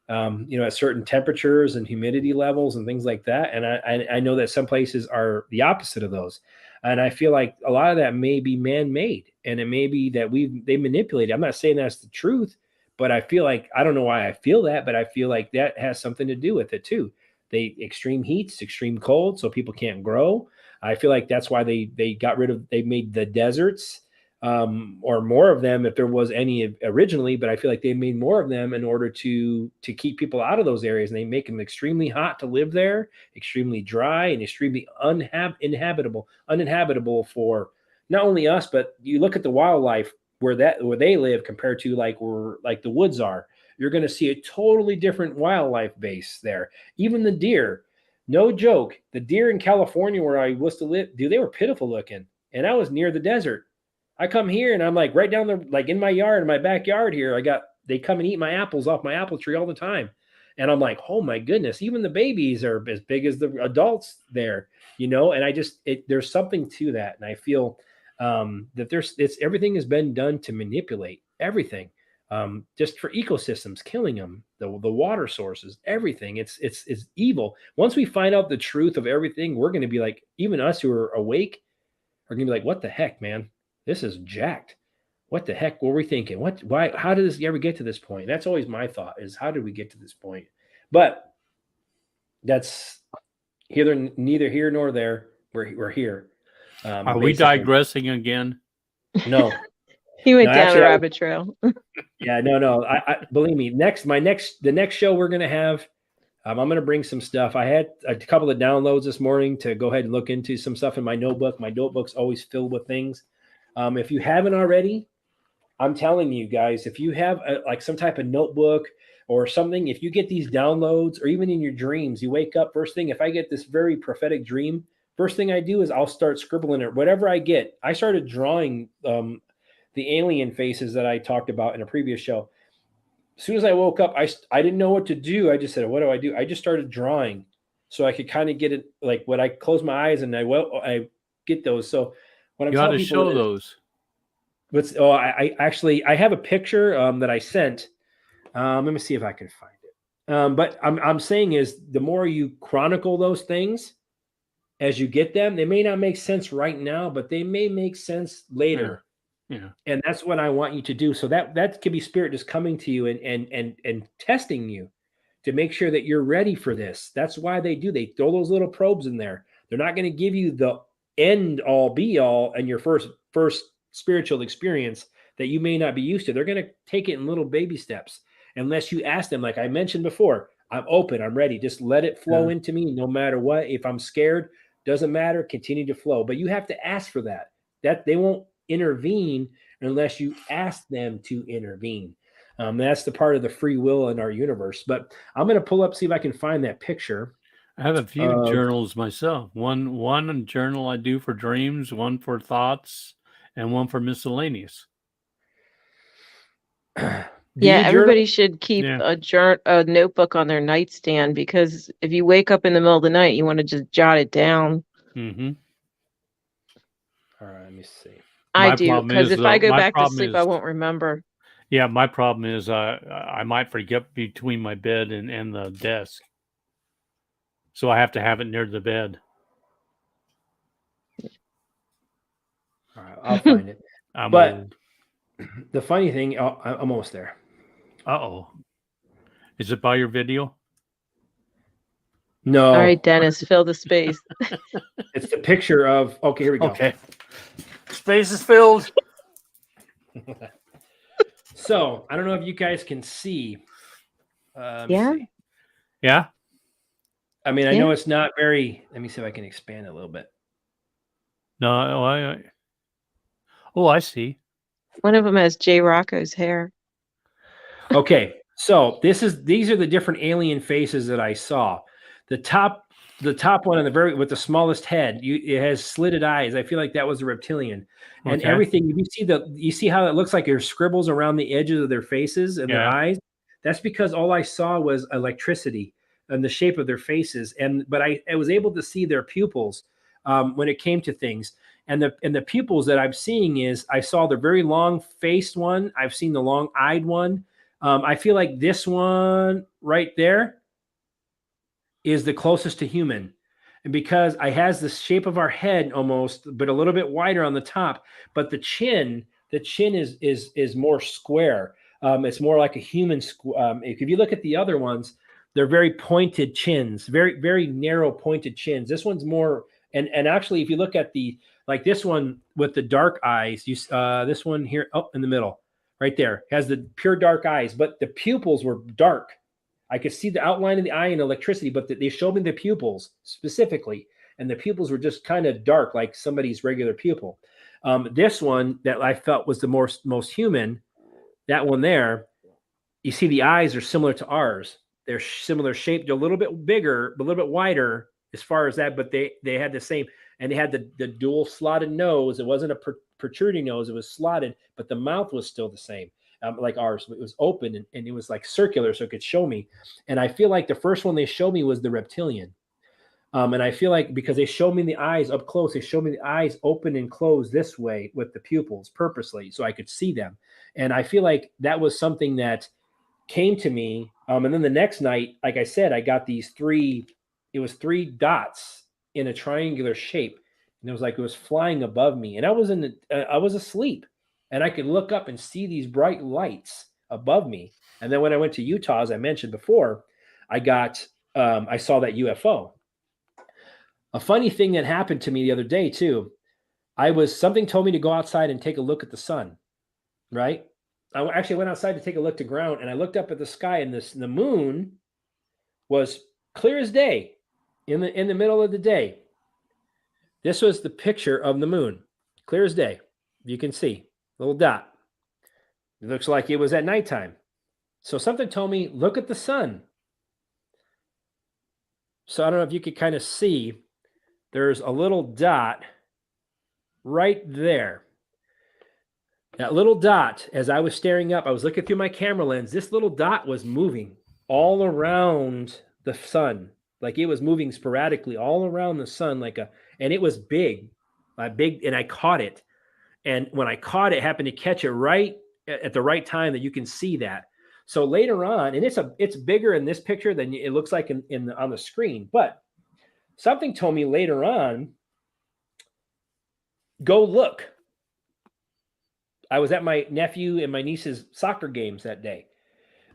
you know, at certain temperatures and humidity levels and things like that. And I know that some places are the opposite of those. And I feel like a lot of that may be man-made, and it may be that they manipulate it. I'm not saying that's the truth, but I feel like, I don't know why I feel that, but I feel like that has something to do with it too. They extreme heats, extreme cold, so people can't grow. I feel like that's why they made the deserts, or more of them if there was any originally, but I feel like they made more of them in order to keep people out of those areas, and they make them extremely hot to live there, extremely dry, and extremely uninhabitable for not only us, but you look at the wildlife where they live compared to where the woods are. You're going to see a totally different wildlife base there. Even the deer, no joke, the deer in California where I used to live, dude, they were pitiful looking, and I was near the desert. I come here and I'm like right down the, like in my yard, in my backyard here. They come and eat my apples off my apple tree all the time. And I'm like, oh my goodness, even the babies are as big as the adults there, you know? And there's something to that. And I feel that everything has been done to manipulate everything, just for ecosystems, killing them, the water sources, everything. It's evil. Once we find out the truth of everything, we're going to be like, even us who are awake are going to be like, what the heck, man? This is jacked. What the heck were we thinking? Why, how did this ever get to this point? That's always my thought, is how did we get to this point? But that's neither here nor there. We're here. Are we digressing again? No. He went down a rabbit trail. Yeah, no. I believe me. The next show we're going to have, I'm going to bring some stuff. I had a couple of downloads this morning to go ahead and look into some stuff in my notebook. My notebook's always filled with things. If you haven't already, I'm telling you guys, if you have like some type of notebook or something, if you get these downloads, or even in your dreams, you wake up first thing. If I get this very prophetic dream, first thing I do is I'll start scribbling it. Whatever I get, I started drawing the alien faces that I talked about in a previous show. As soon as I woke up, I didn't know what to do. I just said, what do I do? I just started drawing so I could kind of get it, like when I close my eyes and I get those. So when I'm telling people, show those. I have a picture that I sent. Let me see if I can find it. But I'm saying is, the more you chronicle those things as you get them, they may not make sense right now, but they may make sense later. Yeah. And that's what I want you to do. So that could be spirit just coming to you and testing you to make sure that you're ready for this. That's why they throw those little probes in there. They're not going to give you the end all be all and your first spiritual experience that you may not be used to. They're going to take it in little baby steps. Unless you ask them, like I mentioned before, I'm open, I'm ready. Just let it flow into me no matter what. If I'm scared, doesn't matter, continue to flow. But you have to ask for that. That they won't intervene unless you ask them to intervene. That's the part of the free will in our universe. But I'm going to pull up, see if I can find that picture. I have a few journals myself. One journal I do for dreams, one for thoughts, and one for miscellaneous. Yeah, everybody should keep a notebook on their nightstand, because if you wake up in the middle of the night, you want to just jot it down. Mm-hmm. All right, let me see. I do, because if I go back to sleep, I won't remember. Yeah, my problem is I might forget between my bed and the desk. So I have to have it near the bed. All right, I'll find it. But old. The funny thing, I'm almost there. Uh-oh. Is it by your video? No. All right, Dennis, fill the space. It's the picture of, okay, here we go. Okay. Space is filled. So I don't know if you guys can see. Let me Yeah. see. Yeah. I mean, I Yeah. know it's not very. Let me see if I can expand it a little bit. No, oh, I see. One of them has J. Rocco's hair. Okay, so these are the different alien faces that I saw. The top one on the very with the smallest head, it has slitted eyes. I feel like that was a reptilian, and Okay. everything you see how it looks like there's scribbles around the edges of their faces and their Yeah. eyes. That's because all I saw was electricity and the shape of their faces, but I was able to see their pupils when it came to things. And the pupils that I'm seeing is I saw the very long faced one. I've seen the long eyed one. I feel like this one right there is the closest to human. And because I has the shape of our head almost, but a little bit wider on the top, but the chin is more square. It's more like a human. If you look at the other ones, they're very pointed chins, very very narrow pointed chins. This one's more, and actually, if you look at like this one with the dark eyes, this one here, in the middle, right there, has the pure dark eyes, but the pupils were dark. I could see the outline of the eye and electricity, but they showed me the pupils specifically, and the pupils were just kind of dark, like somebody's regular pupil. This one that I felt was the most human, that one there, you see the eyes are similar to ours. They're similar shaped, a little bit bigger, a little bit wider as far as that, but they had the same, and they had the dual slotted nose. It wasn't a protruding nose; it was slotted, but the mouth was still the same, like ours. It was open and it was like circular, so it could show me. And I feel like the first one they showed me was the reptilian. And I feel like because they showed me the eyes up close, they showed me the eyes open and close this way with the pupils purposely, so I could see them. And I feel like that was something that came to me. And then the next night, like I said, I got it was three dots in a triangular shape. And it was flying above me. And I was asleep and I could look up and see these bright lights above me. And then when I went to Utah, as I mentioned before, I saw that UFO. A funny thing that happened to me the other day too, something told me to go outside and take a look at the sun, right? I actually went outside to take a look to ground, and I looked up at the sky, and the moon was clear as day in the middle of the day. This was the picture of the moon, clear as day. You can see little dot. It looks like it was at nighttime. So something told me, look at the sun. So I don't know if you could kind of see. There's a little dot right there. That little dot, as I was staring up, I was looking through my camera lens. This little dot was moving all around the sun, like it was moving sporadically all around the sun, and it was big, and I caught it. And when I caught it, happened to catch it right at the right time that you can see that. So later on, and it's bigger in this picture than it looks like on the screen. But something told me later on, go look. I was at my nephew and my niece's soccer games that day.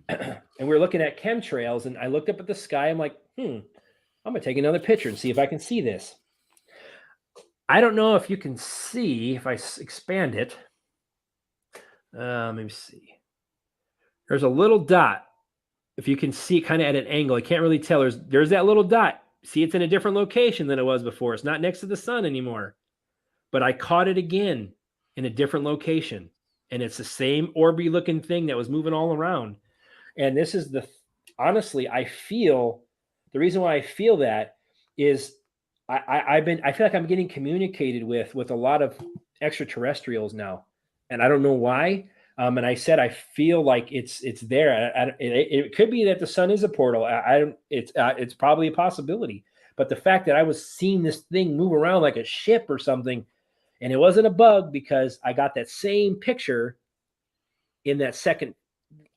And we were looking at chemtrails, and I looked up at the sky. I'm like, I'm going to take another picture and see if I can see this. I don't know if you can see, if I expand it. Let me see. There's a little dot. If you can see it kind of at an angle, I can't really tell. There's that little dot. See, it's in a different location than it was before. It's not next to the sun anymore. But I caught it again in a different location. And it's the same orby looking thing that was moving all around. And this is honestly, I feel the reason why I feel that is I feel like I'm getting communicated with a lot of extraterrestrials now, and I don't know why. And I said I feel like it's there. It could be that the sun is a portal. It's probably a possibility. But the fact that I was seeing this thing move around like a ship or something, and it wasn't a bug because I got that same picture in that second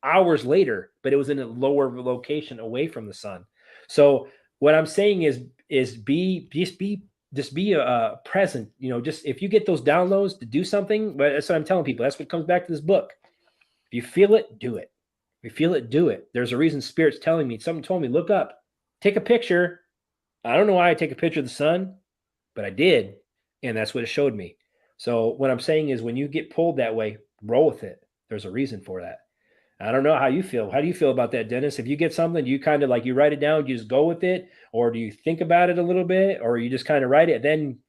hours later, but it was in a lower location away from the sun. So what I'm saying is be present. Just if you get those downloads to do something, but that's what I'm telling people. That's what comes back to this book. If you feel it, do it. If you feel it, do it. There's a reason Spirit's telling me. Someone told me, look up, take a picture. I don't know why I take a picture of the sun, but I did, and that's what it showed me. So what I'm saying is when you get pulled that way, roll with it. There's a reason for that. I don't know how you feel. How do you feel about that, Dennis? If you get something, do you kind of like you write it down, you just go with it, or do you think about it a little bit, or you just kind of write it, then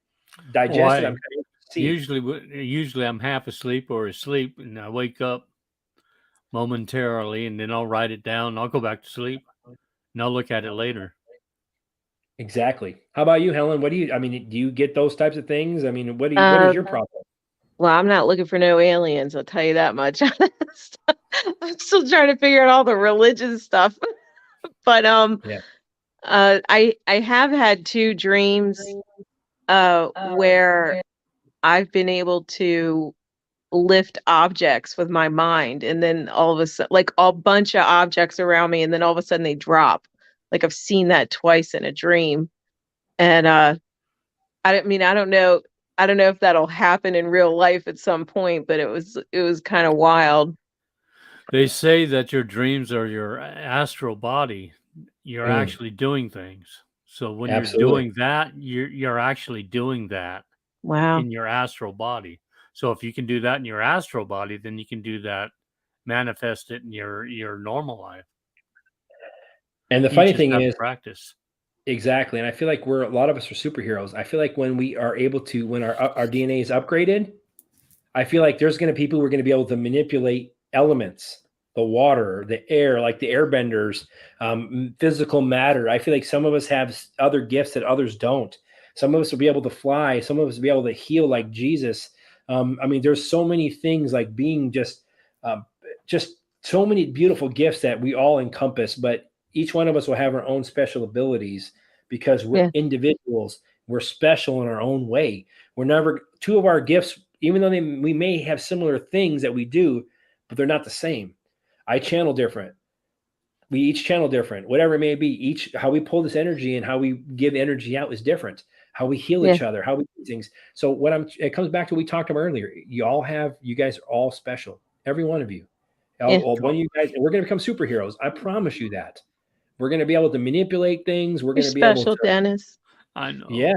digest it? I'm kind of usually I'm half asleep or asleep, and I wake up momentarily, and then I'll write it down. I'll go back to sleep, and I'll look at it later. Exactly. How about you, Helen? What do you? I mean, do you get those types of things? I mean, what is your problem? Well, I'm not looking for no aliens, I'll tell you that much. I'm still trying to figure out all the religion stuff. But Yeah. I have had 2 dreams where I've been able to lift objects with my mind, and then all of a sudden, like a bunch of objects around me, and then all of a sudden they drop. Like I've seen that twice in a dream. And I don't know. I don't know if that'll happen in real life at some point, but it was kind of wild. They say that your dreams are your astral body. You're actually doing things. So when you're doing that, you're actually doing that in your astral body. So if you can do that in your astral body, then you can do that, manifest it in your normal life. And the funny thing is, practice. Exactly. And I feel like a lot of us are superheroes. I feel like when we are able to, when our DNA is upgraded, I feel like there's going to people who are going to be able to manipulate elements, the water, the air, like the airbenders, physical matter. I feel like some of us have other gifts that others don't. Some of us will be able to fly. Some of us will be able to heal like Jesus. I mean, there's so many things like being just so many beautiful gifts that we all encompass, but each one of us will have our own special abilities because we're individuals. We're special in our own way. We're never 2 of our gifts, even though we may have similar things that we do, but they're not the same. I channel different. We each channel different, whatever it may be. How we pull this energy and how we give energy out is different. How we heal each other, how we do things. So it comes back to what we talked about earlier. You guys are all special. Every one of you. One of you guys, and we're going to become superheroes. I promise you that. We're going to be able to manipulate things. We're going to be able to, Dennis. I know. Yeah.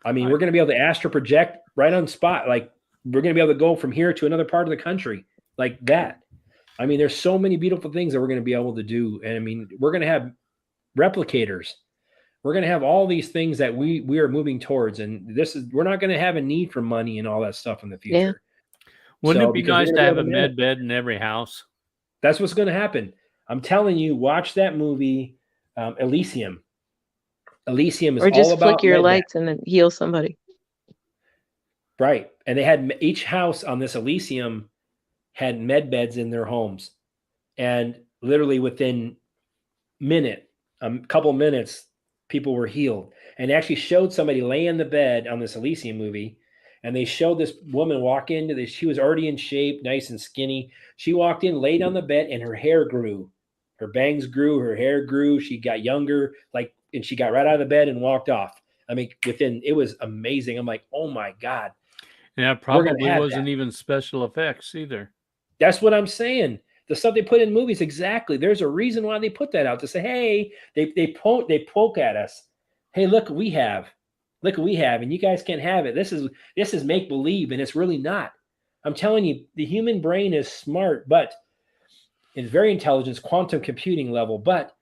I mean, we're going to be able to astral project right on spot. Like we're going to be able to go from here to another part of the country like that. I mean, there's so many beautiful things that we're going to be able to do. And I mean, we're going to have replicators. We're going to have all these things that we are moving towards. And we're not going to have a need for money and all that stuff in the future. Yeah. Wouldn't it be nice to have a med bed in every house? That's what's going to happen. I'm telling you, watch that movie, Elysium. Elysium is all about, or just flick your lights and then heal somebody. Right. And they had each house on this Elysium had med beds in their homes. And literally within a couple minutes, people were healed. And they actually showed somebody lay in the bed on this Elysium movie. And they showed this woman walk into this. She was already in shape, nice and skinny. She walked in, laid on the bed, and her hair grew. Her bangs grew, her hair grew. She got younger, and she got right out of the bed and walked off. I mean, it was amazing. I'm like, oh my God. Yeah, probably wasn't even special effects either. That's what I'm saying. The stuff they put in movies, exactly. There's a reason why they put that out to say, hey, they poke at us. Hey, look what we have. Look what we have, and you guys can't have it. This is make believe, and it's really not. I'm telling you, the human brain is smart, but it's very intelligent. It's quantum computing level. But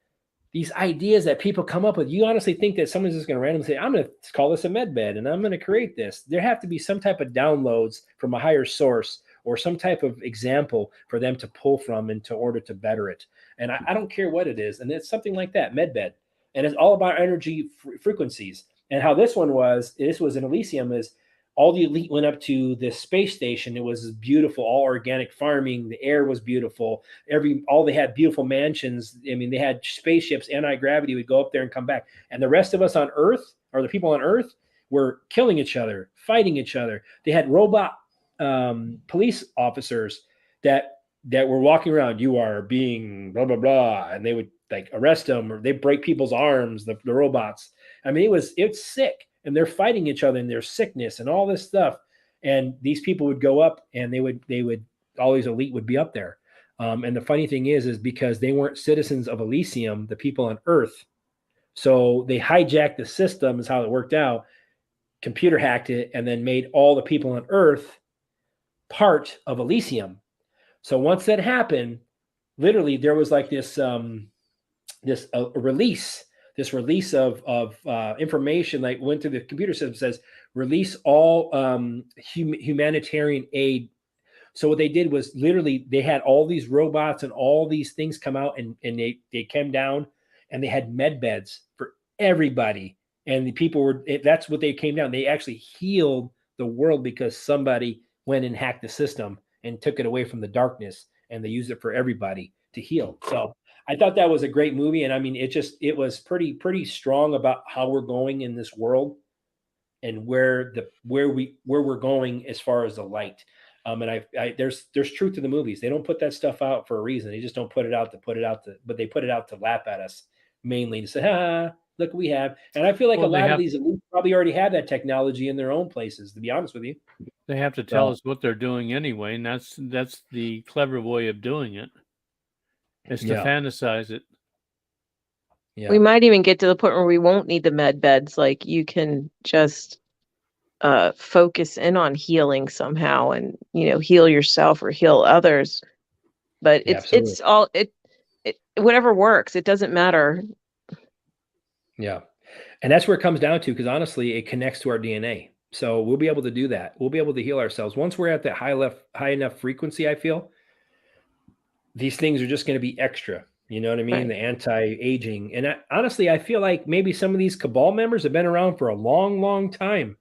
these ideas that people come up with, you honestly think that someone's just going to randomly say, I'm going to call this a med bed, and I'm going to create this. There have to be some type of downloads from a higher source or some type of example for them to pull from in order to better it. And I don't care what it is. And it's something like that, med bed. And it's all about energy frequencies. And how this was in Elysium, is all the elite went up to this space station. It was beautiful, all organic farming. The air was beautiful. They had beautiful mansions. I mean, they had spaceships, anti-gravity would go up there and come back. And the rest of us on Earth, or the people on Earth, were killing each other, fighting each other. They had robot police officers that were walking around. You are being blah, blah, blah. And they would arrest them, or they break people's arms, the robots. I mean, it's sick, and they're fighting each other in their sickness and all this stuff. And these people would go up, and they would all these elite would be up there. And the funny thing is because they weren't citizens of Elysium, the people on Earth. So they hijacked the system is how it worked out, computer hacked it, and then made all the people on Earth part of Elysium. So once that happened, literally there was like this release of information, like went through the computer system, says release all humanitarian aid. So what they did was literally they had all these robots and all these things come out, and they came down, and they had med beds for everybody. And the people were, that's what they came down. They actually healed the world because somebody went and hacked the system and took it away from the darkness, and they used it for everybody to heal. So I thought that was a great movie. And I mean, it was pretty strong about how we're going in this world and where we're going as far as the light. And there's truth to the movies. They don't put that stuff out for a reason. They just don't put it out but they put it out to laugh at us, mainly to say, look what we have. And I feel like a lot of these elites probably already have that technology in their own places, to be honest with you. They have to tell us what they're doing anyway, and that's the clever way of doing it, is to fantasize it. Yeah. We might even get to the point where we won't need the med beds. Like, you can just focus in on healing somehow, and heal yourself or heal others. But it's all whatever works. It doesn't matter. Yeah. And that's where it comes down to, because honestly, it connects to our DNA. So we'll be able to do that. We'll be able to heal ourselves once we're at that high enough frequency. I feel these things are just going to be extra. You know what I mean? Right. The anti-aging. And honestly, I feel like maybe some of these cabal members have been around for a long, long time.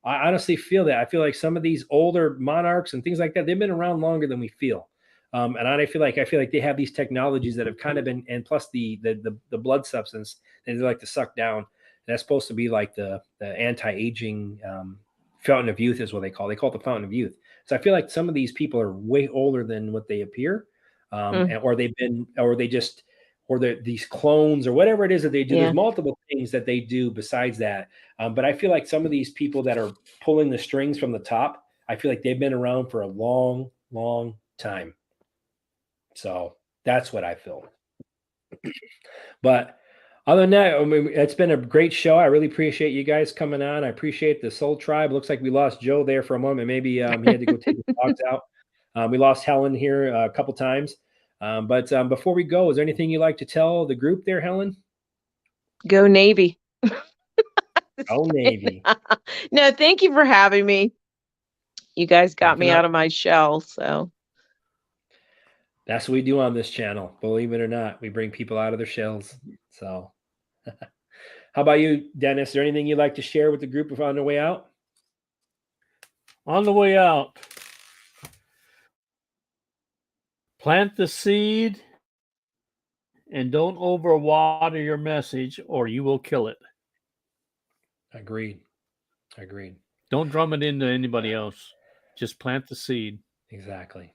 I honestly feel that. I feel like some of these older monarchs and things like that, they've been around longer than we feel. And I feel like they have these technologies that have kind of been, and plus the blood substance that they like to suck down. And that's supposed to be like the anti-aging fountain of youth is what they call it. They call it the fountain of youth. So I feel like some of these people are way older than what they appear. Or these clones or whatever it is that they do. Yeah. There's multiple things that they do besides that. But I feel like some of these people that are pulling the strings from the top, I feel like they've been around for a long, long time. So that's what I feel. But other than that, I mean, it's been a great show. I really appreciate you guys coming on. I appreciate the Soul Tribe. Looks like we lost Joe there for a moment. Maybe he had to go take his dogs out. We lost Helen here a couple times. But before we go, is there anything you'd like to tell the group there, Helen? Go Navy. Go Navy. No, thank you for having me. You guys got me out of my shell. So that's what we do on this channel. Believe it or not, we bring people out of their shells. So how about you, Dennis? Is there anything you'd like to share with the group on the way out? On the way out, plant the seed and don't overwater your message or you will kill it. Agreed. Don't drum it into anybody else. Just plant the seed. Exactly.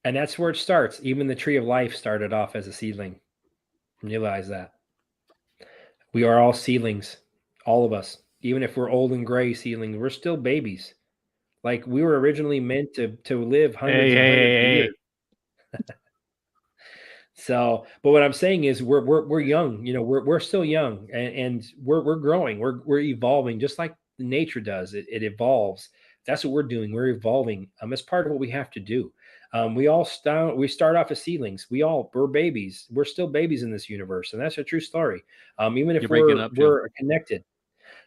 And that's where it starts. Even the tree of life started off as a seedling. Realize that. We are all seedlings. All of us. Even if we're old and gray seedlings, we're still babies. Like we were originally meant to live hundreds of years. So, but what I'm saying is we're young, we're still young and we're growing, we're evolving just like nature does. It evolves. That's what we're doing. We're evolving. It's part of what we have to do. We start off as seedlings. We're babies. We're still babies in this universe. And that's a true story. Even if we're connected,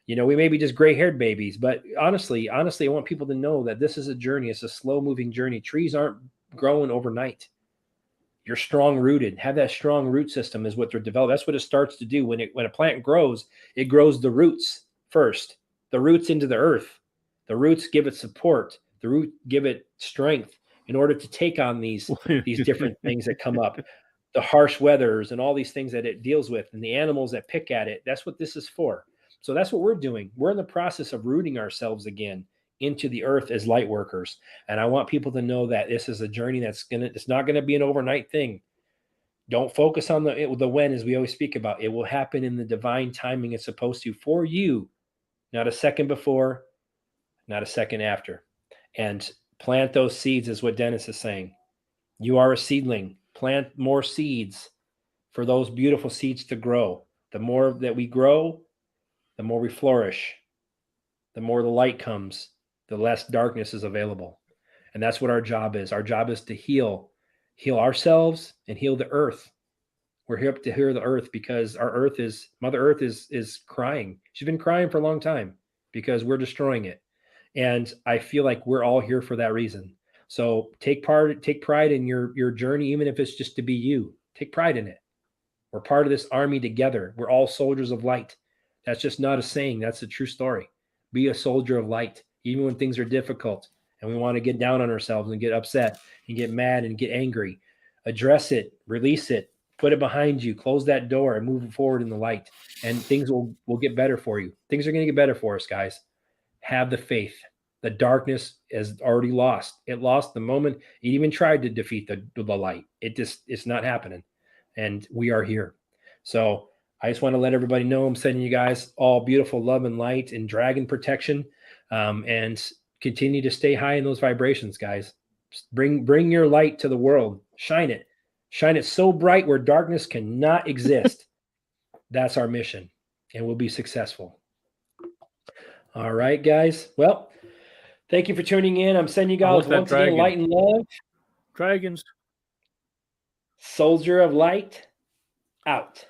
we may be just gray-haired babies, but honestly, I want people to know that this is a journey. It's a slow moving journey. Trees aren't growing overnight. You're strong rooted. Have that strong root system is what they're developed. That's what it starts to do. When a plant grows, it grows the roots first. The roots into the earth. The roots give it support. The root give it strength in order to take on these different things that come up. The harsh weathers and all these things that it deals with and the animals that pick at it. That's what this is for. So that's what we're doing. We're in the process of rooting ourselves again into the earth as light workers. And I want people to know that this is a journey it's not going to be an overnight thing. Don't focus on the when, as we always speak about. It will happen in the divine timing it's supposed to for you, not a second before, not a second after. And plant those seeds is what Dennis is saying. You are a seedling. Plant more seeds for those beautiful seeds to grow. The more that we grow, the more we flourish. The more the light comes, the less darkness is available. And that's what our job is. Our job is to heal ourselves and heal the earth. We're here to heal the earth because Mother Earth is crying. She's been crying for a long time because we're destroying it. And I feel like we're all here for that reason. So take pride in your journey, even if it's just to be you. Take pride in it. We're part of this army together. We're all soldiers of light. That's just not a saying. That's a true story. Be a soldier of light, even when things are difficult and we want to get down on ourselves and get upset and get mad and get angry. Address it, release it, put it behind you, close that door and move forward in the light. And things will get better for you. Things are going to get better for us, guys. Have the faith. The darkness is already lost. It lost the moment it even tried to defeat the light. It's not happening. And we are here. So I just want to let everybody know I'm sending you guys all beautiful love and light and dragon protection. And continue to stay high in those vibrations, guys. Bring your light to the world. Shine it. Shine it so bright where darkness cannot exist. That's our mission. And we'll be successful. All right, guys. Well, thank you for tuning in. I'm sending you guys once again light and love. Dragons. Soldier of light, out.